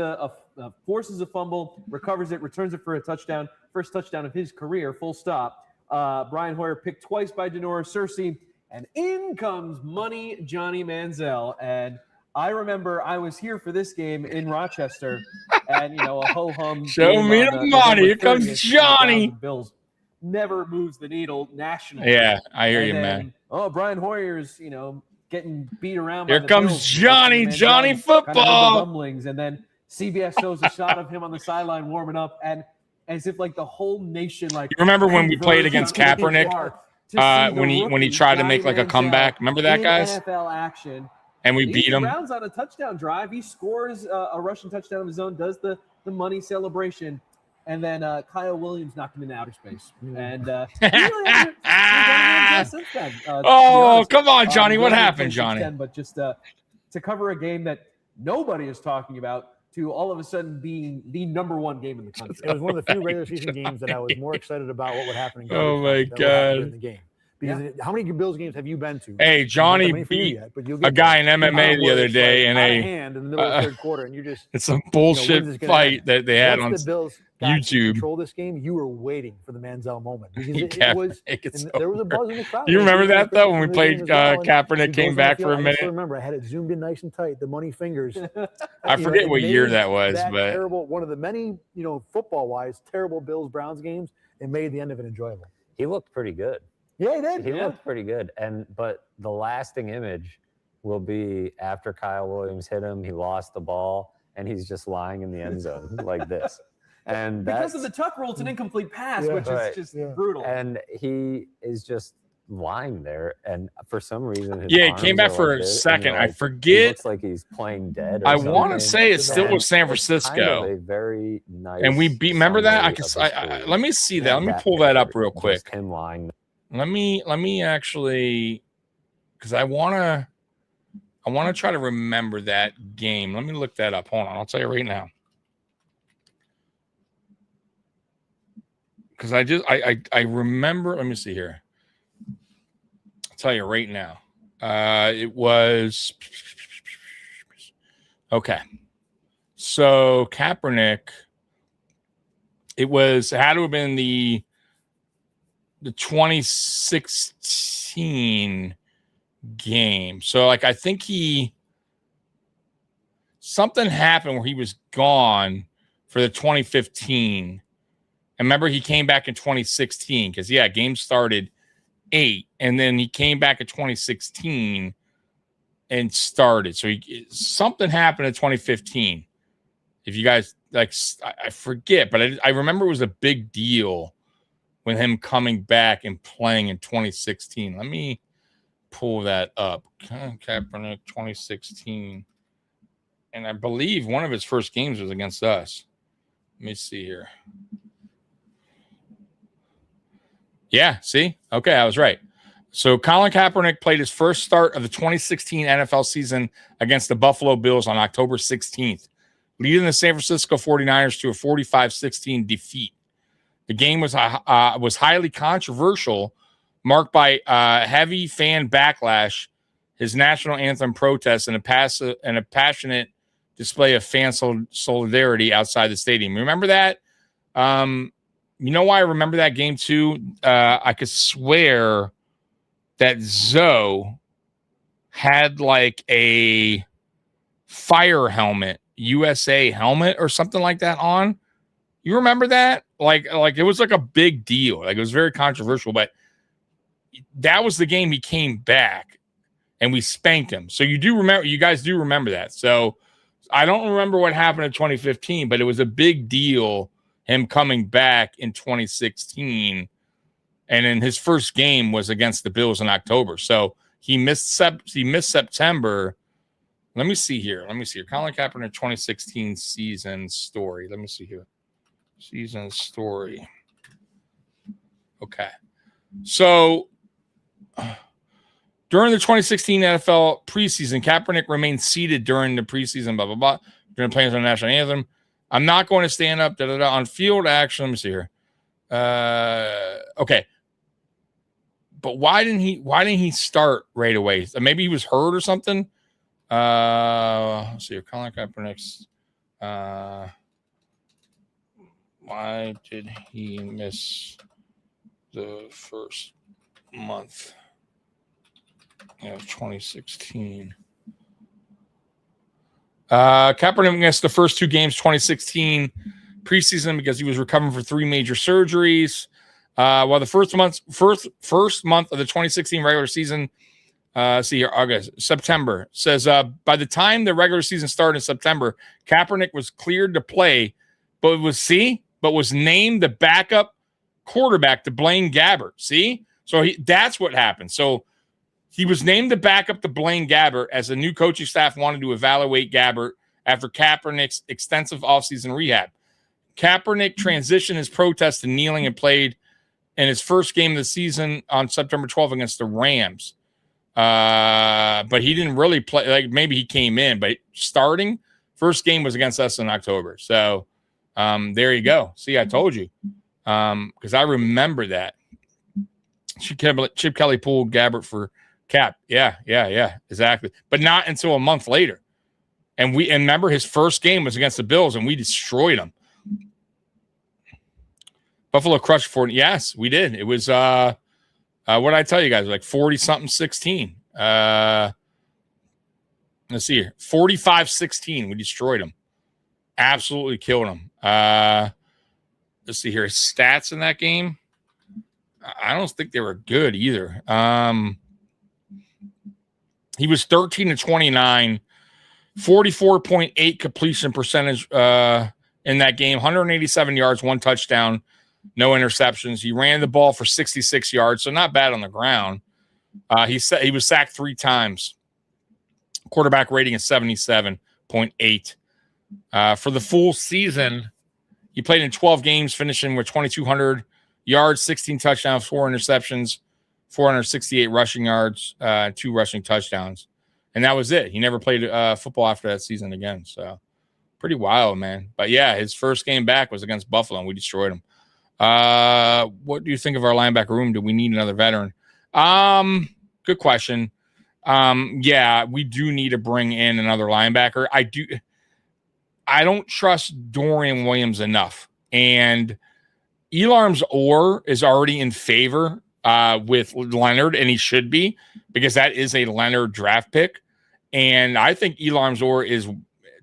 forces a fumble, recovers it, returns it for a touchdown. First touchdown of his career, full stop. Brian Hoyer picked twice by Denora Cersei, and in comes Money Johnny Manziel. And I remember I was here for this game in Rochester, and you know, a ho hum. Show me the money. Here comes Johnny. Bills never moves the needle nationally. Yeah, I hear And you, then, man. Oh, Brian Hoyer's, you know, getting beat around. Here by the comes Bills. Johnny, Manziel Johnny kind of heard the football. rumblings, and then CBS shows a shot of him on the sideline warming up, and as if like the whole nation, like, You remember when we played against converged on Kaepernick? Lamar to see the When he rookie tried to make Johnny like a comeback. Manziel Remember that, in guys? NFL action. And we He beat him. Browns on a touchdown drive. He scores a rushing touchdown of his own, does the money celebration, and then Kyle Williams knocked him into outer space. And he really hasn't done anything since then. To be honest. Come on, Johnny. What He hasn't happened, played since Johnny? then, but just to cover a game that nobody is talking about to all of a sudden being the number 1 game in the country. It was one of the few regular season games that I was more excited about what would happen in Oh, my garbage time than what happened God. in the game. Because how many Bills games have you been to? Hey, Johnny Not that many for you beat yet, but you'll a get guy there. in MMA the other It's day like in out of a hand in the middle of the third quarter, and you're just it's some when's bullshit this gonna fight end? that they had Once on the Bills got to YouTube. control this game, you were waiting for the Manziel moment because it Kaepernick, was. it's And there was a buzz in the crowd. You remember that though when we The played game as well, and Kaepernick he came goes on back the for a field. I minute? still remember I had it zoomed in nice and tight. The money fingers. I forget it what year made that was, that but terrible. One of the many, football wise, terrible Bills Browns games. It made the end of it enjoyable. He looked pretty good. Yeah, he did. He looked pretty good. But the lasting image will be after Kyle Williams hit him, he lost the ball, and he's just lying in the end zone like this. And Because of the tuck rule, it's an incomplete pass, Yeah. which Right. is just brutal. And he is just lying there, and for some reason, his Yeah, he arms came back are for like a this, second. and I He forget. looks like he's playing dead. Or I want to something. say it still And was San it's kind Francisco. of a very nice. And we beat. Remember that? I summary can. of his I, career. let me see that. Let me That pull that up picture, real just quick. Him lying. Let me actually, because I wanna try to remember that game. Let me look that up. Hold on, I'll tell you right now. Because I remember. Let me see here. I'll tell you right now. It was okay. So Kaepernick. It had to have been the 2016 game. So like I think something happened where he was gone for the 2015. And remember he came back in 2016 because game started 8 and then he came back in 2016 and started. So something happened in 2015. If you guys I forget, but I remember it was a big deal with him coming back and playing in 2016. Let me pull that up. Kaepernick 2016. And I believe one of his first games was against us. Let me see here. Yeah, see? Okay, I was right. So Colin Kaepernick played his first start of the 2016 NFL season against the Buffalo Bills on October 16th, leading the San Francisco 49ers to a 45-16 defeat. The game was highly controversial, marked by heavy fan backlash, his national anthem protests, and a passionate display of fan solidarity outside the stadium. Remember that? You know why I remember that game too? I could swear that Zoe had like a fire helmet, USA helmet or something like that on. You remember that? Like it was like a big deal. Like it was very controversial, but that was the game he came back and we spanked him. So you guys do remember that. So I don't remember what happened in 2015, but it was a big deal him coming back in 2016. And then his first game was against the Bills in October. So he missed September. Let me see here. Colin Kaepernick 2016 season story. Let me see here. Season story. Okay. So during the 2016 NFL preseason, Kaepernick remained seated during the preseason, blah, blah, blah, during playing on the national anthem. I'm not going to stand up on field action. Let me see here. Okay. But why didn't he start right away? Maybe he was hurt or something. Let's see here. Colin Kaepernick's. Why did he miss the first month of 2016? Kaepernick missed the first 2 games 2016 preseason because he was recovering from 3 major surgeries. While the first month of the 2016 regular season, see here, September says by the time the regular season started in September, Kaepernick was cleared to play, but was named the backup quarterback to Blaine Gabbert. See, so that's what happened. So he was named the backup to Blaine Gabbert as the new coaching staff wanted to evaluate Gabbert after Kaepernick's extensive offseason rehab. Kaepernick transitioned his protest to kneeling and played in his first game of the season on September 12th against the Rams. But he didn't really play. Like, maybe he came in, but starting first game was against us in October. So there you go. See, I told you. Because I remember that. Chip Kelly pulled Gabbert for Cap. Yeah, exactly. But not until a month later. And remember his first game was against the Bills, and we destroyed them. Buffalo crushed 40. Yes, we did. It was what did I tell you guys? Like 40-something 16. Let's see here. 45-16. We destroyed them. Absolutely killed them. Let's see here. His stats in that game. I don't think they were good either. He was 13-29, 44.8 completion percentage in that game, 187 yards, 1 touchdown. No interceptions. He ran the ball for 66 yards, so not bad on the ground. He was sacked 3 times. Quarterback rating is 77.8. For the full season, he played in 12 games, finishing with 2,200 yards, 16 touchdowns, 4 interceptions, 468 rushing yards, 2 rushing touchdowns. And that was it. He never played football after that season again. So pretty wild, man. But, yeah, his first game back was against Buffalo, and we destroyed him. What do you think of our linebacker room? Do we need another veteran? Good question. Yeah, we do need to bring in another linebacker. I don't trust Dorian Williams enough. And Elarms Orr is already in favor with Leonard, and he should be, because that is a Leonard draft pick. And I think Elarms Orr is,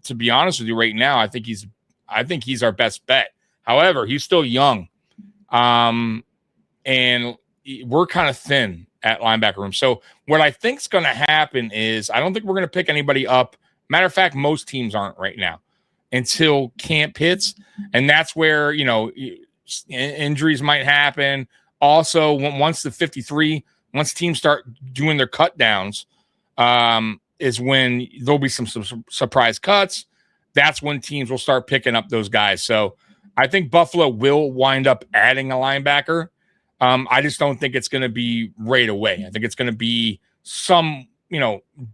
to be honest with you right now, I think he's our best bet. However, he's still young. And we're kind of thin at linebacker room. So what I think is going to happen is I don't think we're going to pick anybody up. Matter of fact, most teams aren't right now until camp hits. And that's where, injuries might happen. Also, once teams start doing their cut downs, is when there'll be some surprise cuts. That's when teams will start picking up those guys. So I think Buffalo will wind up adding a linebacker. I just don't think it's going to be right away. I think it's going to be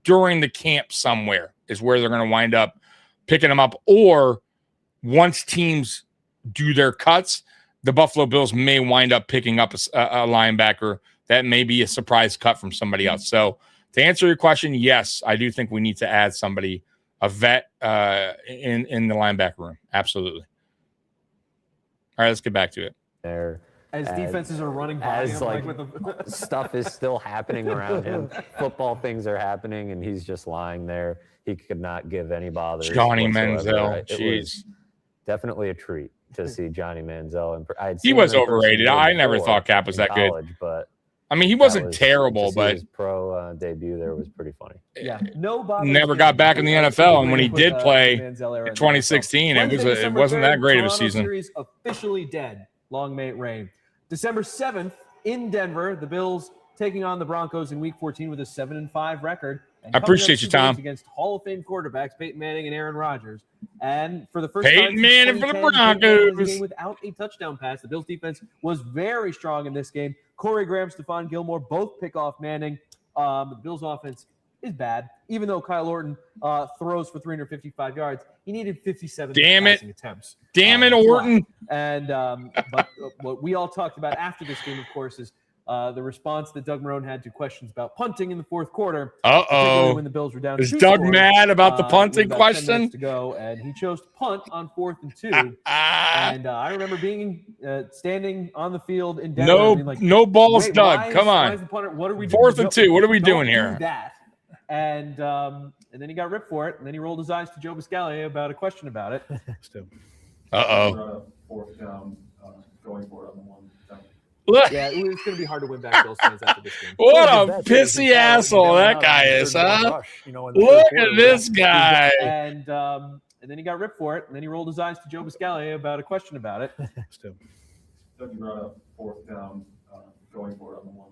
during the camp somewhere is where they're going to wind up picking them up. Or once teams do their cuts, the Buffalo Bills may wind up picking up a linebacker that may be a surprise cut from somebody else. So to answer your question, yes, I do think we need to add somebody, a vet in the linebacker room. Absolutely. All right, let's get back to it. As defenses are running by him, stuff is still happening around him. Football things are happening, and he's just lying there. He could not give any bother. Johnny Manziel, jeez, definitely a treat to see Johnny Manziel. He was overrated. I never thought Cap was that good. But I mean, he wasn't terrible, to see but his pro debut there was pretty funny. Yeah, no bother. never got back in the NFL. And when he did play in 2016, Wednesday, it wasn't that great of a Toronto season. Series officially dead. Long may it reign. December 7th in Denver, the Bills taking on the Broncos in Week 14 with a 7-5 record. And I appreciate you, Tom. Against Hall of Fame quarterbacks Peyton Manning and Aaron Rodgers. And for the first Peyton time since Manning for the 2010, Peyton Manning was Broncos. a game without a touchdown pass. The Bills defense was very strong in this game. Corey Graham, Stephon Gilmore both pick off Manning. The Bills offense is bad. Even though Kyle Orton throws for 355 yards, he needed 57 passing attempts. Damn it, Orton. And but what we all talked about after this game, of course, is the response that Doug Marrone had to questions about punting in the fourth quarter. particularly when the Bills were down. Is 2 Doug scores, mad about the punting with about 10 question? minutes to go, and he chose to punt on 4th and 2. And I remember being standing on the field in Denver. No, and being like, no balls, "Wait, Doug. why is- Come why on. is the punter- what are we 4th doing? and 2. What are we Don't doing do here? that." And then he got ripped for it, and then he rolled his eyes to Joe Biscaglia about a question about it. Uh-oh. Fourth down, going for it on the one. Yeah, it's going to be hard to win back Bills fans after this game. What a pissy asshole that guy is, huh? Look at this guy. And then he got ripped for it, and then he rolled his eyes to Joe Biscaglia about a question about it. Doug, you brought up fourth down, going for it on the one.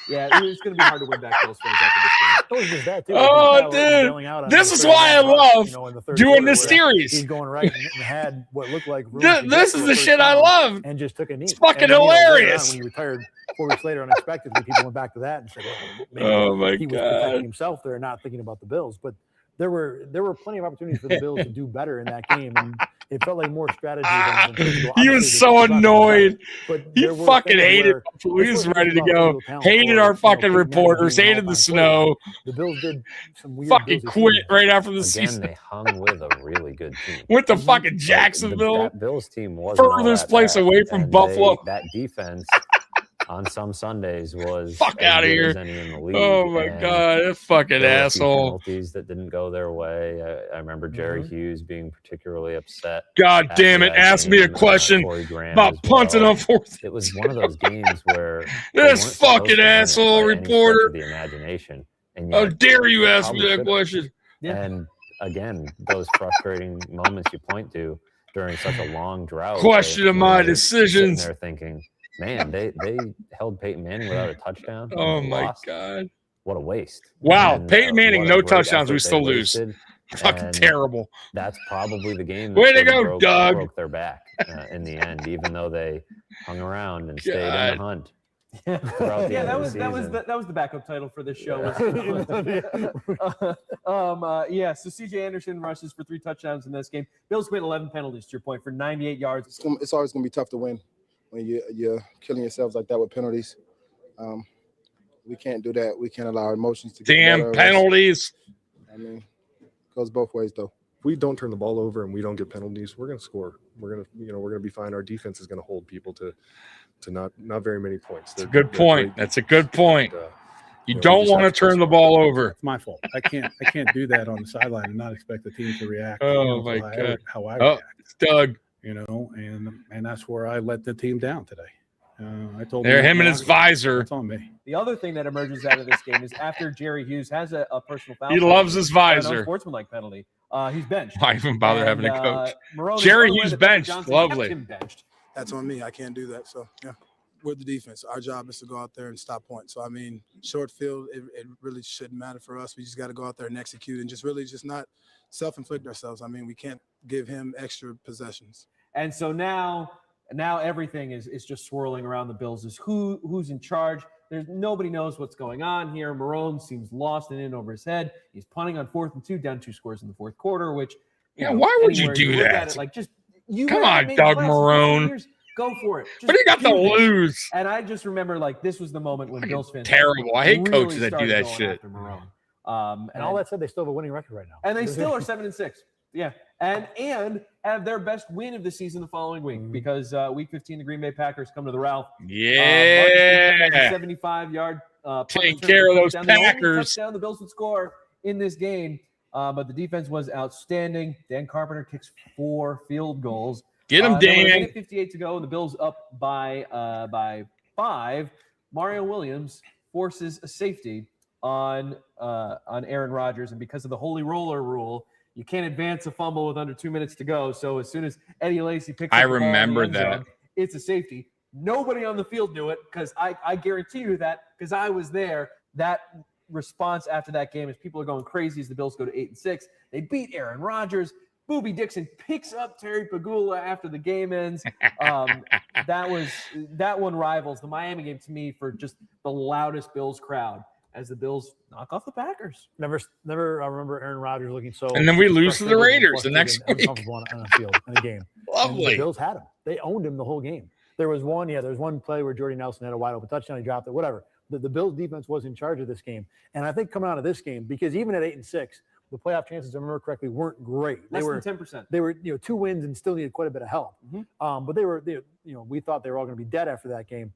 Yeah, it's going to be hard to win back Bills fans after this game. Oh, dude. This is why I love doing this series. He's going right and had what looked like This is the shit I love. and just took a knee. It's fucking And then, later on, hilarious. when he retired 4 weeks later, unexpectedly, people went back to that and said, "Well, maybe Oh, my he was God. protecting himself there, not thinking about the Bills." But there were plenty of opportunities for the Bills to do better in that game, and it felt like more strategy than physical. He was Obviously, so it's not gonna annoyed. happen, but He there were fucking things hated where- Buffalo. He was especially ready to about go. physical talent Hated or, our fucking Peyton Manning reporters. being Hated all-time the player. snow. The Bills did some weird Fucking Bills quit decisions. right after the Again, season. they hung with a really good team. Went to fucking Like, Jacksonville. that Bills team wasn't all Furthest that place bad, away from and Buffalo. that defense on some Sundays was Fuck as outta good here. as any in the league. Oh, my and God, that fucking there were a few asshole. penalties that didn't go their way. I remember Jerry Hughes being particularly upset. God after damn it. that Ask me a game, question Corey Graham about as punting well. on 4th. It was one of those games where they This weren't supposed fucking to win it asshole by any stretch reporter. of the imagination. And How yet dare you they ask me probably that should've. question? And again, those frustrating moments you point to during such a long drought. Question of they- my you're sitting decisions. there thinking, man, they held Peyton Manning without a touchdown. and Oh, they my lost. God. What a waste. Wow, And, Peyton Manning, what a no great touchdowns, we effort still they lose. wasted. Fucking And terrible. That's probably the game Way that to sort of go, Doug. broke their back in the end, even though they hung around and stayed in God. the hunt. throughout the Yeah, end that of was the that was season. that was the backup title for this show. So CJ Anderson rushes for 3 touchdowns in this game. Bills committed 11 penalties, to your point, for 98 yards. It's always going to be tough to win when you're killing yourselves like that with penalties. We can't do that. We can't allow our emotions to get the Damn better of us. penalties. I mean, it goes both ways though. If we don't turn the ball over and we don't get penalties, we're going to score. We're going to be fine. Our defense is going to hold people to not very many points. That's a good point. That's a good point. You don't want to turn the ball over. It's my fault. I can't do that on the sideline and not expect the team to react. Oh, my God. How I Oh, react. it's Doug. And that's where I let the team down today. I told There, them him and his visor. It's on me. The other thing that emerges out of this game is after Jerry Hughes has a personal foul. He loves his an visor. unsportsmanlike penalty. He's benched. Why even bother And, having a coach? Marrone is Jerry unaware Hughes that Doug benched. Johnson Lovely. kept him benched. That's on me. I can't do that. So, yeah, we're the defense. Our job is to go out there and stop points. So, I mean, short field, it really shouldn't matter for us. We just got to go out there and execute and just not self-inflict ourselves. I mean, we can't give him extra possessions. And so now everything is just swirling around the Bills. Is who's in charge? Nobody knows what's going on here. Marrone seems lost and in over his head. He's punting on 4th and 2, down 2 scores in the fourth quarter. Which why would you anywhere do look at that? it, like just you Come haven't on, made Doug the playoffs in 15 Marrone. years. Go for it. What do you got to do this. lose? And I just remember this was the moment when Bills fans terrible. I hate really coaches that do started that going shit. after Marrone. And all that said, they still have a winning record right now. And they still are 7-6. Yeah, and have their best win of the season the following week because Week 15 the Green Bay Packers come to the Ralph. Yeah, 75-yard. Take care of those The only Packers. touchdown the Bills would score in this game, but the defense was outstanding. Dan Carpenter kicks 4 field goals. Get him, There was a Dan. minute 58 to go, and the Bills up by 5. Mario Williams forces a safety on Aaron Rodgers, and because of the holy roller rule, you can't advance a fumble with under 2 minutes to go. So as soon as Eddie Lacy picks up the ball in the end zone, it's a safety. Nobody on the field knew it because I guarantee you that because I was there. That response after that game is people are going crazy as the Bills go to 8-6. They beat Aaron Rodgers. Boobie Dixon picks up Terry Pegula after the game ends. That one rivals the Miami game to me for just the loudest Bills crowd as the Bills knock off the Packers. Never. I remember Aaron Rodgers looking so. And then we lose to the Raiders the next week. Uncomfortable on a field in a game. Lovely. And the Bills had him. They owned him the whole game. There was one play where Jordy Nelson had a wide open touchdown. He dropped it. Whatever. The Bills defense was in charge of this game, and I think coming out of this game, because even at 8-6. The playoff chances, if I remember correctly, weren't great. Less than 10%. They were, 2 wins and still needed quite a bit of help. But we thought they were all going to be dead after that game.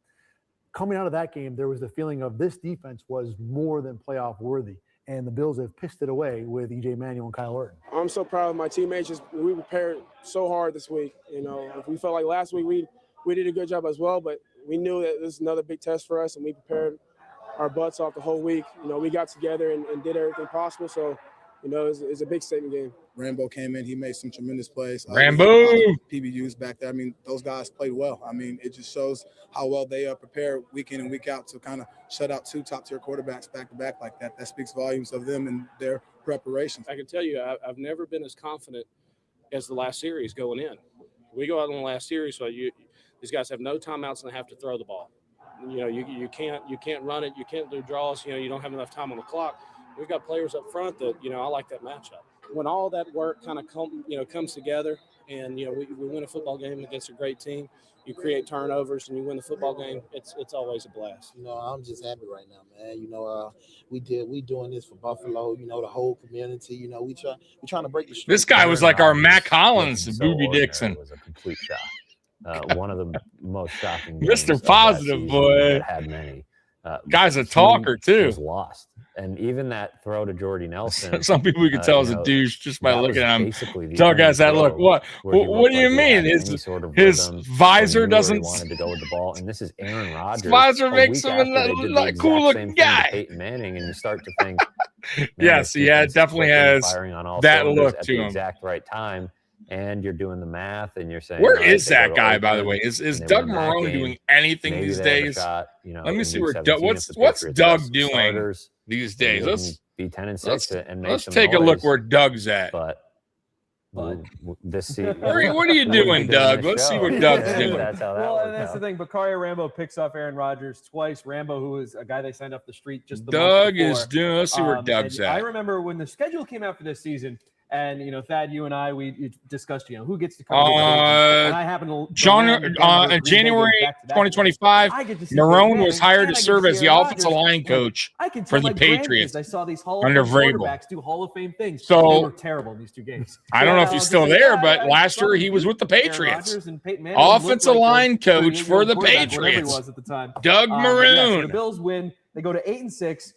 Coming out of that game, there was the feeling of this defense was more than playoff worthy, and the Bills have pissed it away with EJ Manuel and Kyle Orton. I'm so proud of my teammates. We prepared so hard this week. We felt like last week we did a good job as well, but we knew that this is another big test for us, and we prepared our butts off the whole week. We got together and did everything possible. So. It's a big statement game. Rambo came in. He made some tremendous plays. Rambo! PBUs back there. I mean, those guys played well. I mean, it just shows how well they are prepared week in and week out to kind of shut out 2 top-tier quarterbacks back-to-back like that. That speaks volumes of them and their preparations. I can tell you I've never been as confident as the last series going in. We go out on the last series, so these guys have no timeouts and they have to throw the ball. You can't run it. You can't do draws. You don't have enough time on the clock. We've got players up front that, I like that matchup. When all that work kind of comes together and, we win a football game against a great team, you create turnovers and you win the football game, it's always a blast. I'm just happy right now, man. We doing this for Buffalo, the whole community, we trying to break the streak. This guy was like our Mac Hollins, Boobie Dixon. It was a complete shock. One of the most shocking games Mr. Positive Boy. that had many. Guy's a talker too. Was lost, and even that throw to Jordy Nelson. Some people we could tell is a douche just by looking at him. Tell guys that look. What do you mean? His visor doesn't. Wanted to go with the ball, and this is Aaron Rodgers. Visor makes him a cool looking guy. Peyton Manning, and you start to think. Yes, it definitely has that look at to the him. Exact right time. And you're doing the math, and you're saying, "Where is that guy, by the way? Is Doug Marrone doing anything these days?" Let me see where what's Doug doing these days. Let's be 10-6 and let's take a look where Doug's at. But this season, what are you doing, Doug? Let's see what Doug's doing. That's how that well, that's the thing. Bakaria Rambo picks off Aaron Rodgers twice. Rambo, who is a guy they signed off the street just the Doug month before. is doing. Let's see where Doug's at. I remember when the schedule came out for this season. And Thad, you and I, we discussed, who gets to come. And I happen to January 2025. Marrone was hired to serve as the offensive line coach for the Patriots. I saw these Hall of under Fame Vrabel. quarterbacks do Hall of Fame things. So they were terrible in these 2 games. I don't know if he's still there, but last year he was with the Patriots. Offensive line coach for the Patriots. Doug Marrone. The Bills win. They go to 8-6.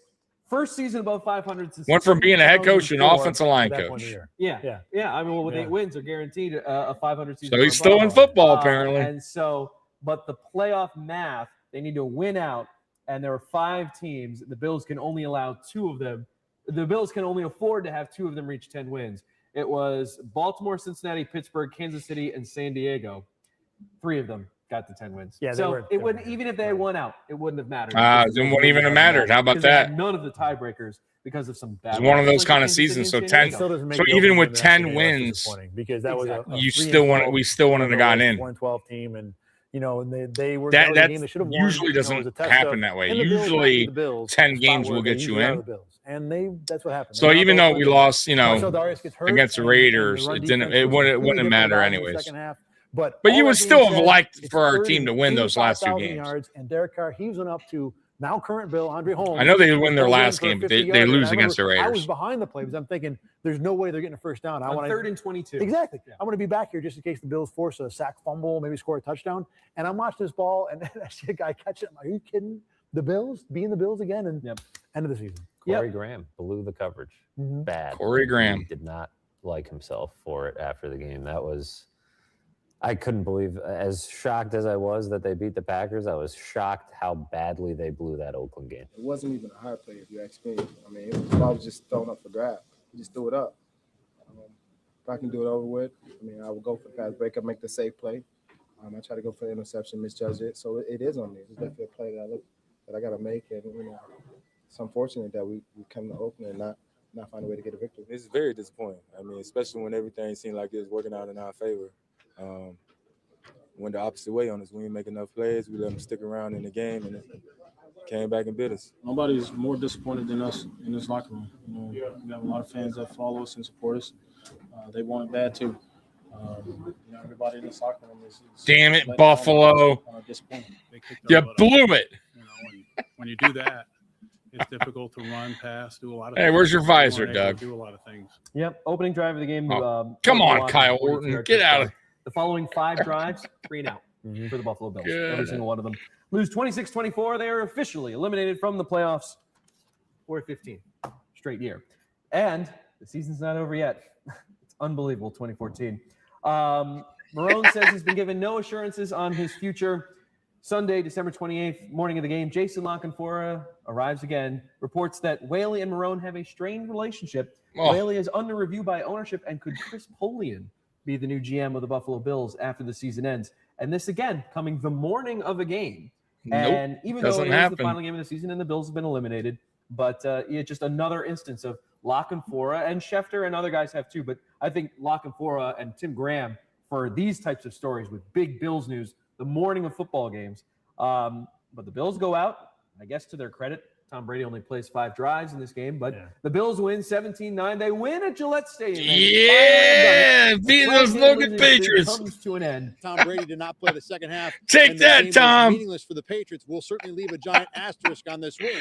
First season above 500 since went from being a head coach to an offensive line coach. Yeah. I mean, with 8 wins, they're guaranteed a 500 season. So he's still in football, apparently. And so, but the playoff math, they need to win out, and there are 5 teams. The Bills can only allow 2 of them. The Bills can only afford to have 2 of them reach 10 wins. It was Baltimore, Cincinnati, Pittsburgh, Kansas City, and San Diego. 3 of them got the 10 wins. Yeah, so it wouldn't, even if they had won out, it wouldn't have mattered. It wouldn't even have mattered. How about that? None of the tiebreakers because of some bad. It's one of those kind of seasons. So 10. So even with 10 wins, because that was you still want. We still wanted to got in. 1-12 team, and they were that usually doesn't happen that way. Usually 10 games will get you in. And that's what happened. So even though we lost, against the Raiders, it wouldn't matter anyways. But you would still have liked for our team to win those last 2 games. Yards, and Derek Carr, he went up to now current Bill, Andre Holmes. I know they win their last game, but they lose against the Raiders. I was behind the play because I'm thinking there's no way they're getting a first down. I want 3rd and 22. Exactly. Yeah. I want to be back here just in case the Bills force a sack fumble, maybe score a touchdown. And I'm watching this ball, and I see a guy catch it. I'm like, are you kidding? The Bills being the Bills again, and end of the season. Corey Graham blew the coverage. Bad. Corey Graham did not like himself for it after the game. That was I couldn't believe, as shocked as I was that they beat the Packers, I was shocked how badly they blew that Oakland game. It wasn't even a hard play, if you ask me. I mean, it was, I was just thrown up for grab. He just threw it up. If I can do it over with, I mean, I will go for the pass breakup, make the safe play. I try to go for the interception, misjudge it. So it is on me. It's definitely a play that I got to make. And, it's unfortunate that we come to Oakland and not find a way to get a victory. It's very disappointing. I mean, especially when everything seemed like it was working out in our favor. Went the opposite way on us. We didn't make enough plays. We let them stick around in the game, and it came back and bit us. Nobody's more disappointed than us in this locker room. We have a lot of fans that follow us and support us. They want it bad too. Everybody in this locker room is damn it, Buffalo! You blew it. When you do that, it's difficult to run, pass, do a lot of. Hey, things. where's your They visor, weren't able to Doug? Do a lot of things. Yep. Opening drive of the game. Come on, Kyle Orton. Get out of. The following 5 drives, 3 and out for the Buffalo Bills. Good. Every single one of them. Lose 26-24. They are officially eliminated from the playoffs for a 15 straight year. And the season's not over yet. It's unbelievable, 2014. Marrone says he's been given no assurances on his future. Sunday, December 28th, morning of the game, Jason Lockenfora arrives again, reports that Whaley and Marrone have a strained relationship. Oh. Whaley is under review by ownership, and could Chris Polian be the new GM of the Buffalo Bills after the season ends? And this, again, coming the morning of a game. Nope, And even though doesn't it is happen. the final game of the season and the Bills have been eliminated, but just another instance of Lockenfora, and Schefter and other guys have too, but I think Lockenfora and Tim Graham for these types of stories with big Bills news the morning of football games. But the Bills go out, I guess to their credit, Tom Brady only plays 5 drives in this game, but the Bills win 17-9. They win at Gillette Stadium. Yeah, beating those no-good Patriots. Comes to an end. Tom Brady did not play the second half. Take and the that, game was Tom. Meaningless for the Patriots. We'll certainly leave a giant asterisk on this win.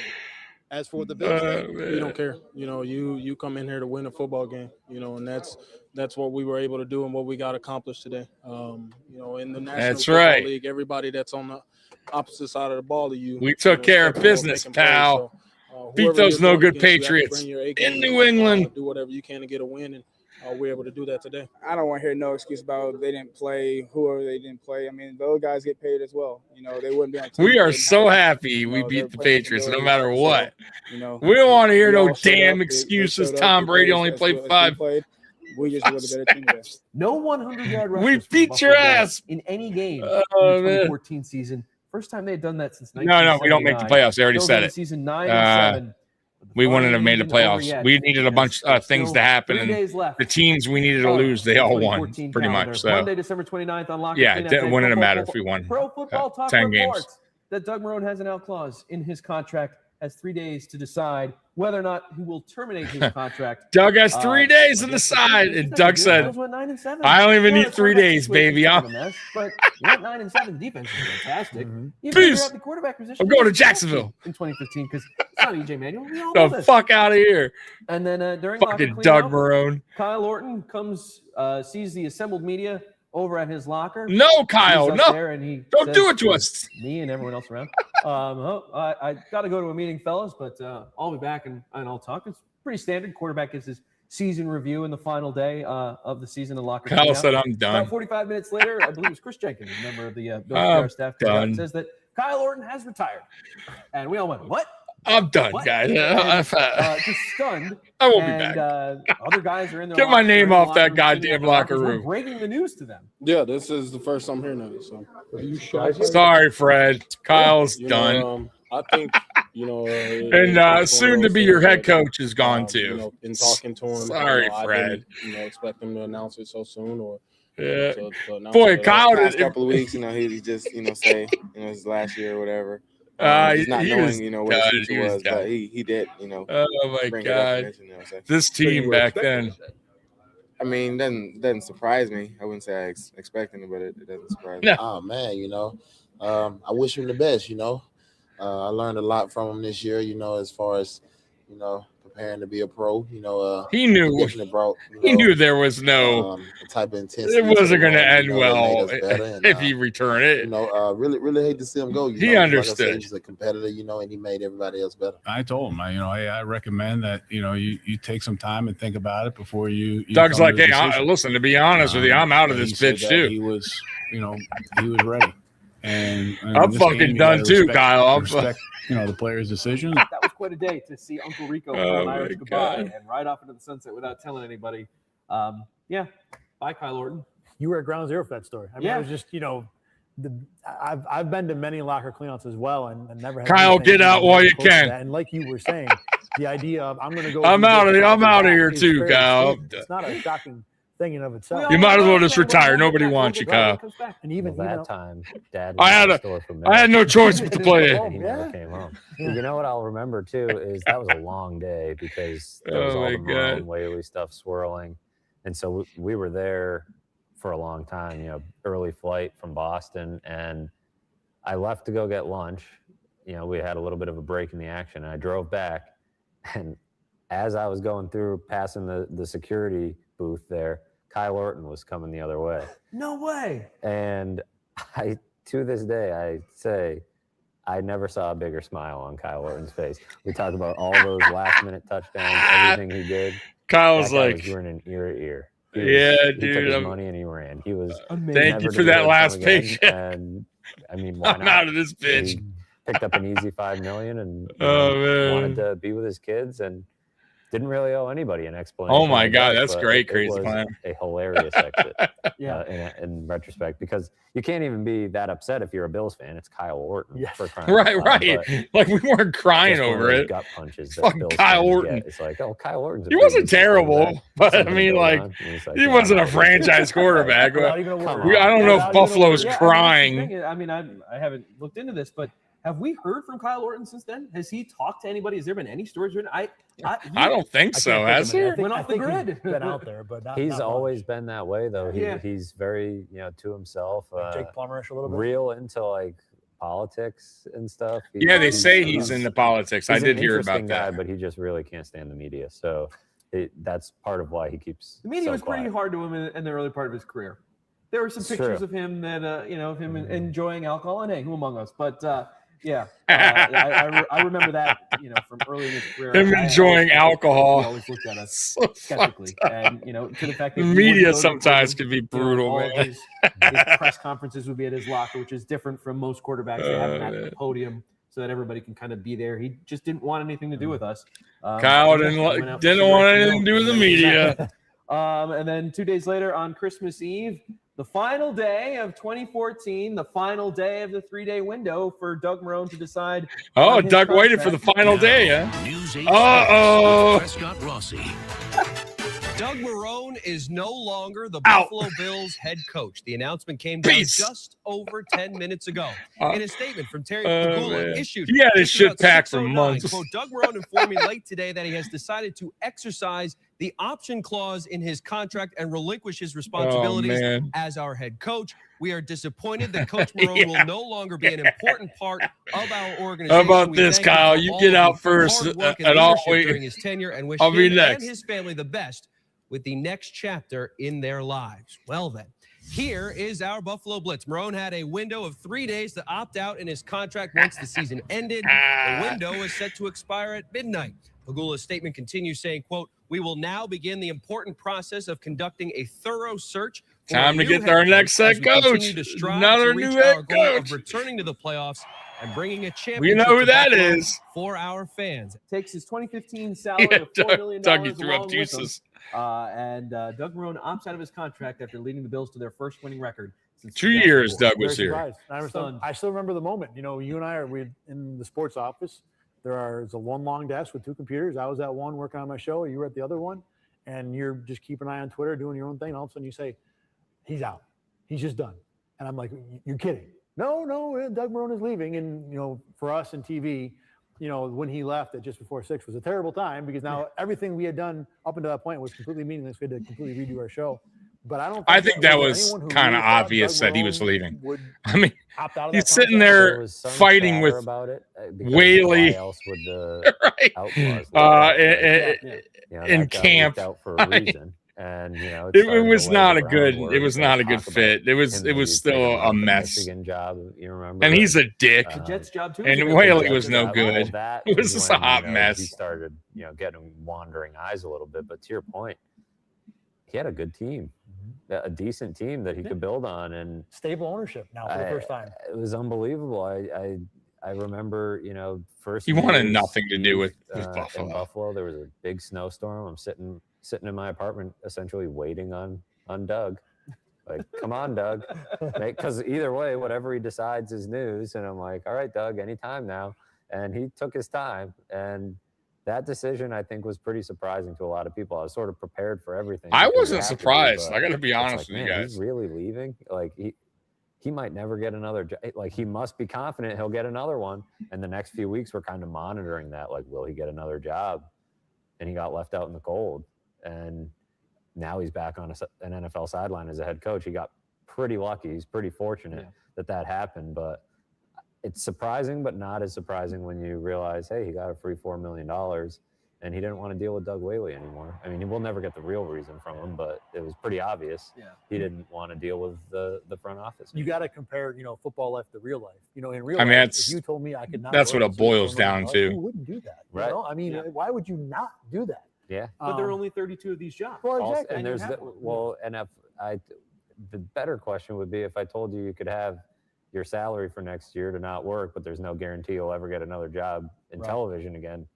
As for the Bills, We don't care. You come in here to win a football game. And that's what we were able to do and what we got accomplished today. In the National Football right. League, everybody that's on the opposite side of the ball of you. We took care of business, pal. Beat those no-good Patriots in New England. Do whatever you can to get a win, and we're able to do that today. I don't want to hear no excuse about they didn't play, whoever they didn't play. I mean, those guys get paid as well. They wouldn't be on team. We are so happy we beat the Patriots, no matter what. We don't want to hear no damn excuses. Tom Brady only played 5. We just were the better team today. No 100-yard rushers. We for the beat Buffalo your Bills ass in any game in Oh, the man. 2014 season. First time they had done that since No, we don't make the playoffs. They already Bills said ended it. the season 9-7. We wouldn't have made the Isn't over playoffs. yet. We needed a bunch of things to happen, 3 days and left. the teams we needed to lose, they all won 2014 pretty calendar. much. So Monday, December 29th on Lock. yeah, it wouldn't have mattered if we won Pro Football Talk 10 games. reports that Doug Marrone has an out clause in his contract, has 3 days to decide whether or not he will terminate his contract. Doug has 3 days on the side, and Doug said, "I don't even need 3 days, baby. But you went 9-7. Defense is fantastic. You Peace. figure out the quarterback position. I'm going to Jacksonville in 2015 because it's not EJ Manuel. We all know the this. fuck out of here." And then during Fucking locker Doug cleanout, Marrone. Kyle Orton comes, sees the assembled media over at his locker. No, Kyle, He's up no. there and he Don't says do it to to us. Me and everyone else around. I got to go to a meeting, fellas, but I'll be back and I'll talk. It's pretty standard. Quarterback gets his season review in the final day of the season in locker. Kyle cleanout. said, "I'm done." About 45 minutes later, I believe it was Chris Jenkins, a member of the Bills I'm PR staff, comes out and done. says that Kyle Orton has retired. And we all went, "What?" I'm done, What? guys. And, just stunned. I won't be and, back. Other guys are in their Get my locker- name they're in off the that locker room, goddamn sitting in the locker We're room. breaking the news to them. Yeah, this is the first I'm hearing of it. So, are you shocked? Sorry, Fred. Kyle's You done. know, I think and soon to be your head coach is gone too. In talking to him, Sorry, I Fred. didn't, expect him to announce it so soon, or Yeah. to announce Boy, it. Kyle Past did- couple of weeks, he just, say, his last year or whatever. he Just not knowing, was what done. his He future was was, done. but he did, Oh my bring God. it up and mention it, so. This team back then. I mean, doesn't surprise me. I wouldn't say I expected it, but it doesn't surprise me. Oh man, I wish him the best. I learned a lot from him this year. As far as preparing to be a pro. You know, he knew. Definitely brought. He knew there was no. The type of intensity. It wasn't going to end that made well us better. And, if he returned it. You know, really hate to see him go. He understood. Like I said, he's a competitor, you know, and he made everybody else better. I told him, I recommend that, you take some time and think about it before you Doug's come like, to a hey, decision. listen, to be honest with you, I'm out of this he said bitch that too. He was, he was ready. And I'm fucking done too, Kyle. I'm respect, the player's decision. That was quite a day to see Uncle Rico call an Irish goodbye and ride off into the sunset without telling anybody. Yeah, bye, Kyle Orton. You were at ground zero for that story. I mean, it was just, I've been to many locker cleanouts as well, and never had. Kyle, get out while you can. And like you were saying, the idea of I'm going to go. I'm out of here too, Kyle. It's not a shocking thing in of itself. You might as well just retire. Nobody wants you, Kyle. And even that time, Dad. I had no choice but to play it. He never came home. You know what I'll remember too is that was a long day because there was all the Marrone, Whaley stuff swirling, and so we were there for a long time. Early flight from Boston, and I left to go get lunch. We had a little bit of a break in the action, and I drove back, and as I was going through, passing the security booth there, Kyle Orton was coming the other way. No way. And to this day, I say I never saw a bigger smile on Kyle Orton's face. We talk about all those last-minute touchdowns, everything he did. Kyle was like, grinning ear to ear. Yeah, he dude. Took his money and he ran. He was. Thank you for that last paycheck. And I mean, why I'm not? out of this bitch. He picked up an easy $5 million and man. wanted to be with his kids and didn't really owe anybody an explanation. Oh my God, that's great, Crazy was Plan. A hilarious exit. Yeah. In retrospect, because you can't even be that upset if you're a Bills fan. It's Kyle Orton. Yes. For crying out loud. Right. Like we weren't crying Just one of over those it. Gut punches. That Fucking Bills Kyle fans Orton. get. It's like, oh, Kyle Orton's. He wasn't terrible, but I mean, like, he wasn't a franchise quarterback. I don't know if Buffalo's crying. I mean, I haven't looked into this, but have we heard from Kyle Orton since then? Has he talked to anybody? Has there been any stories written? I don't think so. Has there? Went off the grid. Been out there, but not, he's not always much. been that way, though. He's very, to himself. Jake Plumberish a little bit. Real into like politics and stuff. Yeah, they say he's into politics. I did hear about that. Guy, but he just really can't stand the media. So that's part of why he keeps. The media so was quiet. pretty hard to him in the early part of his career. There were some It's pictures true. of him that of him enjoying alcohol, and hey, who among us? But I remember that from early in his career. Him enjoying alcohol. He always looked at us skeptically, and to the fact that The he media wouldn't go to sometimes prison, can be brutal, all man. His press conferences would be at his locker, which is different from most quarterbacks. They have him at the podium so that everybody can kind of be there. He just didn't want anything to do with us. Kyle didn't want anything to do with the media. And then 2 days later on Christmas Eve, the final day of 2014, the final day of the 3-day window for Doug Marrone to decide. Oh, on his Doug waited for the contract. final day, huh? News 8 Uh-oh. Prescott Rossi. Doug Marrone is no longer the Buffalo Bills head coach. The announcement came down just over 10 minutes ago. In a statement from Terry Pegula man. issued He had his just shit about packed for 6:09, months. quote, Doug Marrone informed me late today that he has decided to exercise the option clause in his contract and relinquish his responsibilities man. as our head coach. We are disappointed that Coach Marrone will no longer be an important part of our organization. How about We this, thank him Kyle? for You all get of out his first hard work and at all. leadership during his tenure, and wish I'll be him next. and his family the best with the next chapter in their lives. Well then, here is our Buffalo Blitz. Marrone had a window of 3 days to opt out in his contract once the season ended. The window is set to expire at midnight. Pegula's statement continues saying, quote, we will now begin the important process of conducting a thorough search for Time a to new get our head next as head we continue coach. to strive Another to reach new head our goal coach. of returning to the playoffs and bringing a We championship know who to that Buffalo is. for our fans. Takes his 2015 salary Yeah, of $4 million Doug, you threw up along with him. juices. And Doug Marrone opts out of his contract after leading the Bills to their first winning record since 2 years 2004. Doug was Very here. surprised. I still remember the moment. You and I are in the sports office. There's a one long desk with two computers. I was at one working on my show. You were at the other one, and you're just keeping an eye on Twitter, doing your own thing. And all of a sudden, you say, "He's out. He's just done." And I'm like, "You're kidding?" No, Doug Marrone is leaving. And for us in TV, when he left at just before 6 was a terrible time because now everything we had done up until that point was completely meaningless. We had to completely redo our show. But I don't. I think that was kind of obvious that he was leaving. I mean, he's sitting there fighting with Whaley else would the in camp. Out for a reason. And it was not a good fit. It was still a mess. Michigan job, you remember? And he's a dick. The Jets job too. And Whaley was no good. It was just a hot mess. He started, getting wandering eyes a little bit. But to your point, he had a good team, a decent team that he could build on, and stable ownership now for the first time. It was unbelievable. I remember, first he wanted nothing to do with Buffalo. In Buffalo, there was a big snowstorm. I'm sitting in my apartment, essentially waiting on Doug. Like, come on, Doug. Because either way, whatever he decides is news. And I'm like, all right, Doug, anytime now. And he took his time. And that decision, I think, was pretty surprising to a lot of people. I was sort of prepared for everything. I wasn't surprised. I got to be honest with you guys. He's really leaving? Like, he might never get another job. Like, he must be confident he'll get another one. And the next few weeks, we're kind of monitoring that. Like, will he get another job? And he got left out in the cold. And now he's back on an NFL sideline as a head coach. He got pretty lucky. He's pretty fortunate that happened. But it's surprising, but not as surprising when you realize, hey, he got a free $4 million, and he didn't want to deal with Doug Whaley anymore. I mean, we'll never get the real reason from him, but it was pretty obvious. He didn't want to deal with the front office. You got to compare, football life to real life. In real life, if you told me I could not, that's what it boils down to. You wouldn't do that, right? I mean, why would you not do that? Yeah, but there are only 32 of these jobs. Well, exactly. And there's the better question would be if I told you could have your salary for next year to not work, but there's no guarantee you'll ever get another job in television again.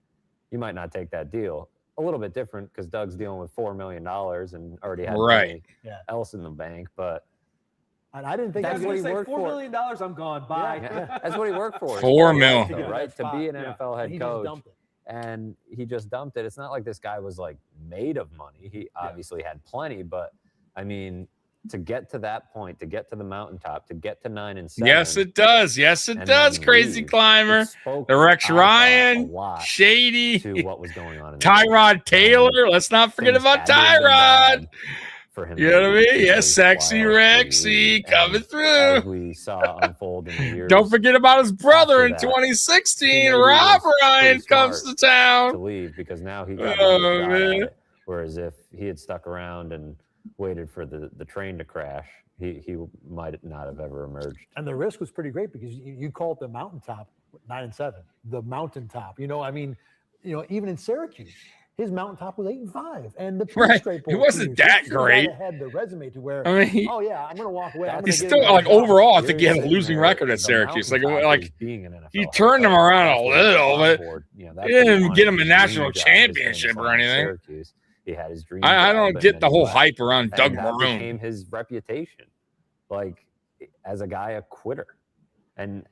You might not take that deal. A little bit different because Doug's dealing with $4 million and already had money else in the bank, but. And I didn't think that's what he worked for. $4 million, I'm gone. Bye. Yeah. That's what he worked for. $4 million, right? To be an NFL head coach. And he just dumped it. It's not like this guy was like made of money. He obviously had plenty, but I mean, to get to that point, to get to the mountaintop, to get to 9-7. Yes, it does. Yes, it does. Crazy climber. The Rex Ryan, Shady, to what was going on. Tyrod Taylor. Let's not forget about Tyrod. For him, you know what I mean? Yes, sexy Rexy coming through. We saw unfold in the years. Don't forget about his brother in 2016. Rob Ryan comes to town. To leave because now he got man. Whereas if he had stuck around and waited for the train to crash, he might not have ever emerged. And the risk was pretty great because you call it the mountaintop, 9-7, the mountaintop. I mean, even in Syracuse. His mountaintop was 8-5, and the straight He wasn't that great. Had the resume to where, I mean, I'm going to walk away. He's still overall. I think he had a losing record at Syracuse. Like he turned him around a little, but he didn't get him a national championship or anything. He had his dream. I don't get the whole hype around Doug Marrone. Became his reputation, like as a guy, a quitter, and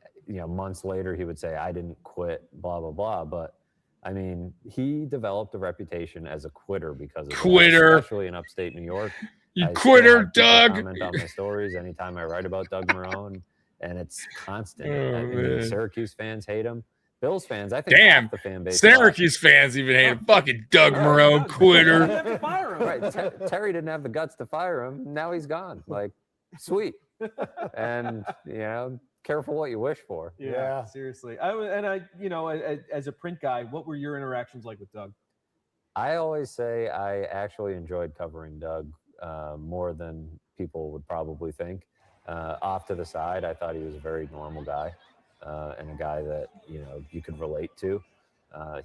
months later he would say, "I didn't quit," blah blah blah, but. I mean, he developed a reputation as a quitter because of quitter, that, especially in upstate New York. You quitter, Doug. Comment on my stories anytime I write about Doug Marrone, and it's constant. I mean, Syracuse fans hate him. Bills fans, I think, half the fan base. Syracuse fans even hate him. Fucking Doug Marrone, quitter. Right, Terry didn't have the guts to fire him. Now he's gone. Like, sweet, and careful what you wish for. Yeah, seriously. As a print guy, what were your interactions like with Doug? I always say I actually enjoyed covering Doug more than people would probably think. Off to the side, I thought he was a very normal guy and a guy that you could relate to.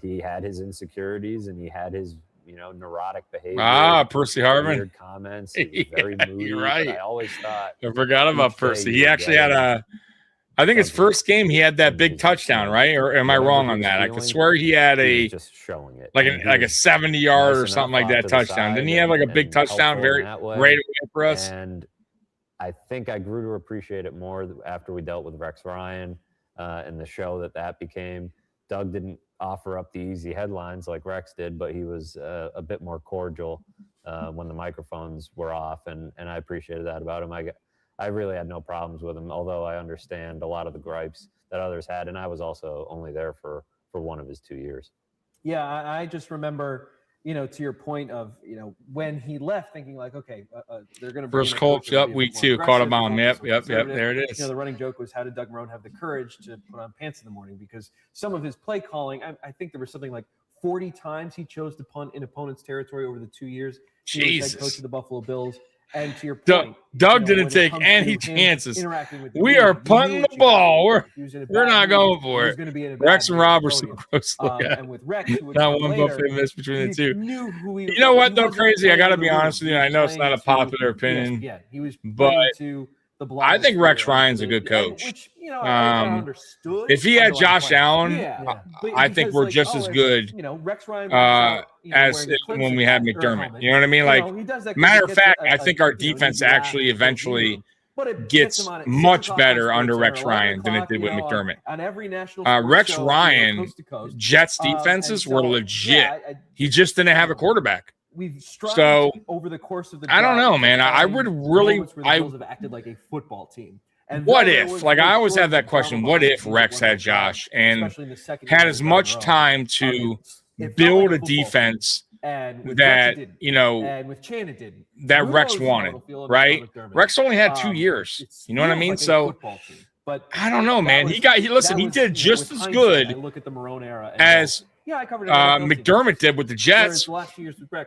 He had his insecurities and he had his neurotic behavior. Percy Harvin. Weird comments. He was very moody. You're right. But I always thought. I forgot about Percy. He actually had I think his first game he had that big touchdown, right? Or am I wrong on that? I could swear he had just showing it like a 70-yard or something like that touchdown. Didn't he have like a big touchdown right away for us? And I think I grew to appreciate it more after we dealt with Rex Ryan and the show that became. Doug didn't offer up the easy headlines like Rex did, but he was a bit more cordial when the microphones were off, and I appreciated that about him. I really had no problems with him, although I understand a lot of the gripes that others had, and I was also only there for one of his 2 years. Yeah, I just remember to your point of, when he left, thinking like, okay, they're going to First Colts, yep, week 2, caught him on. Yep, there it is. The running joke was, how did Doug Marrone have the courage to put on pants in the morning? Because some of his play calling, I think there was something like 40 times he chose to punt in opponent's territory over the 2 years. He was head coach of the Buffalo Bills. And to your point, Doug didn't take any chances. We are punting the ball. We're not going for it. Rex and Rob are so close. And with Rex, not one buffet miss between the two. You know what, though, crazy? I got to be honest with you. I know it's not a popular opinion, but I think Rex Ryan's a good coach. If he had Josh Allen, I think we're just as good Rex Ryan, as when we had McDermott. You know what I mean? Like, matter of fact, I think our defense actually eventually gets much better under Rex Ryan than it did with McDermott. Rex Ryan, Jets defenses were legit. He just didn't have a quarterback. So over the course of the I don't know, man. I would really have acted like a football team. And what if, like, I always have that question, what if Rex had Josh and had as much time to build a defense that, that Rex wanted, right? Rex only had 2 years. You know what I mean? So I don't know, man. He did just as good as McDermott did with the Jets.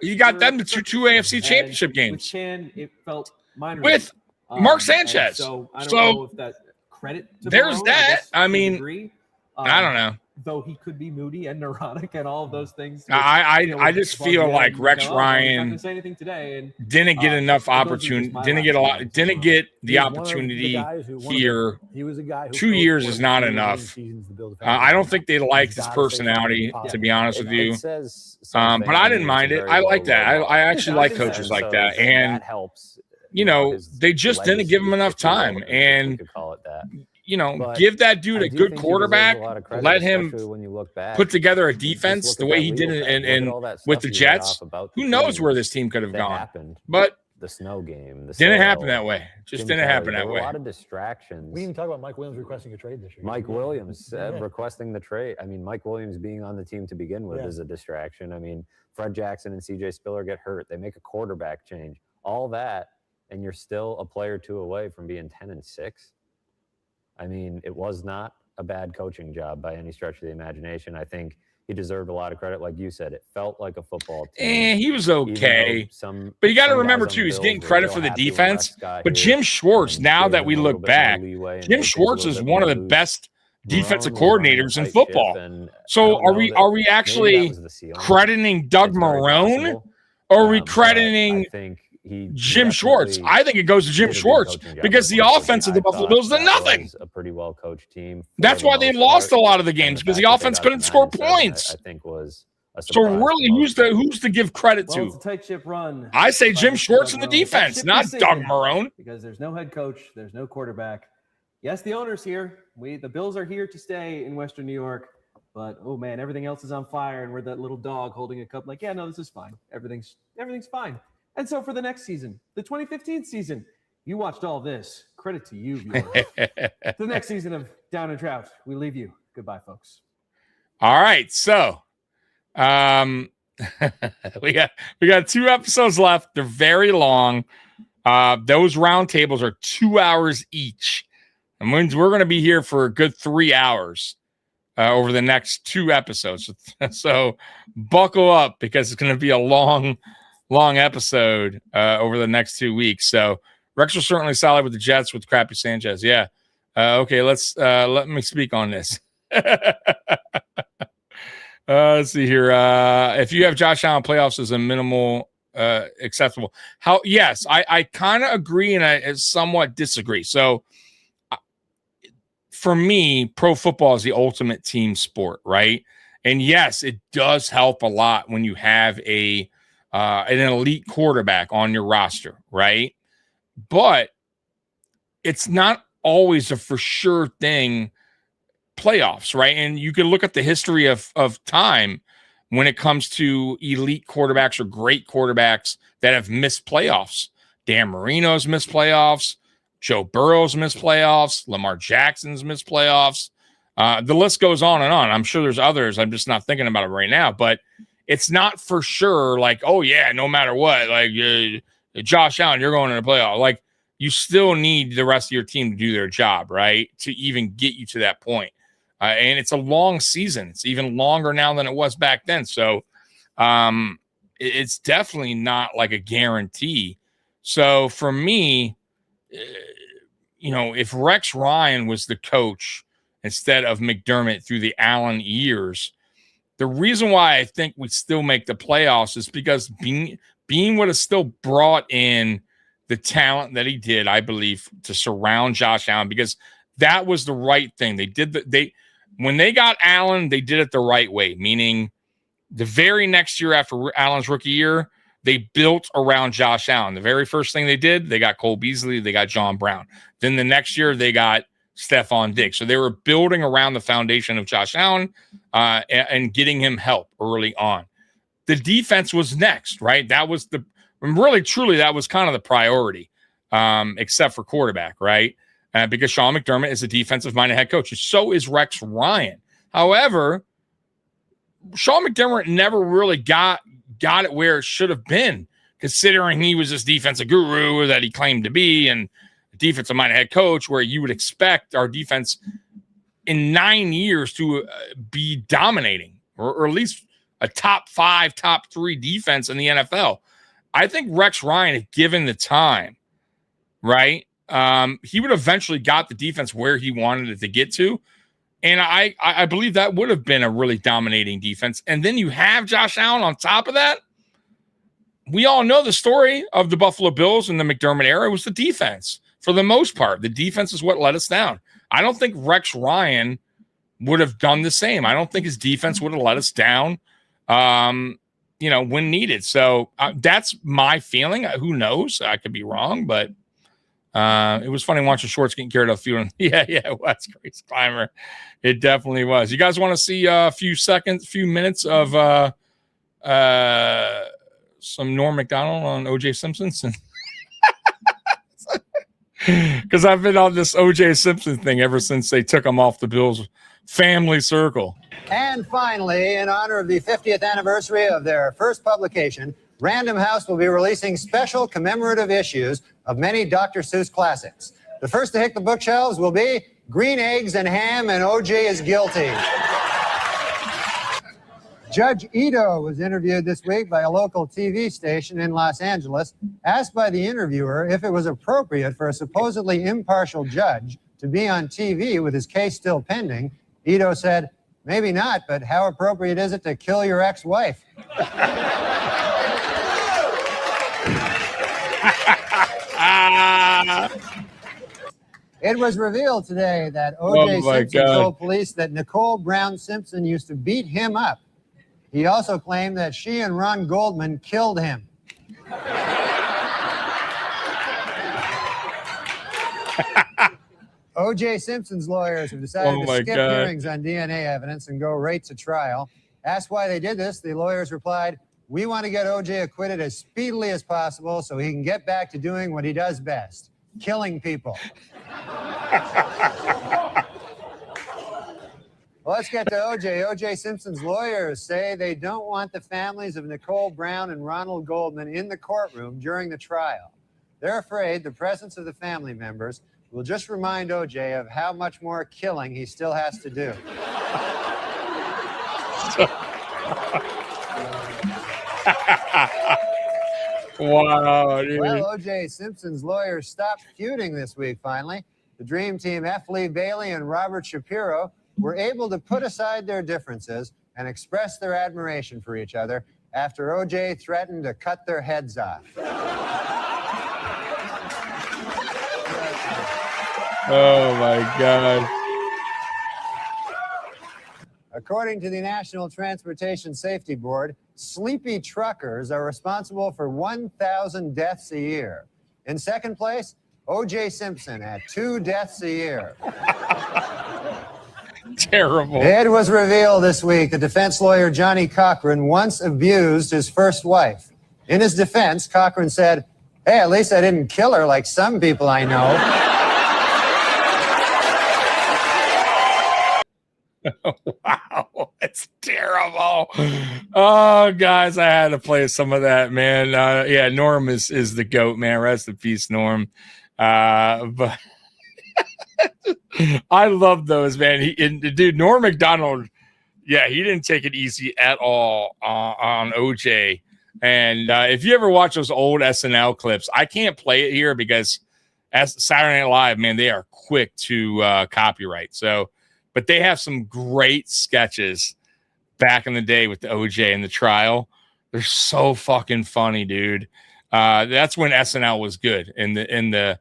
He got them to two AFC championship games it felt with Mark Sanchez. So I don't know if that credit to there's Marrone, that. I mean, I don't know. Though he could be moody and neurotic and all of those things. I just feel like Rex Ryan say anything today and didn't get enough opportunity. Didn't get the opportunity here. He was a guy who 2 years is not enough. I don't think they liked his personality, to be honest with you. But I didn't mind it. I like that. I actually like coaches like that. And they just didn't give him enough time. And give that dude a good quarterback. Let him put together a defense the way he did it and with the Jets. Who knows where this team could have gone? But the snow game didn't happen that way. Just didn't happen that way. A lot of distractions. We didn't talk about Mike Williams requesting a trade this year. Mike Williams requesting the trade. I mean, Mike Williams being on the team to begin with is a distraction. I mean, Fred Jackson and CJ Spiller get hurt. They make a quarterback change. All that, and you're still a player 2 away from being 10-6. I mean, it was not a bad coaching job by any stretch of the imagination. I think he deserved a lot of credit. Like you said, it felt like a football team. He was okay. But you got to remember, too, he's getting credit for the defense. But Jim Schwartz, now that we look back, Jim Schwartz is one of the best defensive coordinators in football. So are we actually crediting Doug Marrone, or are we crediting Jim Schwartz? I think it goes to Jim Schwartz because the offense of the Buffalo Bills did nothing. A pretty well coached team. That's why they lost a lot of the games, because the offense couldn't score points. I think was so really who's to give credit to? It's a tight ship run. I say Jim Schwartz in the defense, not Doug Marrone. Because there's no head coach, there's no quarterback. Yes, the owner's here. The Bills are here to stay in Western New York. But oh man, everything else is on fire, and we're that little dog holding a cup. Like, yeah, no, this is fine. Everything's fine. And so for the next season, the 2015 season, you watched all this. Credit to you, viewer. The next season of Down and Drought, we leave you. Goodbye, folks. All right, so we got 2 episodes left. They're very long. Those round tables are 2 hours each, and we're going to be here for a good 3 hours over the next 2 episodes. So buckle up, because it's going to be a long episode over the next 2 weeks. So Rex was certainly solid with the Jets with crappy Sanchez. Yeah. Okay. Let me speak on this. Let's see here. If you have Josh Allen playoffs as a minimal acceptable, yes, I kind of agree and I somewhat disagree. So for me, pro football is the ultimate team sport, right? And yes, it does help a lot when you have an elite quarterback on your roster, right? But it's not always a for sure thing, playoffs, right? And you can look at the history of time when it comes to elite quarterbacks or great quarterbacks that have missed playoffs. Dan Marino's missed playoffs. Joe Burrow's missed playoffs. Lamar Jackson's missed playoffs. The list goes on and on. I'm sure there's others. I'm just not thinking about it right now. But it's not for sure like, oh yeah, no matter what, like Josh Allen, you're going to the playoff. Like, you still need the rest of your team to do their job, right, to even get you to that point. And it's a long season. It's even longer now than it was back then. So it's definitely not like a guarantee. So for me, if Rex Ryan was the coach instead of McDermott through the Allen years, the reason why I think we still make the playoffs is because Bean would have still brought in the talent that he did, I believe, to surround Josh Allen, because that was the right thing. When they got Allen, they did it the right way, meaning the very next year after Allen's rookie year, they built around Josh Allen. The very first thing they did, they got Cole Beasley, they got John Brown. Then the next year, they got Stephon Diggs. So they were building around the foundation of Josh Allen and getting him help early on. The defense was next, right? That was really, truly, that was kind of the priority, except for quarterback, right? Because Sean McDermott is a defensive-minded head coach. So is Rex Ryan. However, Sean McDermott never really got it where it should have been, considering he was this defensive guru that he claimed to be and a defensive-minded head coach, where you would expect our defense in 9 years to be dominating, or at least a top 5, top 3 defense in the NFL. I think Rex Ryan, if given the time, right, he would eventually got the defense where he wanted it to get to. And I believe that would have been a really dominating defense. And then you have Josh Allen on top of that. We all know the story of the Buffalo Bills in the McDermott era was the defense. For the most part, the defense is what let us down. I don't think Rex Ryan would have done the same. I don't think his defense would have let us down, when needed. So that's my feeling. Who knows? I could be wrong, but it was funny watching Schwartz getting carried off the field. Yeah, it was Grace Climber. It definitely was. You guys want to see a few minutes of some Norm Macdonald on OJ Simpson? Because I've been on this OJ Simpson thing ever since they took him off the Bills family circle. And finally, in honor of the 50th anniversary of their first publication, Random House will be releasing special commemorative issues of many Dr. Seuss classics. The first to hit the bookshelves will be Green Eggs and Ham and OJ is Guilty. Judge Ito was interviewed this week by a local TV station in Los Angeles. Asked by the interviewer if it was appropriate for a supposedly impartial judge to be on TV with his case still pending, Ito said, "Maybe not, but how appropriate is it to kill your ex-wife?" It was revealed today that O.J. Simpson told police that Nicole Brown Simpson used to beat him up. He also claimed that she and Ron Goldman killed him. O.J. Simpson's lawyers have decided to skip hearings on DNA evidence and go right to trial. Asked why they did this, the lawyers replied, "We want to get O.J. acquitted as speedily as possible so he can get back to doing what he does best, killing people." Well, let's get to O.J. O.J. Simpson's lawyers say they don't want the families of Nicole Brown and Ronald Goldman in the courtroom during the trial. They're afraid the presence of the family members will just remind O.J. of how much more killing he still has to do. Wow, dude. Well, O.J. Simpson's lawyers stopped feuding this week, finally. The Dream Team, F. Lee Bailey and Robert Shapiro, were able to put aside their differences and express their admiration for each other after O.J. threatened to cut their heads off. Oh, my God. According to the National Transportation Safety Board, sleepy truckers are responsible for 1,000 deaths a year. In second place, O.J. Simpson at 2 deaths a year. Terrible. It was revealed this week that defense lawyer Johnny Cochran once abused his first wife. In his defense, Cochran said, "Hey, at least I didn't kill her like some people I know." Wow. That's terrible. Oh, guys, I had to play some of that, man. Yeah, Norm is the GOAT, man. Rest in peace, Norm. But I love those, man. Dude, Norm Macdonald, yeah, he didn't take it easy at all on OJ. And if you ever watch those old SNL clips, I can't play it here because as Saturday Night Live, man, they are quick to copyright. So, but they have some great sketches back in the day with the OJ and the trial. They're so fucking funny, dude. That's when SNL was good in the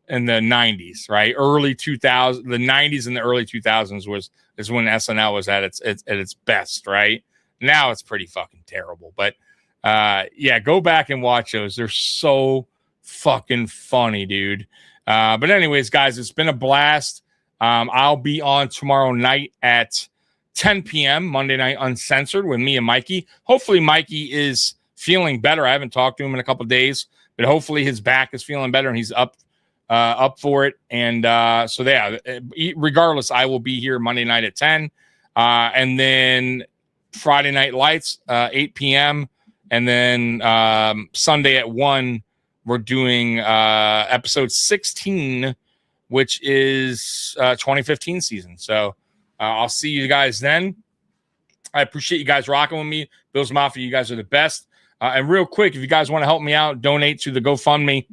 90s, right? Early 2000s, the 90s and the early 2000s is when SNL was at its best, right? Now it's pretty fucking terrible, but yeah, go back and watch those. They're so fucking funny, dude. But anyways, guys, it's been a blast. I'll be on tomorrow night at 10 p.m. Monday Night Uncensored with me and Mikey. Hopefully Mikey is feeling better. I haven't talked to him in a couple of days, but hopefully his back is feeling better and he's up for it. And so yeah, regardless, I will be here Monday night at 10. And then Friday Night Lights, 8 p.m. And then Sunday at 1, we're doing episode 16, which is 2015 season. So I'll see you guys then. I appreciate you guys rocking with me. Bills Mafia, you guys are the best. And real quick, if you guys want to help me out, donate to the GoFundMe.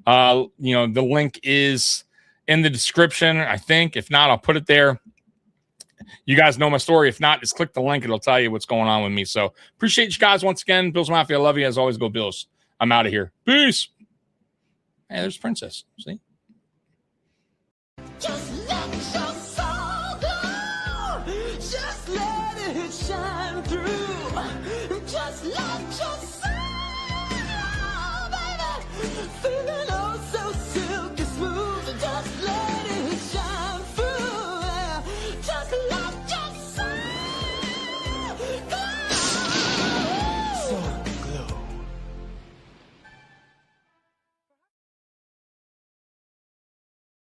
The link is in the description, I think. If not, I'll put it there. You guys know my story. If not, just click the link. It'll tell you what's going on with me. So appreciate you guys once again. Bills Mafia, I love you. As always, go Bills. I'm out of here. Peace. Hey, there's Princess. See? Just let your soul go. Just let it shine through. Just let your